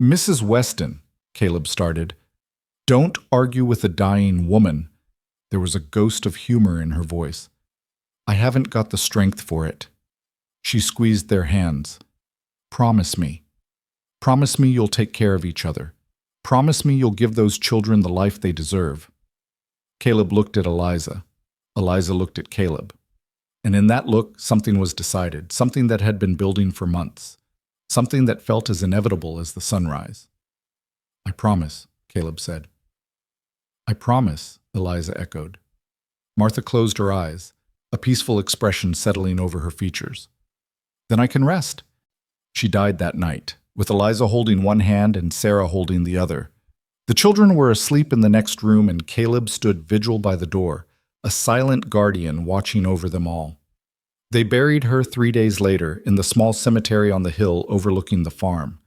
"Mrs. Weston," Caleb started, "don't argue with a dying woman." There was a ghost of humor in her voice. "I haven't got the strength for it." She squeezed their hands. "Promise me. Promise me you'll take care of each other. Promise me you'll give those children the life they deserve." Caleb looked at Eliza. Eliza looked at Caleb. And in that look, something was decided, something that had been building for months, something that felt as inevitable as the sunrise. "I promise," Caleb said. "I promise," Eliza echoed. Martha closed her eyes, a peaceful expression settling over her features. Then I can rest. She died that night, with Eliza holding one hand and Sarah holding the other. The children were asleep in the next room, and Caleb stood vigil by the door, a silent guardian watching over them all. They buried her 3 days later in the small cemetery on the hill overlooking the farm.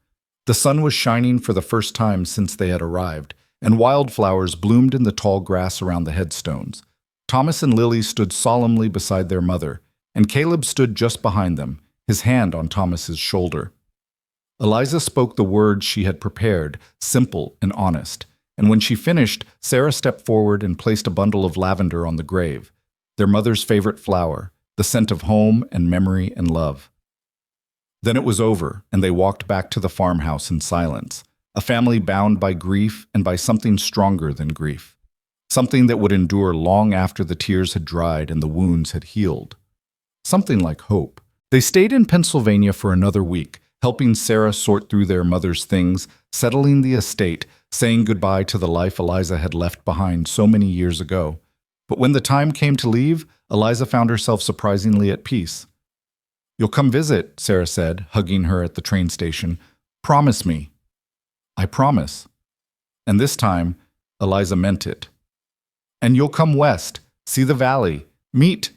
The sun was shining for the first time since they had arrived, and wildflowers bloomed in the tall grass around the headstones. Thomas and Lily stood solemnly beside their mother, and Caleb stood just behind them, his hand on Thomas's shoulder. Eliza spoke the words she had prepared, simple and honest, and when she finished, Sarah stepped forward and placed a bundle of lavender on the grave, their mother's favorite flower, the scent of home and memory and love. Then it was over, and they walked back to the farmhouse in silence, a family bound by grief and by something stronger than grief, something that would endure long after the tears had dried and the wounds had healed. Something like hope. They stayed in Pennsylvania for another week, helping Sarah sort through their mother's things, settling the estate, saying goodbye to the life Eliza had left behind so many years ago. But when the time came to leave, Eliza found herself surprisingly at peace. "You'll come visit," Sarah said, hugging her at the train station. "Promise me." "I promise." And this time, Eliza meant it. "And you'll come west, see the valley, meet."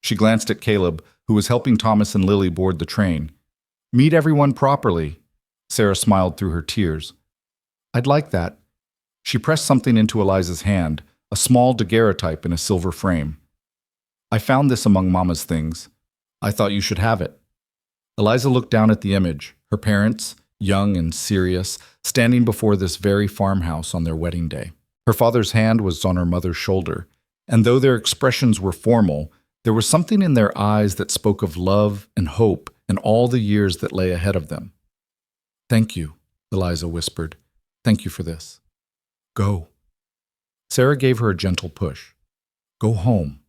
She glanced at Caleb, who was helping Thomas and Lily board the train. "Meet everyone properly." Sarah smiled through her tears. "I'd like that." She pressed something into Eliza's hand, a small daguerreotype in a silver frame. "I found this among Mama's things. I thought you should have it." Eliza looked down at the image, her parents, young and serious, standing before this very farmhouse on their wedding day. Her father's hand was on her mother's shoulder, and though their expressions were formal, there was something in their eyes that spoke of love and hope and all the years that lay ahead of them. "Thank you," Eliza whispered. "Thank you for this. Go." Sarah gave her a gentle push. "Go home.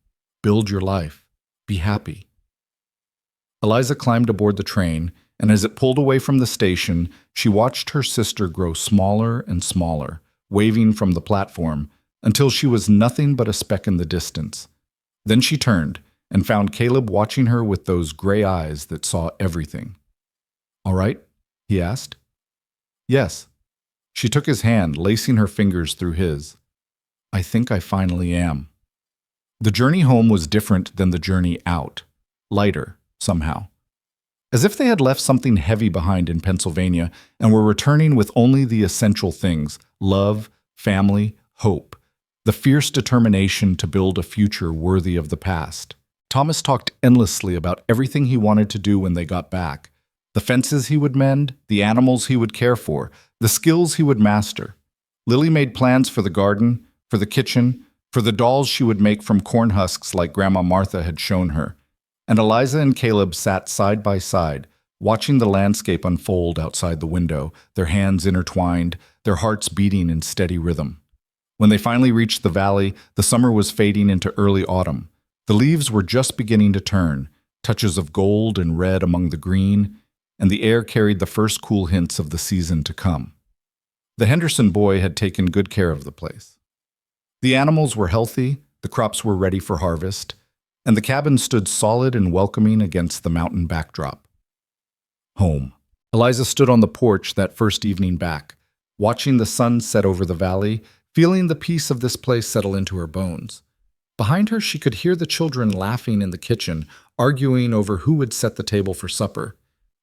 Build your life. Be happy." Eliza climbed aboard the train, and as it pulled away from the station, she watched her sister grow smaller and smaller, waving from the platform, until she was nothing but a speck in the distance. Then she turned and found Caleb watching her with those gray eyes that saw everything. "All right?" he asked. "Yes." She took his hand, lacing her fingers through his. "I think I finally am." The journey home was different than the journey out, lighter, somehow. As if they had left something heavy behind in Pennsylvania and were returning with only the essential things: love, family, hope, the fierce determination to build a future worthy of the past. Thomas talked endlessly about everything he wanted to do when they got back: the fences he would mend, the animals he would care for, the skills he would master. Lily made plans for the garden, for the kitchen, for the dolls she would make from corn husks like Grandma Martha had shown her. And Eliza and Caleb sat side by side, watching the landscape unfold outside the window, their hands intertwined, their hearts beating in steady rhythm. When they finally reached the valley, the summer was fading into early autumn. The leaves were just beginning to turn, touches of gold and red among the green, and the air carried the first cool hints of the season to come. The Henderson boy had taken good care of the place. The animals were healthy, the crops were ready for harvest, and the cabin stood solid and welcoming against the mountain backdrop. Home. Eliza stood on the porch that first evening back, watching the sun set over the valley, feeling the peace of this place settle into her bones. Behind her, she could hear the children laughing in the kitchen, arguing over who would set the table for supper.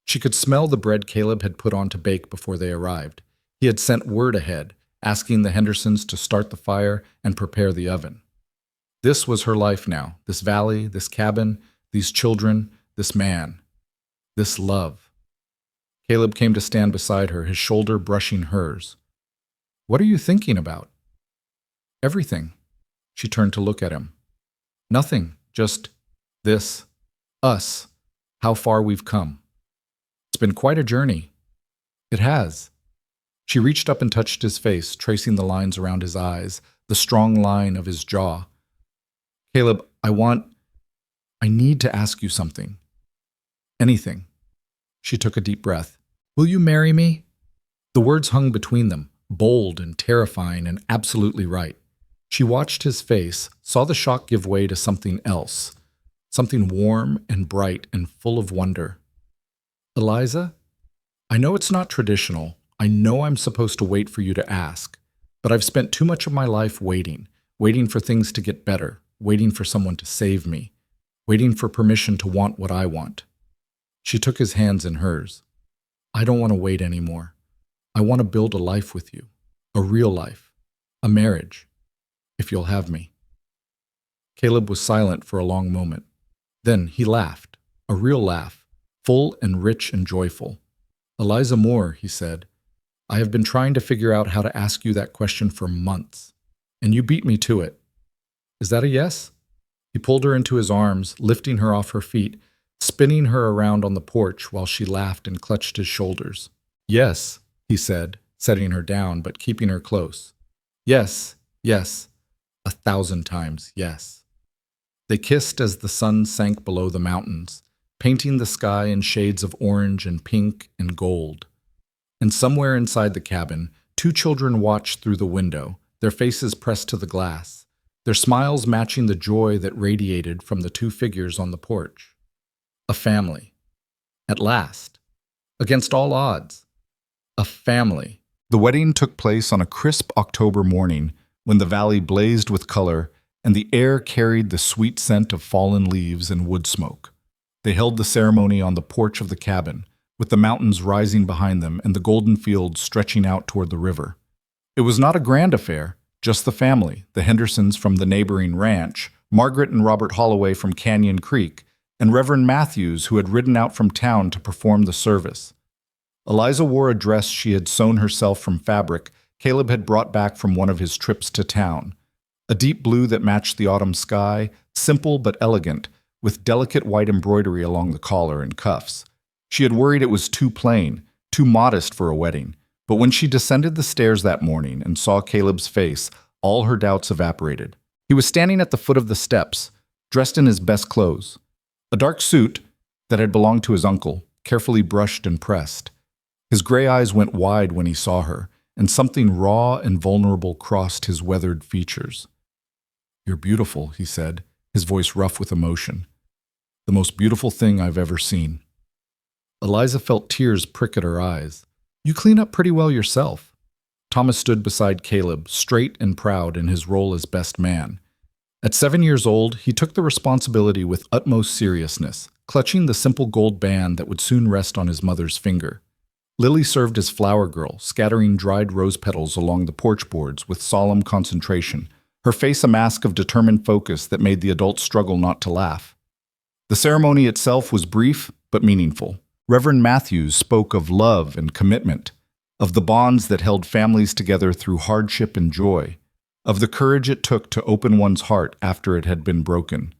She could smell the bread Caleb had put on to bake before they arrived. He had sent word ahead, asking the Hendersons to start the fire and prepare the oven. This was her life now, this valley, this cabin, these children, this man, this love. Caleb came to stand beside her, his shoulder brushing hers. "What are you thinking about?" "Everything." She turned to look at him. "Nothing, just this, us, how far we've come. It's been quite a journey." "It has." She reached up and touched his face, tracing the lines around his eyes, the strong line of his jaw. "Caleb, I need to ask you something. Anything." She took a deep breath. "Will you marry me?" The words hung between them, bold and terrifying and absolutely right. She watched his face, saw the shock give way to something else, something warm and bright and full of wonder. Eliza, I know it's not traditional. I know I'm supposed to wait for you to ask. But I've spent too much of my life waiting, waiting for things to get better, waiting for someone to save me, waiting for permission to want what I want. She took his hands in hers. I don't want to wait anymore. I want to build a life with you, a real life, a marriage, if you'll have me. Caleb was silent for a long moment. Then he laughed, a real laugh, full and rich and joyful. Eliza Moore, he said, I have been trying to figure out how to ask you that question for months, and you beat me to it. Is that a yes? He pulled her into his arms, lifting her off her feet, spinning her around on the porch while she laughed and clutched his shoulders. Yes, he said, setting her down but keeping her close. Yes, yes, 1,000 times yes. They kissed as the sun sank below the mountains, painting the sky in shades of orange and pink and gold. And somewhere inside the cabin, 2 children watched through the window, their faces pressed to the glass, their smiles matching the joy that radiated from the 2 figures on the porch. A family. At last. Against all odds. A family. The wedding took place on a crisp October morning when the valley blazed with color and the air carried the sweet scent of fallen leaves and wood smoke. They held the ceremony on the porch of the cabin, with the mountains rising behind them and the golden fields stretching out toward the river. It was not a grand affair, just the family, the Hendersons from the neighboring ranch, Margaret and Robert Holloway from Canyon Creek, and Reverend Matthews, who had ridden out from town to perform the service. Eliza wore a dress she had sewn herself from fabric Caleb had brought back from one of his trips to town. A deep blue that matched the autumn sky, simple but elegant, with delicate white embroidery along the collar and cuffs. She had worried it was too plain, too modest for a wedding, but when she descended the stairs that morning and saw Caleb's face, all her doubts evaporated. He was standing at the foot of the steps, dressed in his best clothes. A dark suit that had belonged to his uncle, carefully brushed and pressed. His gray eyes went wide when he saw her, and something raw and vulnerable crossed his weathered features. "You're beautiful," he said, his voice rough with emotion. "The most beautiful thing I've ever seen." Eliza felt tears prick at her eyes. "You clean up pretty well yourself." Thomas stood beside Caleb, straight and proud in his role as best man. At 7 years old, he took the responsibility with utmost seriousness, clutching the simple gold band that would soon rest on his mother's finger. Lily served as flower girl, scattering dried rose petals along the porch boards with solemn concentration, her face a mask of determined focus that made the adults struggle not to laugh. The ceremony itself was brief but meaningful. Reverend Matthews spoke of love and commitment, of the bonds that held families together through hardship and joy, of the courage it took to open one's heart after it had been broken.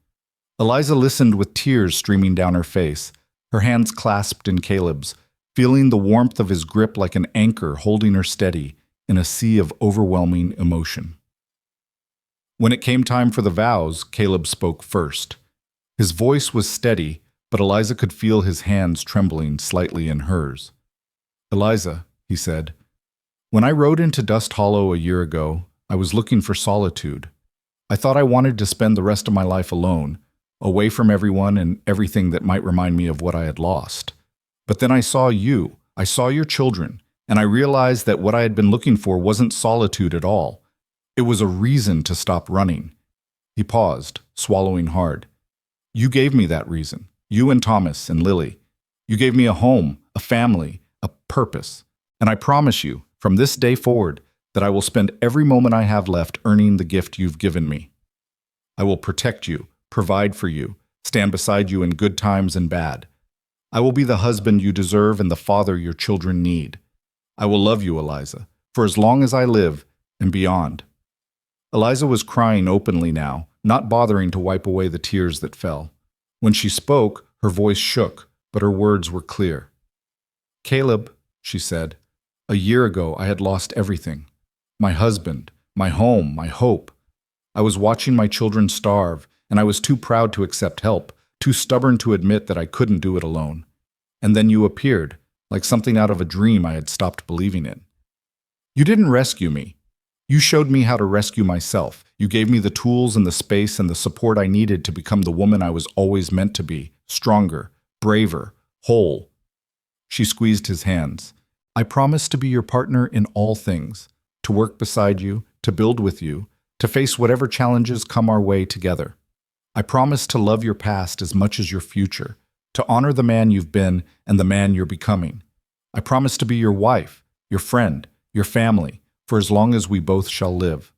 Eliza listened with tears streaming down her face, her hands clasped in Caleb's, feeling the warmth of his grip like an anchor holding her steady in a sea of overwhelming emotion. When it came time for the vows, Caleb spoke first. His voice was steady, but Eliza could feel his hands trembling slightly in hers. "Eliza," he said, "when I rode into Dust Hollow a year ago, I was looking for solitude. I thought I wanted to spend the rest of my life alone, away from everyone and everything that might remind me of what I had lost. But then I saw you, I saw your children, and I realized that what I had been looking for wasn't solitude at all. It was a reason to stop running." He paused, swallowing hard. "You gave me that reason, you and Thomas and Lily. You gave me a home, a family, a purpose. And I promise you, from this day forward, that I will spend every moment I have left earning the gift you've given me. I will protect you, provide for you, stand beside you in good times and bad. I will be the husband you deserve and the father your children need. I will love you, Eliza, for as long as I live and beyond." Eliza was crying openly now, not bothering to wipe away the tears that fell. When she spoke, her voice shook, but her words were clear. "Caleb," she said, "a year ago I had lost everything. My husband, my home, my hope. I was watching my children starve, and I was too proud to accept help, too stubborn to admit that I couldn't do it alone. And then you appeared, like something out of a dream I had stopped believing in. You didn't rescue me. You showed me how to rescue myself. You gave me the tools and the space and the support I needed to become the woman I was always meant to be, stronger, braver, whole. She squeezed his hands. I promise to be your partner in all things, to work beside you, to build with you, to face whatever challenges come our way together. I promise to love your past as much as your future, to honor the man you've been and the man you're becoming. I promise to be your wife, your friend, your family, for as long as we both shall live.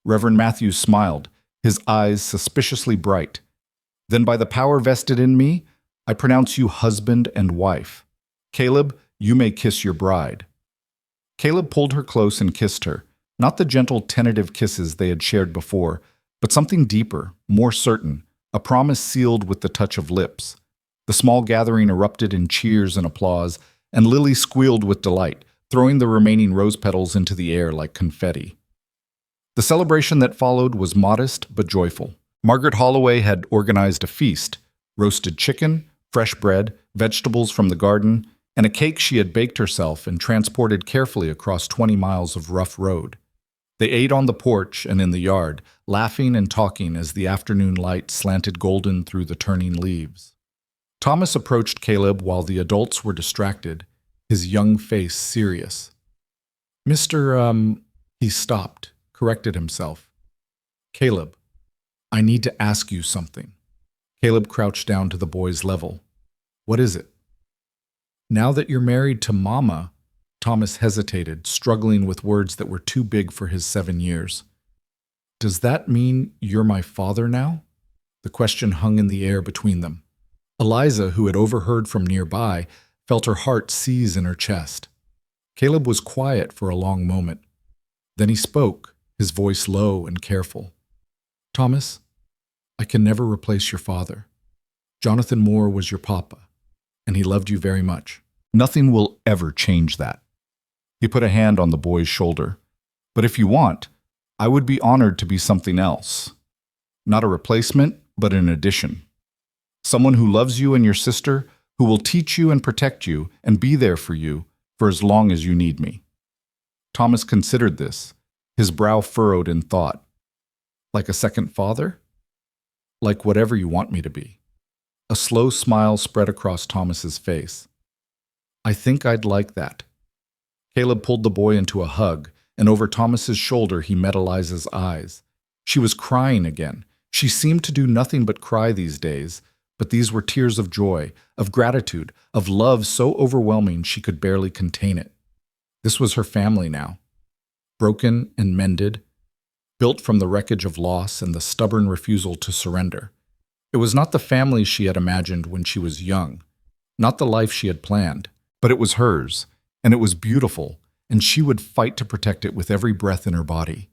Reverend Matthews smiled, his eyes suspiciously bright. Then by the power vested in me, I pronounce you husband and wife. Caleb, you may kiss your bride. Caleb pulled her close and kissed her, not the gentle, tentative kisses they had shared before, but something deeper, more certain, a promise sealed with the touch of lips. The small gathering erupted in cheers and applause, and Lily squealed with delight, throwing the remaining rose petals into the air like confetti. The celebration that followed was modest but joyful. Margaret Holloway had organized a feast, roasted chicken, fresh bread, vegetables from the garden, and a cake she had baked herself and transported carefully across 20 miles of rough road. They ate on the porch and in the yard, laughing and talking as the afternoon light slanted golden through the turning leaves. Thomas approached Caleb while the adults were distracted, his young face serious. He stopped, corrected himself. Caleb, I need to ask you something. Caleb crouched down to the boy's level. What is it? Now that you're married to Mama, Thomas hesitated, struggling with words that were too big for his 7 years. Does that mean you're my father now? The question hung in the air between them. Eliza, who had overheard from nearby, felt her heart seize in her chest. Caleb was quiet for a long moment. Then he spoke, his voice low and careful. Thomas, I can never replace your father. Jonathan Moore was your papa, and he loved you very much. Nothing will ever change that. He put a hand on the boy's shoulder. But if you want, I would be honored to be something else. Not a replacement, but an addition. Someone who loves you and your sister, who will teach you and protect you and be there for you for as long as you need me. Thomas considered this, his brow furrowed in thought. Like a second father? Like whatever you want me to be. A slow smile spread across Thomas's face. I think I'd like that. Caleb pulled the boy into a hug, and over Thomas's shoulder he met Eliza's eyes. She was crying again. She seemed to do nothing but cry these days, but these were tears of joy, of gratitude, of love so overwhelming she could barely contain it. This was her family now. Broken and mended, built from the wreckage of loss and the stubborn refusal to surrender. It was not the family she had imagined when she was young, not the life she had planned, but it was hers, and it was beautiful, and she would fight to protect it with every breath in her body.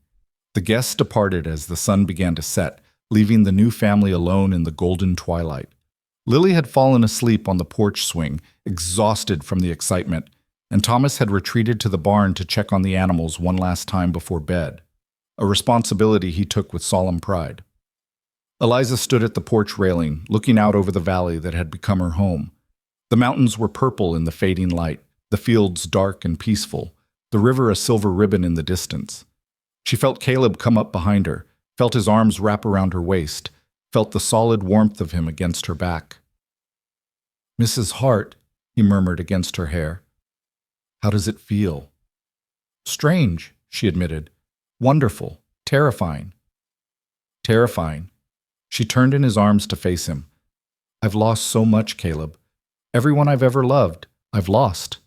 The guests departed as the sun began to set, leaving the new family alone in the golden twilight. Lily had fallen asleep on the porch swing, exhausted from the excitement, and Thomas had retreated to the barn to check on the animals one last time before bed, a responsibility he took with solemn pride. Eliza stood at the porch railing, looking out over the valley that had become her home. The mountains were purple in the fading light, the fields dark and peaceful, the river a silver ribbon in the distance. She felt Caleb come up behind her, felt his arms wrap around her waist, felt the solid warmth of him against her back. Mrs. Hart, he murmured against her hair. How does it feel? Strange, she admitted. Wonderful, terrifying. Terrifying. She turned in his arms to face him. I've lost so much, Caleb. Everyone I've ever loved, I've lost.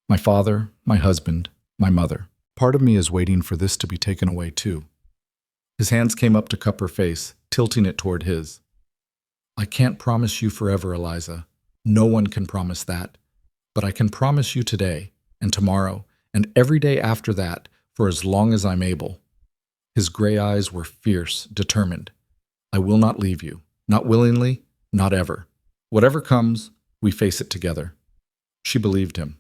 My father, my husband, my mother. Part of me is waiting for this to be taken away too. His hands came up to cup her face, tilting it toward his. I can't promise you forever, Eliza. No one can promise that. But I can promise you today, and tomorrow, and every day after that, for as long as I'm able. His gray eyes were fierce, determined. I will not leave you. Not willingly, not ever. Whatever comes, we face it together. She believed him.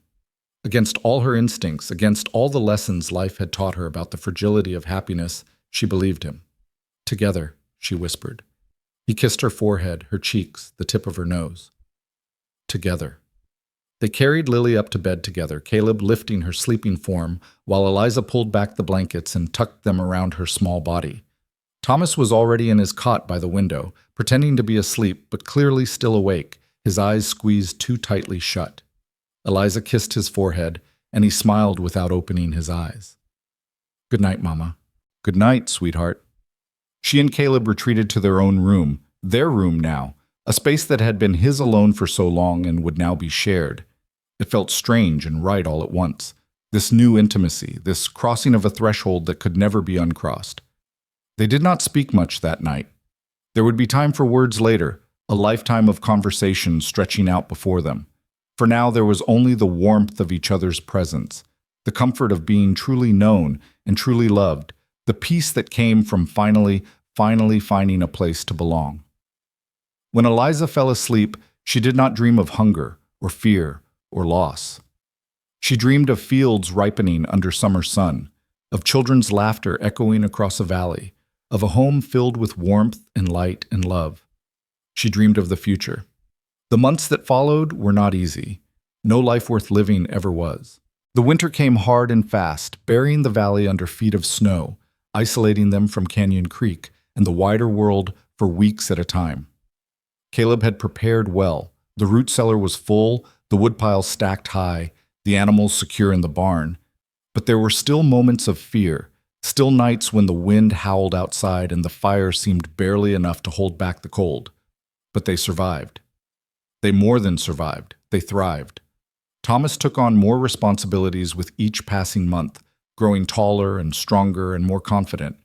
Against all her instincts, against all the lessons life had taught her about the fragility of happiness, she believed him. Together, she whispered. He kissed her forehead, her cheeks, the tip of her nose. Together. They carried Lily up to bed together, Caleb lifting her sleeping form, while Eliza pulled back the blankets and tucked them around her small body. Thomas was already in his cot by the window, pretending to be asleep, but clearly still awake, his eyes squeezed too tightly shut. Eliza kissed his forehead, and he smiled without opening his eyes. "Good night, Mama." "Good night, sweetheart." She and Caleb retreated to their own room, their room now, a space that had been his alone for so long and would now be shared. It felt strange and right all at once. This new intimacy, this crossing of a threshold that could never be uncrossed. They did not speak much that night. There would be time for words later, a lifetime of conversation stretching out before them. For now there was only the warmth of each other's presence, the comfort of being truly known and truly loved, the peace that came from finally finding a place to belong. When Eliza fell asleep, she did not dream of hunger or fear or loss. She dreamed of fields ripening under summer sun, of children's laughter echoing across a valley, of a home filled with warmth and light and love. She dreamed of the future. The months that followed were not easy. No life worth living ever was. The winter came hard and fast, burying the valley under feet of snow, isolating them from Canyon Creek and the wider world for weeks at a time. Caleb had prepared well. The root cellar was full, the woodpile stacked high, the animals secure in the barn. But there were still moments of fear, still nights when the wind howled outside and the fire seemed barely enough to hold back the cold. But they survived. They more than survived. They thrived. Thomas took on more responsibilities with each passing month, growing taller and stronger and more confident.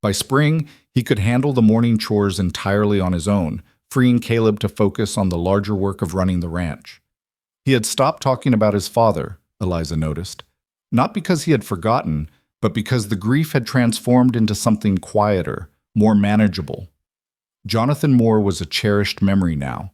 By spring, he could handle the morning chores entirely on his own, freeing Caleb to focus on the larger work of running the ranch. He had stopped talking about his father, Eliza noticed, not because he had forgotten, but because the grief had transformed into something quieter, more manageable. Jonathan Moore was a cherished memory now,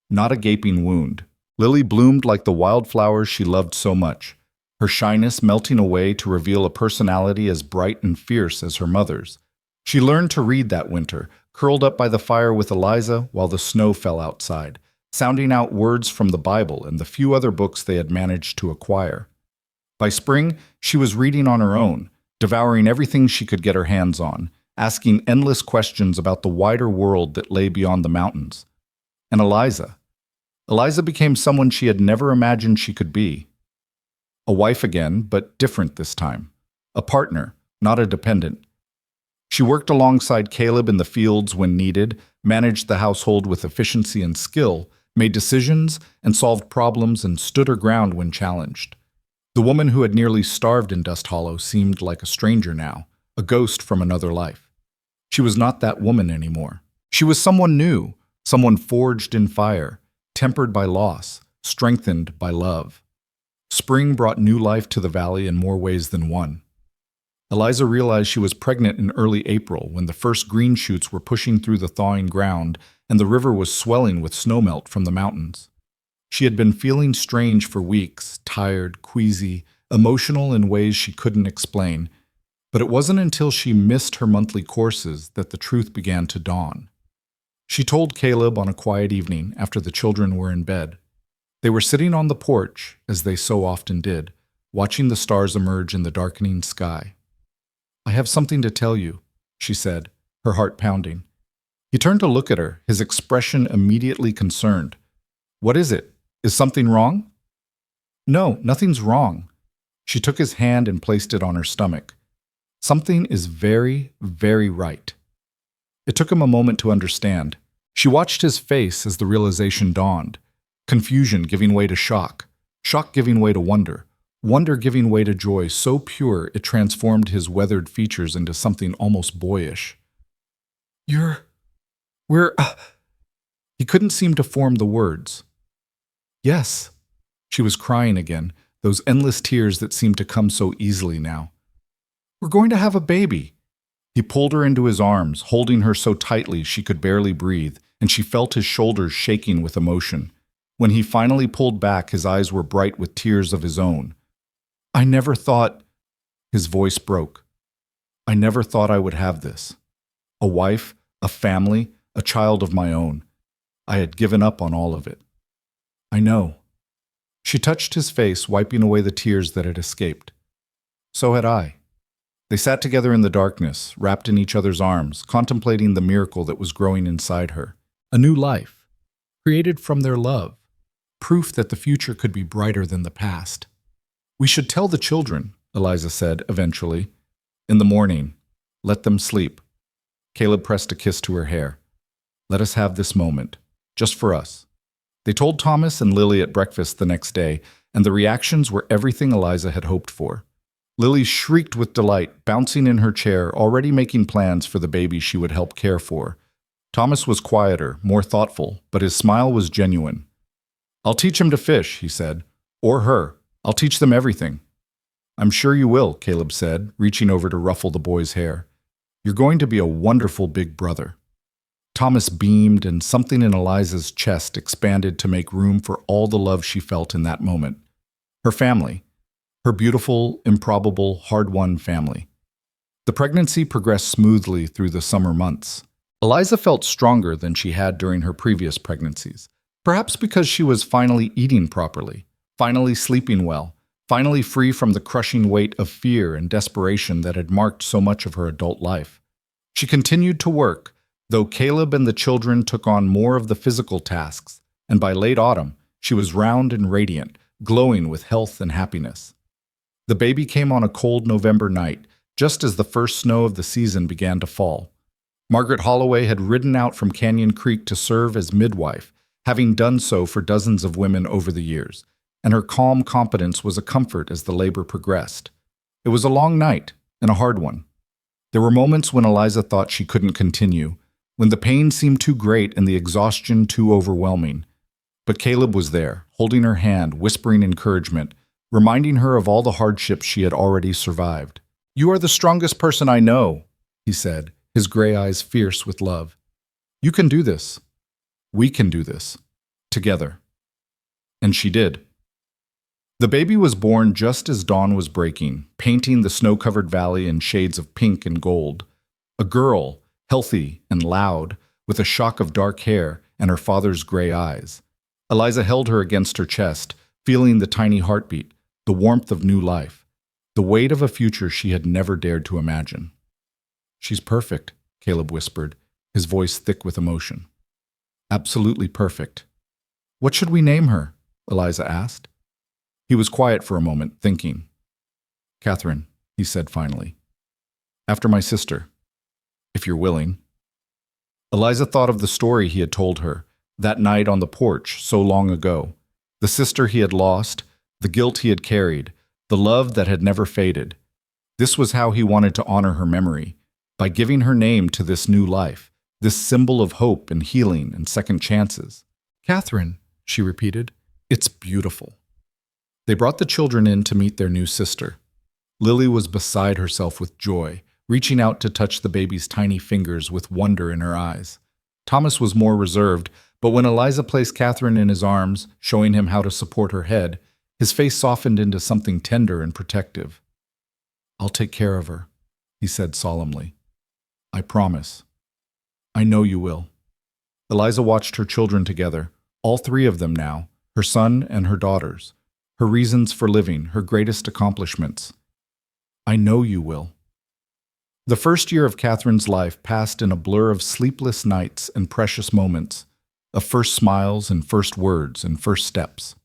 not a gaping wound. Lily bloomed like the wildflowers she loved so much, her shyness melting away to reveal a personality as bright and fierce as her mother's. She learned to read that winter, curled up by the fire with Eliza while the snow fell outside, sounding out words from the Bible and the few other books they had managed to acquire. By spring, she was reading on her own, devouring everything she could get her hands on, asking endless questions about the wider world that lay beyond the mountains. And Eliza became someone she had never imagined she could be. A wife again, but different this time. A partner, not a dependent. She worked alongside Caleb in the fields when needed, managed the household with efficiency and skill, made decisions and solved problems and stood her ground when challenged. The woman who had nearly starved in Dust Hollow seemed like a stranger now, a ghost from another life. She was not that woman anymore. She was someone new, someone forged in fire, tempered by loss, strengthened by love. Spring brought new life to the valley in more ways than one. Eliza realized she was pregnant in early April when the first green shoots were pushing through the thawing ground and the river was swelling with snowmelt from the mountains. She had been feeling strange for weeks, tired, queasy, emotional in ways she couldn't explain, but it wasn't until she missed her monthly courses that the truth began to dawn. She told Caleb on a quiet evening after the children were in bed. They were sitting on the porch, as they so often did, watching the stars emerge in the darkening sky. "I have something to tell you," she said, her heart pounding. He turned to look at her, his expression immediately concerned. "What is it? Is something wrong?" "No, nothing's wrong." She took his hand and placed it on her stomach. "Something is very, very right." It took him a moment to understand. She watched his face as the realization dawned. Confusion giving way to shock, shock giving way to wonder, wonder giving way to joy so pure it transformed his weathered features into something almost boyish. We're... He couldn't seem to form the words. "Yes." She was crying again, those endless tears that seemed to come so easily now. "We're going to have a baby." He pulled her into his arms, holding her so tightly she could barely breathe, and she felt his shoulders shaking with emotion. When he finally pulled back, his eyes were bright with tears of his own. "I never thought..." His voice broke. "I never thought I would have this. A wife, a family, a child of my own. I had given up on all of it." "I know." She touched his face, wiping away the tears that had escaped. "So had I." They sat together in the darkness, wrapped in each other's arms, contemplating the miracle that was growing inside her. A new life, created from their love. proof that the future could be brighter than the past. "We should tell the children," Eliza said eventually. "In the morning. Let them sleep." Caleb pressed a kiss to her hair. "Let us have this moment. Just for us." They told Thomas and Lily at breakfast the next day, and the reactions were everything Eliza had hoped for. Lily shrieked with delight, bouncing in her chair, already making plans for the baby she would help care for. Thomas was quieter, more thoughtful, but his smile was genuine. "I'll teach him to fish," he said. "Or her. I'll teach them everything." "I'm sure you will," Caleb said, reaching over to ruffle the boy's hair. "You're going to be a wonderful big brother." Thomas beamed, and something in Eliza's chest expanded to make room for all the love she felt in that moment. Her family. Her beautiful, improbable, hard-won family. The pregnancy progressed smoothly through the summer months. Eliza felt stronger than she had during her previous pregnancies, perhaps because she was finally eating properly, finally sleeping well, finally free from the crushing weight of fear and desperation that had marked so much of her adult life. She continued to work, though Caleb and the children took on more of the physical tasks, and by late autumn, she was round and radiant, glowing with health and happiness. The baby came on a cold November night, just as the first snow of the season began to fall. Margaret Holloway had ridden out from Canyon Creek to serve as midwife, having done so for dozens of women over the years, and her calm competence was a comfort as the labor progressed. It was a long night, and a hard one. There were moments when Eliza thought she couldn't continue, when the pain seemed too great and the exhaustion too overwhelming. But Caleb was there, holding her hand, whispering encouragement, reminding her of all the hardships she had already survived. "You are the strongest person I know," he said, his gray eyes fierce with love. "You can do this. We can do this. Together." And she did. The baby was born just as dawn was breaking, painting the snow-covered valley in shades of pink and gold. A girl, healthy and loud, with a shock of dark hair and her father's gray eyes. Eliza held her against her chest, feeling the tiny heartbeat, the warmth of new life, the weight of a future she had never dared to imagine. "She's perfect," Caleb whispered, his voice thick with emotion. "Absolutely perfect." "What should we name her?" Eliza asked. He was quiet for a moment, thinking. "Catherine," he said finally. "After my sister, if you're willing." Eliza thought of the story he had told her, that night on the porch so long ago, the sister he had lost, the guilt he had carried, the love that had never faded. This was how he wanted to honor her memory, by giving her name to this new life, this symbol of hope and healing and second chances. "Catherine," she repeated, "it's beautiful." They brought the children in to meet their new sister. Lily was beside herself with joy, reaching out to touch the baby's tiny fingers with wonder in her eyes. Thomas was more reserved, but when Eliza placed Catherine in his arms, showing him how to support her head, his face softened into something tender and protective. "I'll take care of her," he said solemnly. "I promise. I know you will." Eliza watched her children together, all three of them now, her son and her daughters, her reasons for living, her greatest accomplishments. "I know you will." The first year of Catherine's life passed in a blur of sleepless nights and precious moments, of first smiles and first words and first steps.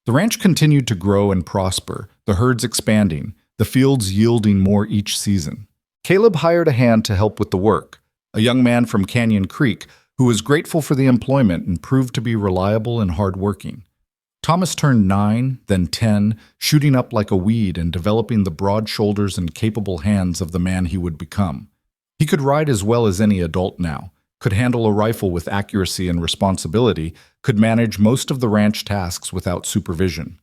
The ranch continued to grow and prosper, the herds expanding, the fields yielding more each season. Caleb hired a hand to help with the work, a young man from Canyon Creek who was grateful for the employment and proved to be reliable and hardworking. Thomas turned 9, then 10, shooting up like a weed and developing the broad shoulders and capable hands of the man he would become. He could ride as well as any adult now, could handle a rifle with accuracy and responsibility, could manage most of the ranch tasks without supervision.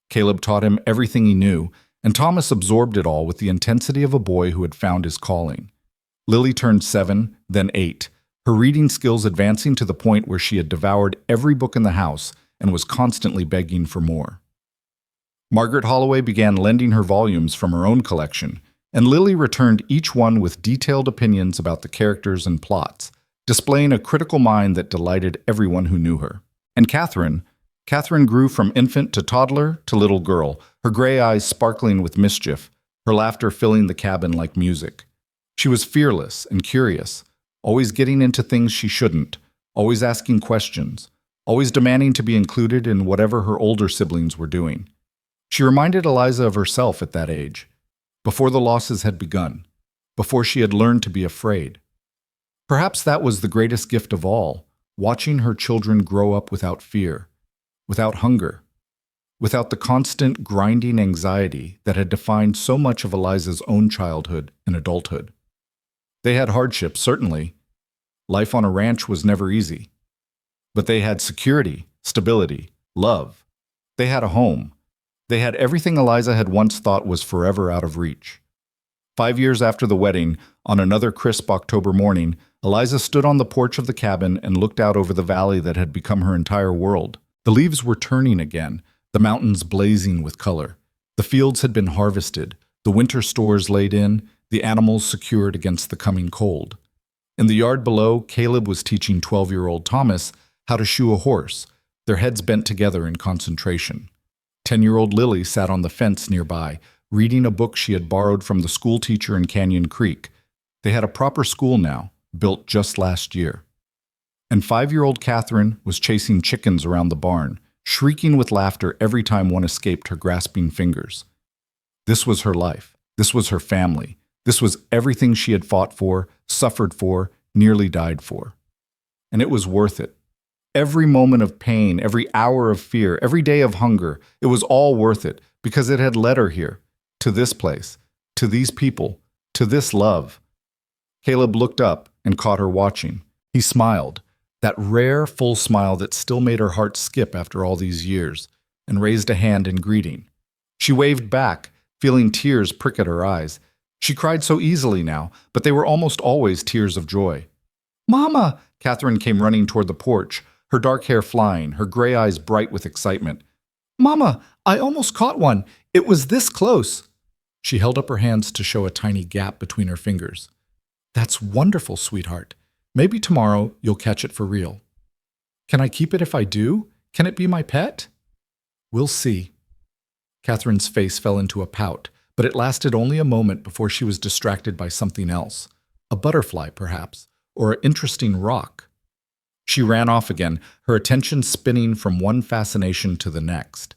Caleb taught him everything he knew, and Thomas absorbed it all with the intensity of a boy who had found his calling. Lily turned 7, then 8, her reading skills advancing to the point where she had devoured every book in the house and was constantly begging for more. Margaret Holloway began lending her volumes from her own collection, and Lily returned each one with detailed opinions about the characters and plots, displaying a critical mind that delighted everyone who knew her. And Catherine grew from infant to toddler to little girl, her gray eyes sparkling with mischief, her laughter filling the cabin like music. She was fearless and curious, always getting into things she shouldn't, always asking questions, always demanding to be included in whatever her older siblings were doing. She reminded Eliza of herself at that age, before the losses had begun, before she had learned to be afraid. Perhaps that was the greatest gift of all, watching her children grow up without fear, without hunger, without the constant grinding anxiety that had defined so much of Eliza's own childhood and adulthood. They had hardships, certainly. Life on a ranch was never easy. But they had security, stability, love. They had a home. They had everything Eliza had once thought was forever out of reach. 5 years after the wedding, on another crisp October morning, Eliza stood on the porch of the cabin and looked out over the valley that had become her entire world. The leaves were turning again, the mountains blazing with color. The fields had been harvested, the winter stores laid in, the animals secured against the coming cold. In the yard below, Caleb was teaching 12-year-old Thomas how to shoe a horse, their heads bent together in concentration. 10-year-old Lily sat on the fence nearby, reading a book she had borrowed from the school teacher in Canyon Creek. They had a proper school now, built just last year. And 5-year-old Catherine was chasing chickens around the barn, shrieking with laughter every time one escaped her grasping fingers. This was her life. This was her family. This was everything she had fought for, suffered for, nearly died for. And it was worth it. Every moment of pain, every hour of fear, every day of hunger, it was all worth it because it had led her here, to this place, to these people, to this love. Caleb looked up and caught her watching. He smiled, that rare, full smile that still made her heart skip after all these years, and raised a hand in greeting. She waved back, feeling tears prick at her eyes. She cried so easily now, but they were almost always tears of joy. "Mama!" Catherine came running toward the porch, her dark hair flying, her gray eyes bright with excitement. "Mama, I almost caught one. It was this close." She held up her hands to show a tiny gap between her fingers. "That's wonderful, sweetheart. Maybe tomorrow you'll catch it for real." "Can I keep it if I do? Can it be my pet?" "We'll see." Catherine's face fell into a pout, but it lasted only a moment before she was distracted by something else. A butterfly, perhaps, or an interesting rock. She ran off again, her attention spinning from one fascination to the next.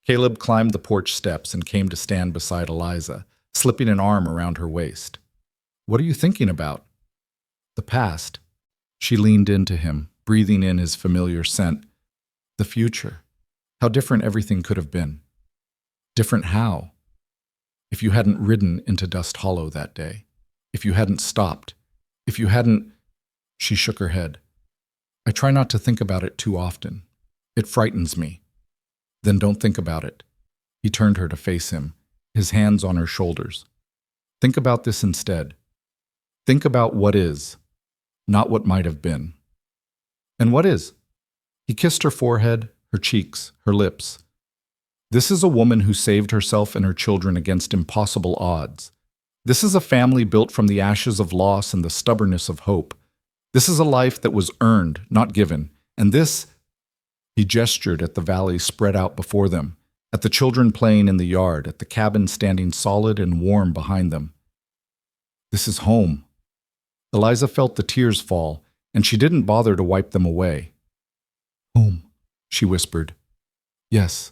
Caleb climbed the porch steps and came to stand beside Eliza, slipping an arm around her waist. "What are you thinking about?" "The past." She leaned into him, breathing in his familiar scent. "The future. How different everything could have been." "Different how?" "If you hadn't ridden into Dust Hollow that day. If you hadn't stopped. If you hadn't—" She shook her head. "I try not to think about it too often. It frightens me." "Then don't think about it." He turned her to face him, his hands on her shoulders. "Think about this instead. Think about what is, not what might have been." "And what is?" He kissed her forehead, her cheeks, her lips. "This is a woman who saved herself and her children against impossible odds. This is a family built from the ashes of loss and the stubbornness of hope. This is a life that was earned, not given. And this—" He gestured at the valley spread out before them, at the children playing in the yard, at the cabin standing solid and warm behind them. "This is home." Eliza felt the tears fall, and she didn't bother to wipe them away. "Home," she whispered. "Yes,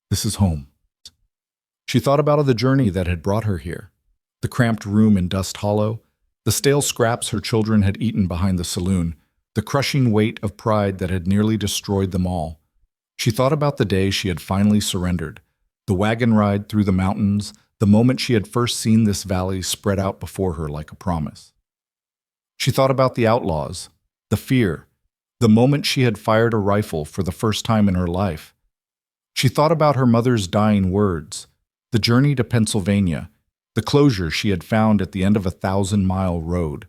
this is home." She thought about the journey that had brought her here, the cramped room in Dust Hollow, the stale scraps her children had eaten behind the saloon, the crushing weight of pride that had nearly destroyed them all. She thought about the day she had finally surrendered, the wagon ride through the mountains, the moment she had first seen this valley spread out before her like a promise. She thought about the outlaws, the fear, the moment she had fired a rifle for the first time in her life. She thought about her mother's dying words, the journey to Pennsylvania, the closure she had found at the end of a 1,000-mile road.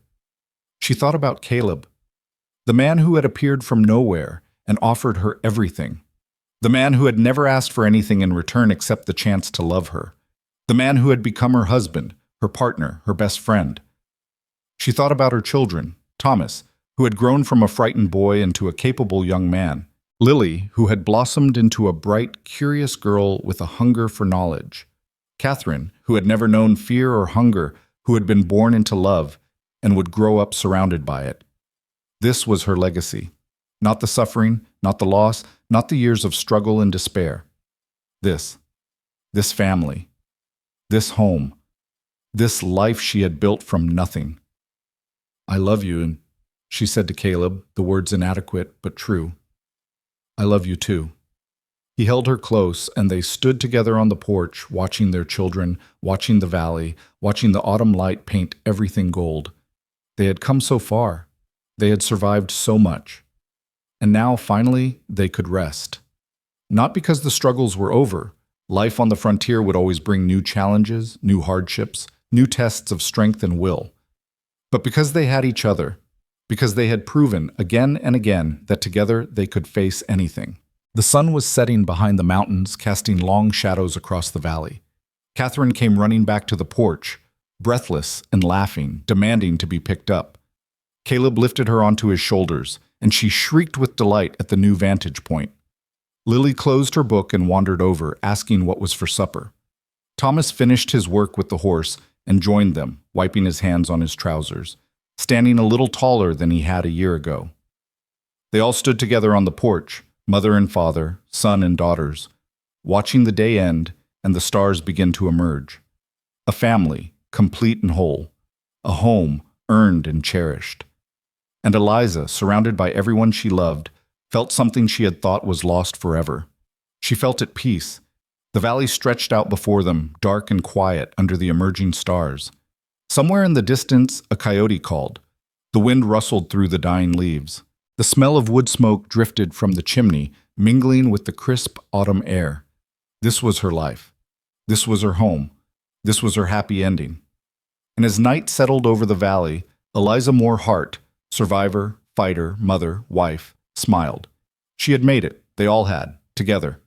She thought about Caleb, the man who had appeared from nowhere and offered her everything, the man who had never asked for anything in return except the chance to love her, the man who had become her husband, her partner, her best friend. She thought about her children, Thomas, who had grown from a frightened boy into a capable young man, Lily, who had blossomed into a bright, curious girl with a hunger for knowledge, Catherine, who had never known fear or hunger, who had been born into love and would grow up surrounded by it. This was her legacy. Not the suffering, not the loss, not the years of struggle and despair. This family, this home, this life she had built from nothing. I love you, and she said to Caleb, the words inadequate but true. I love you too. He held her close, and they stood together on the porch, watching their children, watching the valley, watching the autumn light paint everything gold. They had come so far. They had survived so much. And now, finally, they could rest. Not because the struggles were over. Life on the frontier would always bring new challenges, new hardships, new tests of strength and will. But because they had each other, because they had proven again and again that together they could face anything. The sun was setting behind the mountains, casting long shadows across the valley. Catherine came running back to the porch, breathless and laughing, demanding to be picked up. Caleb lifted her onto his shoulders, and she shrieked with delight at the new vantage point. Lily closed her book and wandered over, asking what was for supper. Thomas finished his work with the horse and joined them, wiping his hands on his trousers, standing a little taller than he had a year ago. They all stood together on the porch, mother and father, son and daughters, watching the day end and the stars begin to emerge. A family, complete and whole. A home, earned and cherished. And Eliza, surrounded by everyone she loved, felt something she had thought was lost forever. She felt at peace. The valley stretched out before them, dark and quiet under the emerging stars. Somewhere in the distance, a coyote called. The wind rustled through the dying leaves. The smell of wood smoke drifted from the chimney, mingling with the crisp autumn air. This was her life. This was her home. This was her happy ending. And as night settled over the valley, Eliza Moore Hart, survivor, fighter, mother, wife, smiled. She had made it. They all had, together.